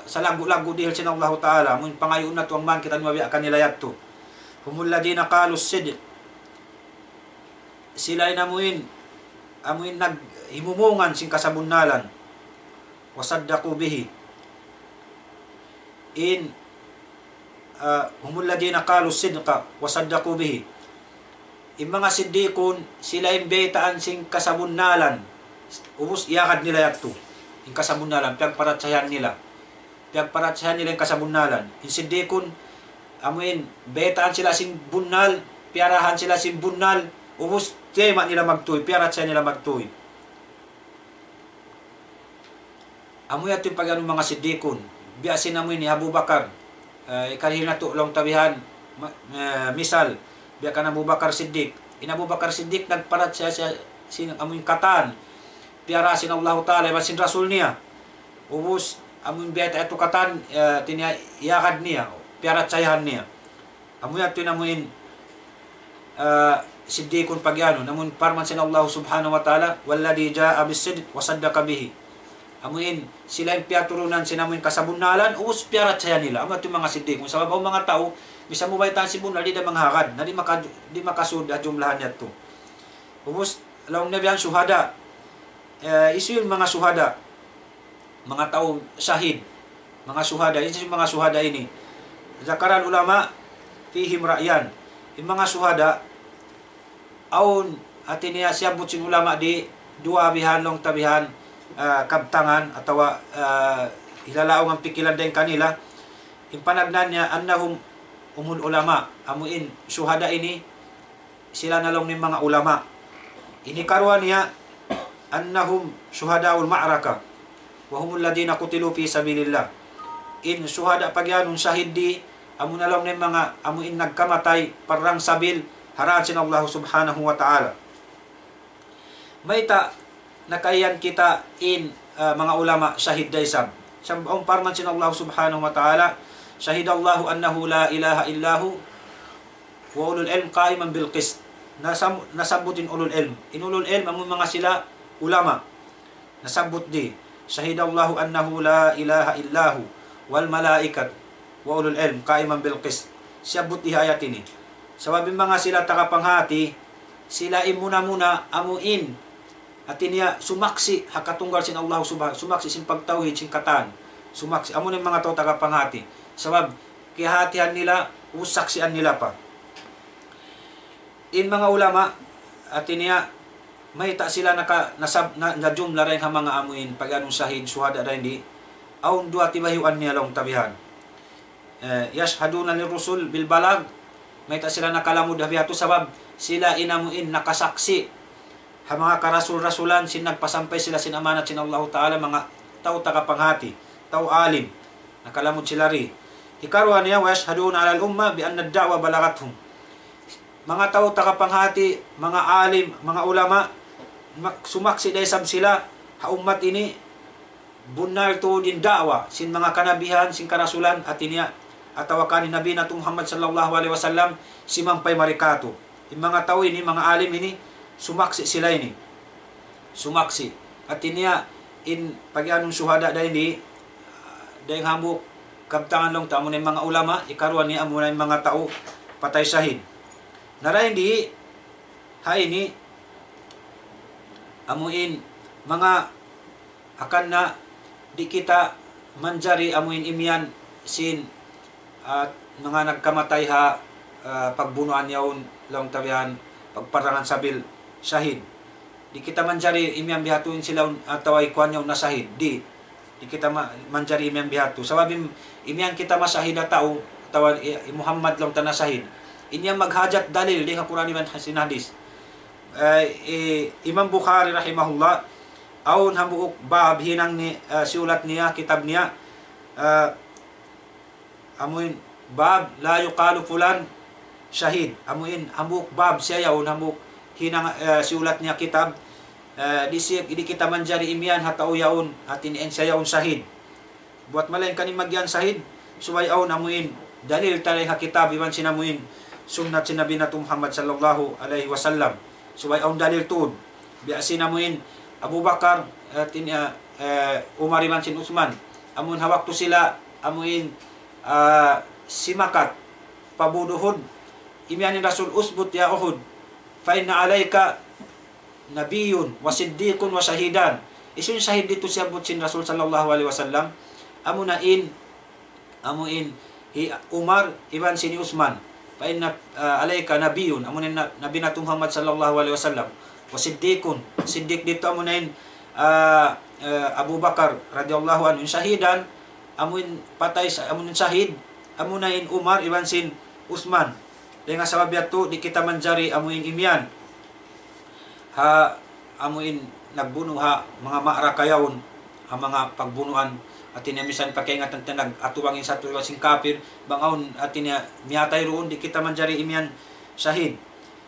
sa lagu-lagu dihil sin Allah Ta'ala amuin pangayon na tuwang man kita niwabi akan nilayat to humul ladina qalu siddiq sila amuin naghimumungan sing kasabunnalan wasaddaqu bihi in humul ladina qalu sidqa wasaddaqu bihi in mga siddiqun sila imbetaan sing kasabunnalan ubos iyakad nila yato in kasabunnalan pagparatsayan nila yung kasabunnalan in siddiqun amuin betaan sila sing bunnal piarahan sila sing bunnal ubos tema nila magtuy piaratsayan nila magtuy amoy atin pag anong mga siddiqun biasin amoy ni Abu Bakar ikalhin na to long tabihan misal biya ka na Abu Bakar Siddiq in Abu Bakar Siddiq nagparat siya sin amoy katan piara sin Allah Ta'ala sin rasul niya ubos amoy biya ito katan tinya yakad niya piarat sayahan niya amoy atin amoy siddiqun pag ano namun parman sin Allah Subhanahu wa Ta'ala walladhi ja'a bis-sidq wa saddaqa bihi amuin sila yung piyaturunan sinamuin kasabunnalan ubos piarat saya nila amat yung mga siddiq kung sa mga tao bisa mo baitan si bunal di da manghakad na di makasud at jumlahan niya to ubos laong nabiyan suhada isu yung mga suhada mga tao syahid mga suhada isu yung mga suhada ini zakaran ulama fihim ra'yan yung mga suhada aun atin niya siyabot sin ulama di dua bihan long tabihan kabtangan atau hilalaong ang pikilan din kanila impanagnan niya annahum umul ulama amuin syuhada ini sila nalong ni mga ulama ini karuan niya annahum syuhadaul ma'raka wa humul ladina qutilu fi sabilillah in syuhada pagyanong syahid di amun nalong ni mga amuin nagkamatay parang sabil haraan sin Allah Subhanahu wa Ta'ala may nakayan kita in mga ulama syahid daysab siyang parman sin Allah Subhanahu wa Ta'ala syahidallahu annahu la ilaha illahu wa ulul ilm qaiman bil qist nasabutin ulul ilm in ulul ilm ang mga sila ulama nasabut di syahidallahu annahu la ilaha illahu wal malaikat wa ulul ilm qaiman bil qist siyabut ihayat ini sababin mga sila takapanghati sila muna amuin atin niya sumaksi hakatunggal sin Allah Subhanahu sumaksi sin pagtauhid sin katan sumaksi amo ng mga tao tagapanghati sabab kihatihan nila usaksian nila pa in mga ulama atin niya may ta sila na jumla rin ang mga amuin pag anong sahid suhada rin di aun dua tibayuan niya long tabihan yashhaduna lirusul bil balag may ta sila nakalamud habiato sabab sila inamuin nakasaksi ha mga karasul-rasulan sin nagpasampay sila sin amanat sin Allah Ta'ala mga tao tagapanghati tao alim nakalamod sila ri ikaruan niya wa yashhaduna 'ala al-umma bi anna ad-da'wa balagathum mga tao tagapanghati mga alim mga ulama sumaksi daysab sila ha ummat ini bunal to din da'wa sin mga kanabihan sin karasulan atinya atawa kanin nabi na Muhammad sallallahu alaihi wasallam simampay marikato yung mga tao ini mga alim ini sumaksi sila ini sumaksi at niya in pagyanong suhada dahil di dahil hambuk kabtangan long tamo ng mga ulama ikaruan niya muna yung mga tao patay sahid nara hindi ha ini amuin mga akan na di kita manjari amuin imyan sin at mga nagkamatay ha pagbunuan yaon long tabihan pagparangan sabil syahid di kita manjari imyan bihatuin sila ataw ay kuan yaw na sahid di kita manjari imyan bihatu sababim imyan kita masahid na tao ataw Muhammad lang ta na sahid inya maghajat dalil di Quran iban hasin hadis. Imam Bukhari rahimahullah aun hambuok bab hinang ni siulat niya kitab niya amuin bab la yuqalu fulan syahid. Amuin hambuok bab siya yaun hambuok hinang siulat niya kitab di kita manjari imian hatau yaun atin en siya yaun syahid. Buat malain kanin magyan syahid subay aun amuin dalil talay ha kitab iban sinamuin sunnat sinabi na Muhammad sallallahu alaihi wasallam subay aun dalil tuud biya sinamuin Abu Bakar Umar iban sin Utsman amun hawak to sila amuin simakat pabuduhod imianin Rasul usbut ya Uhud fa inna alayka nabiyun wa siddiqun wa syahidan. Isun syahid dito siya sin Rasul sallallahu alaihi wasallam amunain hi Umar iban sini Utsman fa inna alayka nabiyun amunin nabi na Muhammad sallallahu alaihi wasallam wa siddiqun siddiq dito amunain Abu Bakar radhiyallahu anhu syahidan amun patay amunin syahid amunain Umar iban sin Utsman dengan sabab yato di kita manjari amuin imian ha amuin nagbuno ha mga maarakayawn ha mga pagbunuan atin misan pakaingat ng tanag atuwangin sa tuwa sing kafir bangaon atin miyatay roon di kita manjari imian syahid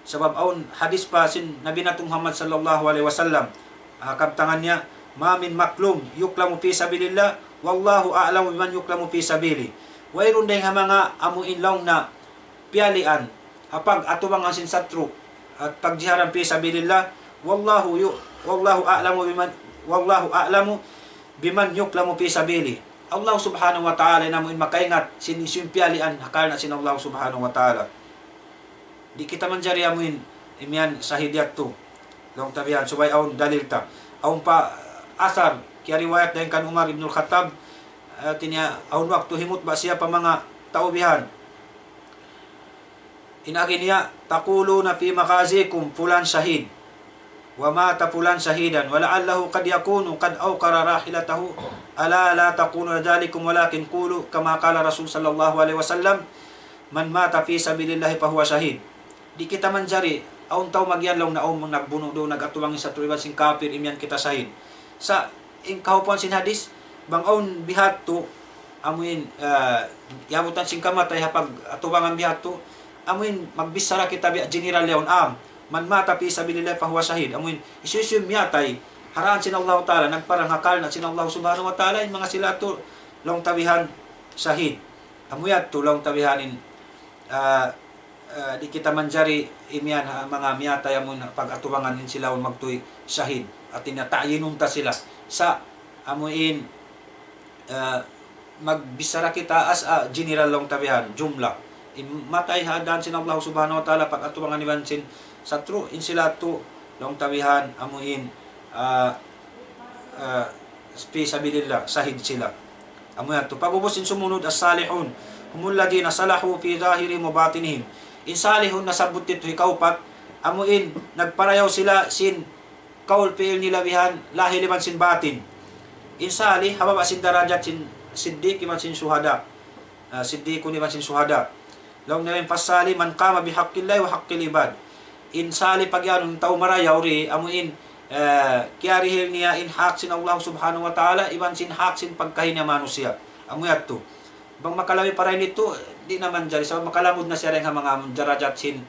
sabab aun hadis pa sin Nabi natung Muhammad sallallahu alaihi wasallam kabtangan niya ma min maklum yuklamu fi sabilillah wallahu a'lamu biman yuklamu fi sabili wayron deng mga amuin long na pialian hapag atuwang sin satru at pagjiharan fi sabilillah wallahu a'lamu biman yuklamu fi sabili. Allah subhanahu wa ta'ala namuin makaingat sinisimpyalian hakal na sin Allah subhanahu wa ta'ala. Di kita manjari amuin imian sahidiyat to. Long tabihan subay aun dalil ta. Aun pa asar kaya riwayat dahin kan Umar ibn al-Khattab tinya aun waktu himut ba siya pa mga taubihan. Inagi niya taquluna fi makazikum fulan syahid wa mata fulan shahidan wa la'allahu qad yakunu qad awqara rahilatahu ala la taqulu dhalikum walakin qulu kama qala Rasul sallallahu alaihi wasallam man mata fi sabilillah fa huwa shahid. Di kita manjari aun taw magyan law na mong nagbuno do nagatuwang sa tuliban sing kafir imyan kita shahid sa ingkahupon sin hadis bang aun bihat to amuin yabutan sing kamatay hapag atuwangan bihat to amuin magbisara kita bi general leon man mata fi sabilillah fa huwa shahid. Amuin isusum miyatay haraan sin Allah taala nagparang hakal na sin Allah subhanahu wa taala in mga sila to long tabihan shahid. Amuyat to long tabihanin di kita manjari imian mga miyatay amun pag atuwangan in sila magtuy shahid at tinatayinun ta sila sa amuin magbisara kita as a general long tabihan jumla matay hadan sin Allah subhanahu wa taala pag atuwangan iban sin satru in sila to long tabihan amuin fi sabilillah sahid sila amuyan to pagubusin sumunod as salihun humul ladina salahu fi zahiri mubatinihim in salihun nasabut dito ikaupat amuin nagparayaw sila sin kaul fiil nila bihan lahi liban sin batin in salih hababa sin darajat sin siddiq iban sin suhada siddiqun iban sin suhada long namin pasali man qama bihaqqillah wa haqqil ibad in sali pagyanong tao marayaw ri amuin kiarihil niya in hak sin Allah subhanahu wa ta'ala iban sin hak sin pagkahinya manusia amuyat to bang makalawi para nito di naman jari sa makalamod na siya rin mga darajat sin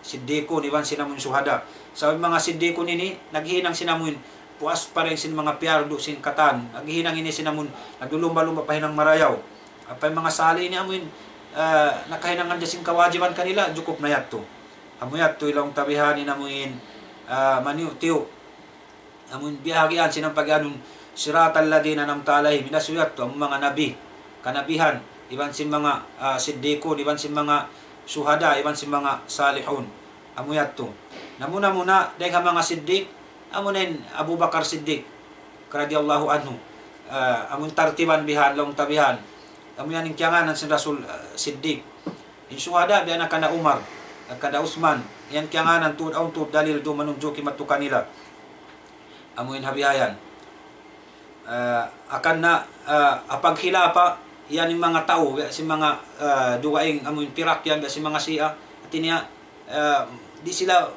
siddiqun iban sinamun suhada sa mga siddiqun ini naghihinang sinamun puas pa rin sin mga piyardo sin katan naghihinang ini sinamun nagdulumba-lumba pahinang marayaw apay mga sali ini amuin nakahinangan sin kawajiban kanila jukup na yat to amuyat to ilang tabihanin amuin maniu tiyo amun bihagian sinang pagyanong siratal ladina namta alayhim minasuyat to ang mga nabi kanabihan iban sin mga siddiqun iban sin mga suhada iban sin mga salihun amuyat to namuna dahil mga siddiq amunin Abu Bakar Siddiq radhiyallahu anhu amun tartiban bihan long tabihan amuyan ning kiyanganan sin Rasul Siddiq in suhada bi anak kana Umar kada Utsman yan kiyanganan tud aun tud dalil do manunjuk kimatu kanila amuin habihayan akan na apag hilapa yan yung mga tao, si mga duwaing amoy pirak yan, si mga siya, at niya, di sila,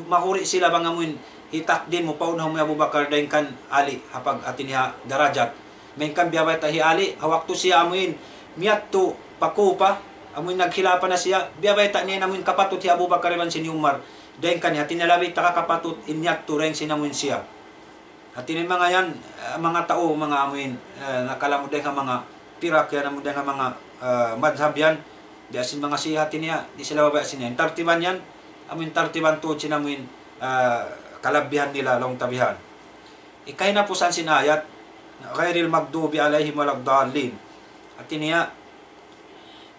makuri sila bang amoy hitak din mo pauna mo Abu Bakar dahin kan ali hapag atin niya darajat. May kan biyabay tahi ali, hawak to siya amoy miyat to pakupa, amoy naghilapan na siya, biyabay ta niya amoy kapatut si Abu Bakar iban si Umar, dahin kan niya, tinalabi takakapatut inyat to rin sinamoy siya. At ini mga yan, mga tao, mga amoy nakalamod din mga pirak yan, amod din mga madhab yan, di asin mga sihatin niya, di sila babay asin yan. Tartiban yan, amoy tartiban to, sinamoy kalabihan nila, long tabihan. Ikay na po saan sinayat, ghairil magdubi alayhim walagdallin. At niya,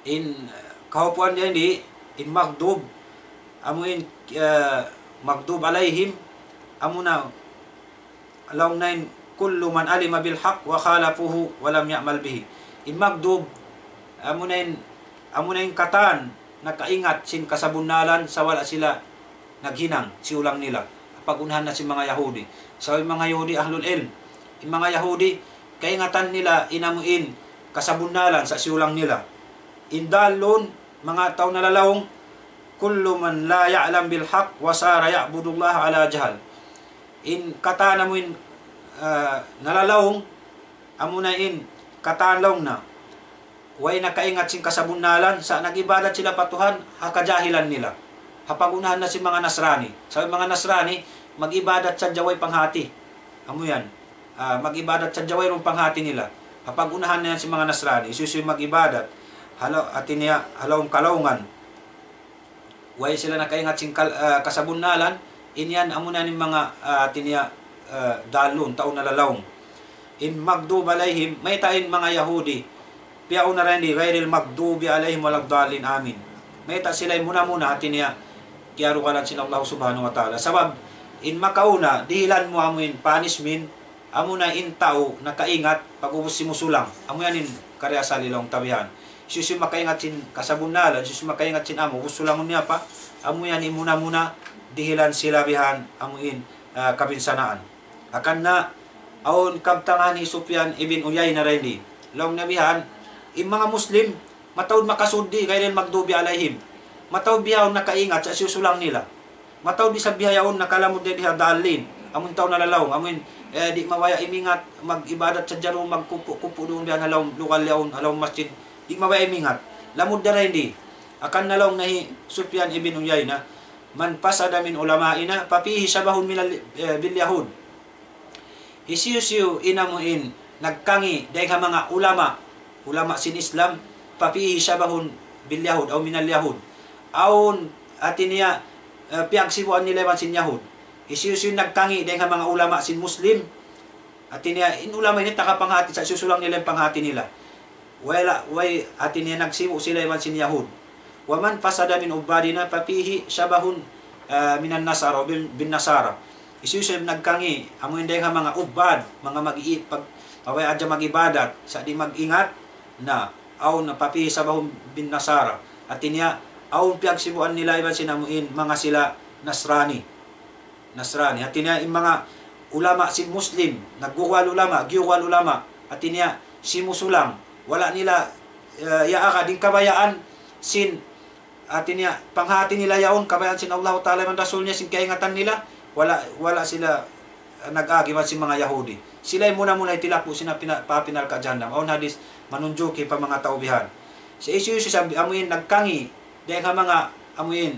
in kahupuan niya hindi, in magdub, amoy magdub alayhim, amo na, alaw nain, kullu man alima bil haq wa khalafuhu wa lam ya'mal bihi. In magdub, amo na yung katan, nakaingat sin kasabunalan sa wala sila naghinang, siulang nila. Pagunahan na si mga Yahudi. So yung mga Yahudi ahlul ilm, yung mga Yahudi kaingatan nila inamuin kasabunalan sa siulang nila. Indalon mga tao nalalawong kullu man la ya'lam bil haq wa sara ya'budullah ala jahal. In kata namuin nalalawong amunain katalong na way nakaingat sin kasabunalan sa nagibadat sila patuhan hakajahilan nila. Hapagunahan na si mga Nasrani. Sabi mga Nasrani, mag-ibadat sa jaway panghati. Amo yan. Mag-ibadat sa jaway rong panghati nila. Hapagunahan na yan si mga Nasrani. Isusuy mag-ibadat. Atin niya, halawang kalaungan. Way sila nakaingat sing kasabunalan. Inyan, amo na ni mga atin niya dalon, taon na lalawang. In magdub alayhim, may tain mga Yahudi. Piyaw na rin di, ghairil magdubi alayhim walagdalin amin. May ta sila muna atin niya kiyaro ka lang sila Allah subhanahu wa ta'ala. Sabab, in makauna, dihilan mo amuin panismin, amo na in tao nakaingat pag-ubos si musulang. Amo yan in karya sa lilang tabihan. Susu makaingat sin kasabunalan, susu makaingat sin amo, usulangon niya pa, amo yan in muna dihilan sila bihan, amuin kabinsanaan. Akan na, aon kabtangan ni Sufyan ibn Uyay na rin di. Long nabihan, in mga Muslim, matawad makasudi, kaya rin magdubi alayhim. Matawad biyahon nakaingat sa susulang nila. Matawad di sa biyayaon nakalamod din diha dalin. Amun taw nalalawng, amun di mawaya imingat, mag-ibadat sa dyan, magkupo doon diyan, halawng lokal yaon, halawng masjid. Di mawaya imingat. Lamod na rin di. Akan nalawng nahi Sufyan ibn Uyayna, man pasada min ulama'ina, papihi sabahun bil yahud. Isiyo inamuin, nagkangi, dahil mga ulama sin Islam, papihi sabahun bil yahud, o minal yahud. Aun atin niya, piyagsibuan nila man sin yahud. Isiyo nagkangi, dahil mga ulama sin Muslim, atin niya, in ulama ini takapanghati, sa susulang nila yung panghati nila. Way atin niya nagsibu sila man sin yahud. Waman pasada min ubadina, papihi sabahun minan nasara, bin nasara. Isiyo nagkangi, amun dahil mga ubad, mga mag-iit, pag away adya mag-ibadat, sa di mag-ingat, na aw na papihi sabahun bin nasara. Atin niya, aw piyagsibuan nila iban sinamuin, mga sila Nasrani. Atin niya, yung mga ulama si Muslim, nagguwal ulama, giwal ulama, atin niya, si musulang, wala nila yaaka, din kabayaan, sin, atin niya, panghati nila yaon, kabayaan sin Allah Ta'ala, man Rasul niya, sin kaingatan nila, wala sila nag-agiman si mga Yahudi. Sila muna itilapo, sina papinal ka jahannam. Aun hadis, manunjuki pa mga taubihan. Sa isu sabi, amuin nagkangi, dahil ka mga amuin,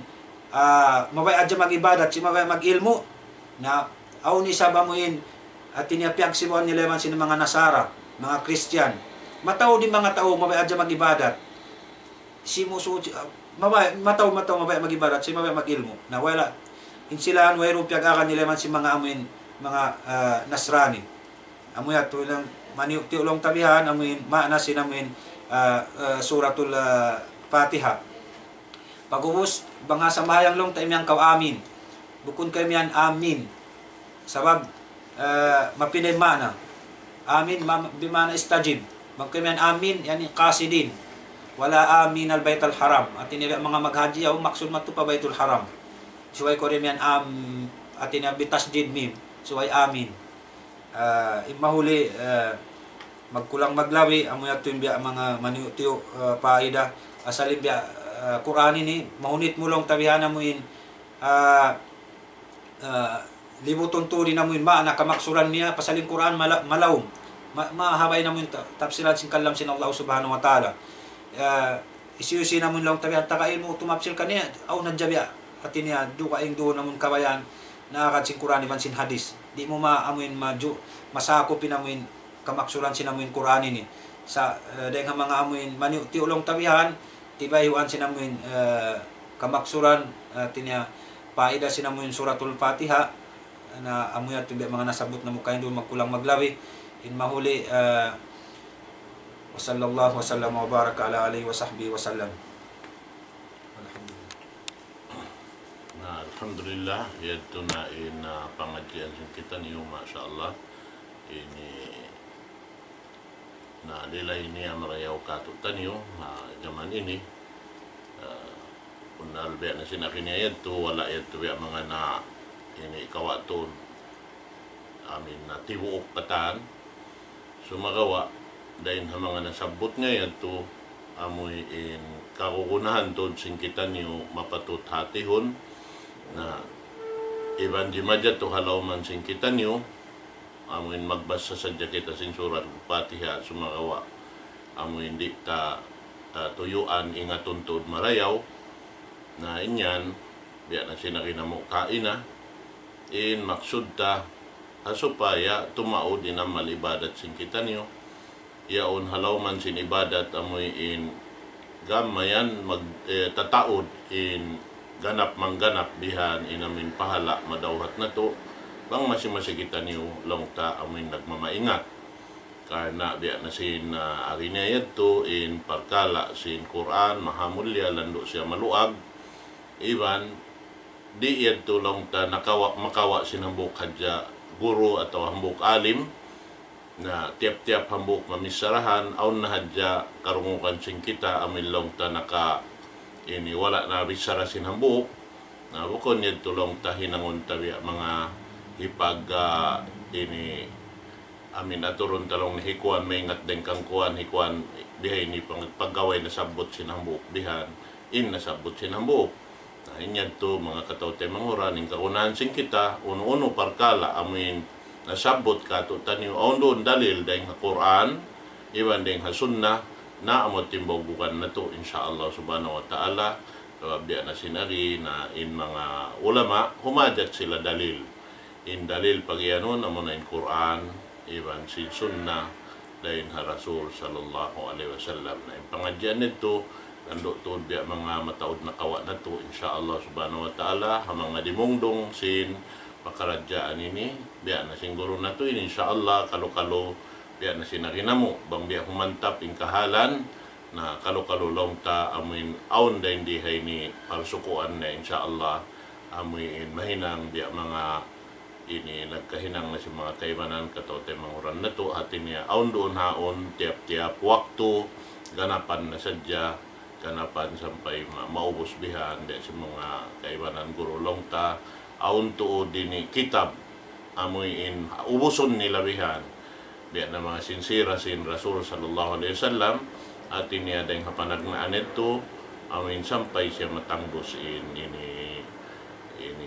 mabay adya mag-ibadat, si mabay mag-ilmo, na aun isab amuin, at tiniapyag sibuan nila man sila mga Nasara, mga Christian. Mataw din mga tao, mabay adya mag-ibadat. Si muso, mataw, mabay mag-ibadat, si mabay mag-ilmo. Na wala, insilaan, wayro piyag-akan nila man si mga amuin, mga Nasrani. Amuy at tulang tiulong tabihan, amuin, maana sinamuin suratul Fatiha. Pag-ubos, banga sa mahayang long, taimyang kaw amin. Bukun kami yan, amin. Sabab, mapinay mana. Amin, bimana istajib. Magkami yan, amin, yan kasidin. Wala amin al Baitul Haram. At inila mga maghaji, maksud matu pa Baitul Haram. Suway ko rin yan, at inabitas din mim. Suway amin. Mahuli, magkulang maglawi amo yato biya mga maniutiyo paida asalin biya Quran ini mahunit mo lang tabihan mo in libuton turi na mo in na kamaksuran niya pasalin Quran malawom mahabay na mo in tafsiran sin kalam sin Allah subhanahu wa ta'ala isiyusi na mo lang tabihan takain mo tumapsil kaniya aw nadjabya atin niya dukaing do na mo kabayan naakat sin Quran iban sin hadis di mo maamuin masako pinamuin kamaksuran sinamuin Quran ini sa dahil mga amuin ti ulong tabihan tibayuan sinamuin kamaksuran tinya paida sinamuin suratul Fatiha na amuya tibi mga nasabot na mukain doon magkulang maglawi in mahuli wa sallallahu wa sallam wa baraka ala alihi wa sahbihi wa sallam. Alhamdulillah yaitu na pengajian kita niyo masyaallah ini nila ini amarayaw katut tanyo zaman ini unal be na sinakiniya yadto wala yadto be mga na ini kawaton amin na tibuok patan sumagawa dahil ha mga nasabot nga yadto amoy in kakukunahan tod singkitan niyo mapatut hatihon na iban di madya to halaw man singkitan niyo amoin magbasa sadya kita sin surat Fatiha sumagawa amo hindi ta tuyuan ingaton tod marayaw na inyan biya na sinakinamo kaina in maksud ta supaya tumaod din ang malibadat sin kita niyo yaon halaw man sin ibadat amoy in gamayan tataod in ganap mangganap bihan inamin pahala madawhat na to bang masimasikita niyo lang ta amin nagmamaingat karena biya na sin arinayad to in parkala sin Quran mahamulya lando siya maluag iban di yad to lang ta makawa sinambok hadya guru atau hambok alim na tiap-tiap hambok mamisarahan aun na hadya karungukan sin kita amin lang ta ini wala na bisara sin hambok na bukon yad to lang ta hinangon tabi mga ipag ini amin aturon talong ni hikuan may ingat din kang kuan hikuan bihay ni paggaway na sabot sinambuk bihan in nasabot sinambuk na inyad to mga katawte mangura ning kaunahan sing kita uno-uno parkala amin nasabot ka to tanyo doon dalil dahil ha Quran iban dahil ha sunnah na amot timbogukan na to insyaallah subhanahu wa ta'ala biya na sinari na in mga ulama humajat sila dalil in dalil pagyanon amo na in Quran iban si sunnah dahin ha Rasul sallallahu alaihi wasallam na in pangadyan nito nando to biya mga mataod na kawa na to insyaallah subhanahu wa ta'ala ha mga dimungdong sin pakaradyaan ini biya na singguro na to insyaallah kalo-kalo biya na sinaginamo bang biya humantap in kahalan na kalo-kalo long ta amin aon dahin dihay ni parsukuan na insyaallah amin mahinang biya mga ini nagkahinang na si mga kaibanan katawte manguran na to atin niya aon doon haon tiap-tiap waktu ganapan na sadya ganapan sampay maubos bihan di si mga kaibanan guru long ta aon to dini kitab amoy in ubuson nila bihan biya na mga sinsira sin Rasul sallallahu alaihi wasallam atin niya dahil hapanagnaan ito amoy sampay siya matanggos ini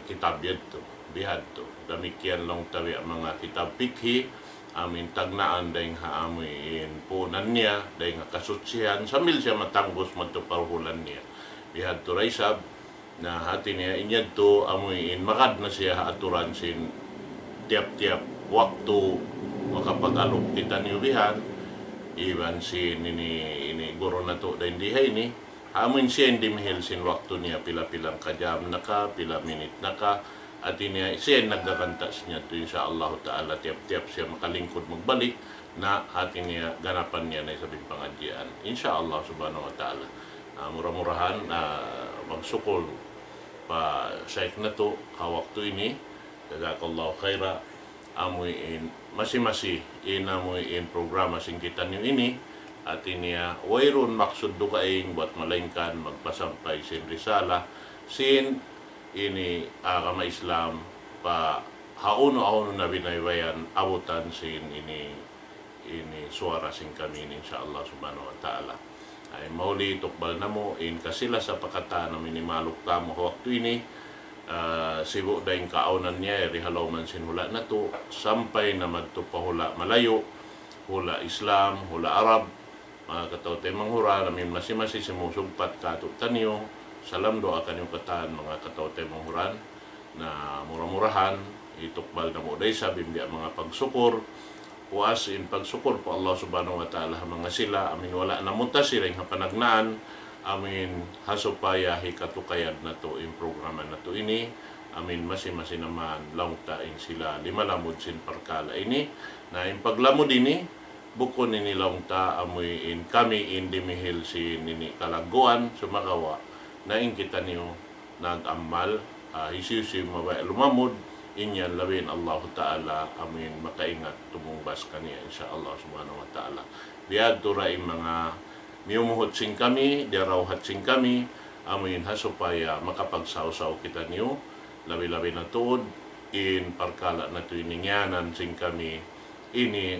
kitab yadto bihad to damikian lang tawi mga kitab pikhi amin tagnaan dahil haamoy punan niya dahil kasutsihan sambil siya matanggos magtuparuhulan niya bihad to raisab na hati niya inyad to amoy makad na siya aturan sin tiap-tiap waktu makapag-alok kita niyo bihad iban sin ini guro na to dahil dihay ni amoy siya hindi mihil sin waktu niya pila-pilang kajam na ka pila minit na ka at ini siya naggagantas niya to insyaallah ta'ala tiap-tiap siya makalingkod magbalik na atin niya ganapan niya na isabing pangadyan insyaallah subhanahu wa ta'ala murah-murahan magsukol pa syekh na to kawakto ini jazakallahu khaira amoy masi-masi amoy programa singkitan niyo ini at niya wayron maksud do kaing buat malingkan magpasampay sin risala sin ini agama Islam pa hauno na binaybayan abutan sin ini ini suara sing kami ini insyaallah subhanahu wa ta'ala. Ay mauli tukbal namo in kasila sa pakata na minimaluk tamo waktu ini sibuk daing kaaunan niya rihalaw man sinhula na to sampay na magtupahula malayo hula Islam, hula Arab, mga kataw tayo manghura namin masimasi simusugpat kato tanyo salam doa kanyo kataan mga kataw tayo manghuran na murah-murahan itukbal na mo day sabi biya mga pagsukur puas in pagsukur po Allah subhanahu wa ta'ala mga sila amin wala na munta sila yung panagnaan amin hasupaya hikatukayad na to in programa na to ini amin masimasi naman laungtain sila limalamod sin parkala ini na in paglamod ini buko nini laungta amoy in kami in dimihil si nini kalaguan sumakawa na in kita niyo nag-amal hisiusi mabay lumamod inyan lawin Allah Ta'ala amin makaingat tumumbas kaniya insyaallah subhanahu wa ta'ala biad turay mga miyumuhot sing kami diarawhat sing kami amin hasupaya makapagsaw-saw kita niyo labi-labi na tuod in parkala na to iningyanan sing kami ini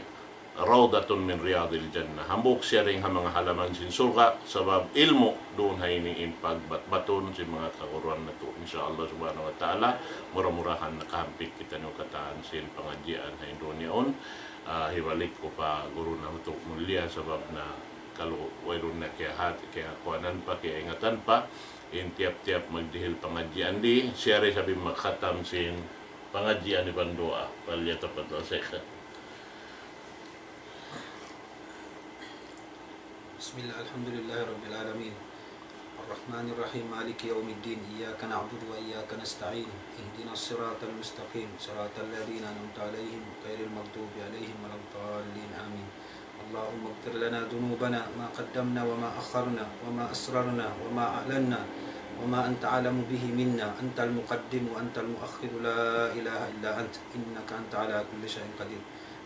rawdatun min riyadil jannah hambok siya rin mga halaman sin surga sabab ilmo doon hay ni in pagbatbaton si mga kaguruan na to insyaallah subhanahu wa ta'ala murah-murahan nakahampit kita nyo kataan sin pangadiyaan hay doon yaon hiwalik ko pa guru na hutok mulia sabab na kalau wayron na kaya hati kaya kuanan pa kaya ingatan pa in tiap-tiap magdihil pangadiyaan di siya rin sabi makatam sin pangadiyaan ni Bandoa paliyata pa to sekha. Bismillah, alhamdulillah rabbil alamin Ar-Rahmanir Rahim, Maliki yawmiddin Iyaka na'budu wa iyaka nasta'in Ihdinas siratal mustaqim Siratal ladhina an'amta alayhim Ghairil maghdubi alayhim waladdallin Amin. Allahumma ighfir lana dhunubana ma qaddamna wa ma akharna wa ma asrarna wa ma a'lanna wa ma anta alamu bihi minna antal muqaddim wa antal muakhir la ilaha illa ant innaka anta ala kulli shay'in qadir.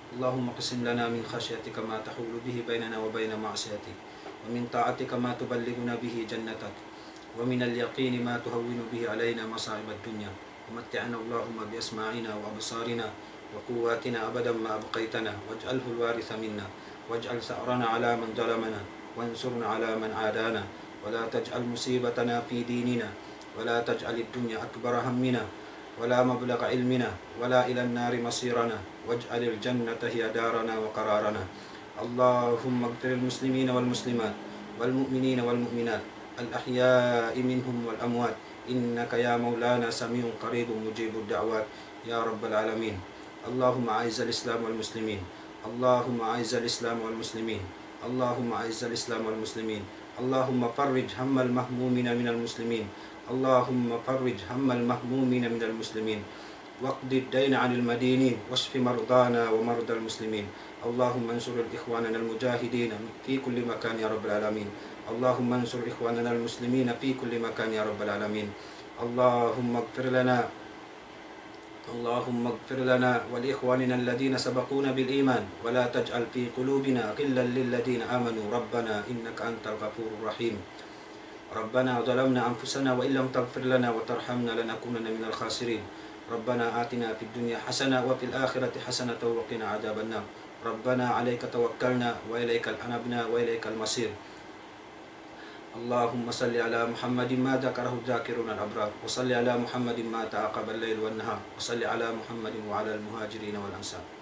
اللهم اقسم لنا من خشيتك ما تحول به بيننا وبين معصيتك ومن طاعتك ما تبلغنا به جنتك ومن اليقين ما تهون به علينا مصائب الدنيا ومتعنا اللهم بأسماعنا وأبصارنا وقواتنا أبدا ما أبقيتنا واجعله الوارث منا واجعل ثأرنا على من ظلمنا وانصرنا على من عادانا ولا تجعل مصيبتنا في ديننا ولا تجعل الدنيا أكبر همنا ولا مبلغ علمنا ولا إلى النار مصيرنا واجعل الجنة هي دارنا وقرارنا. اللهم اغفر المسلمين والمسلمات والمؤمنين والمؤمنات الأحياء منهم والأموات إنك يا مولانا سميع قريب مجيب الدعوات يا رب العالمين. اللهم أعز الإسلام والمسلمين اللهم أعز الإسلام والمسلمين اللهم أعز الإسلام والمسلمين اللهم فرج هم المهمومين من المسلمين اللهم فرج هم المهمومين من المسلمين واقض الدين عن المدينين واشف مرضانا ومرضى المسلمين. اللهم انصر إخواننا المجاهدين في كل مكان يا رب العالمين. اللهم انصر إخواننا المسلمين في كل مكان يا رب العالمين. اللهم اغفر لنا ولإخواننا الذين سبقونا بالإيمان ولا تجعل في قلوبنا غلا للذين آمنوا ربنا إنك أنت الغفور الرحيم. ربنا ظلمنا أنفسنا وإن لم تغفر لنا وترحمنا لنكونن من الخاسرين. ربنا آتنا في الدنيا حسنة وفي الآخرة حسنة وقنا عذاب النار. ربنا عليك توكلنا وإليك أنبنا وإليك المصير. اللهم صل على محمد ما ذكره الذاكرون الأبرار وصل على محمد ما تعاقب الليل والنهار وصل على محمد وعلى المهاجرين والأنصار.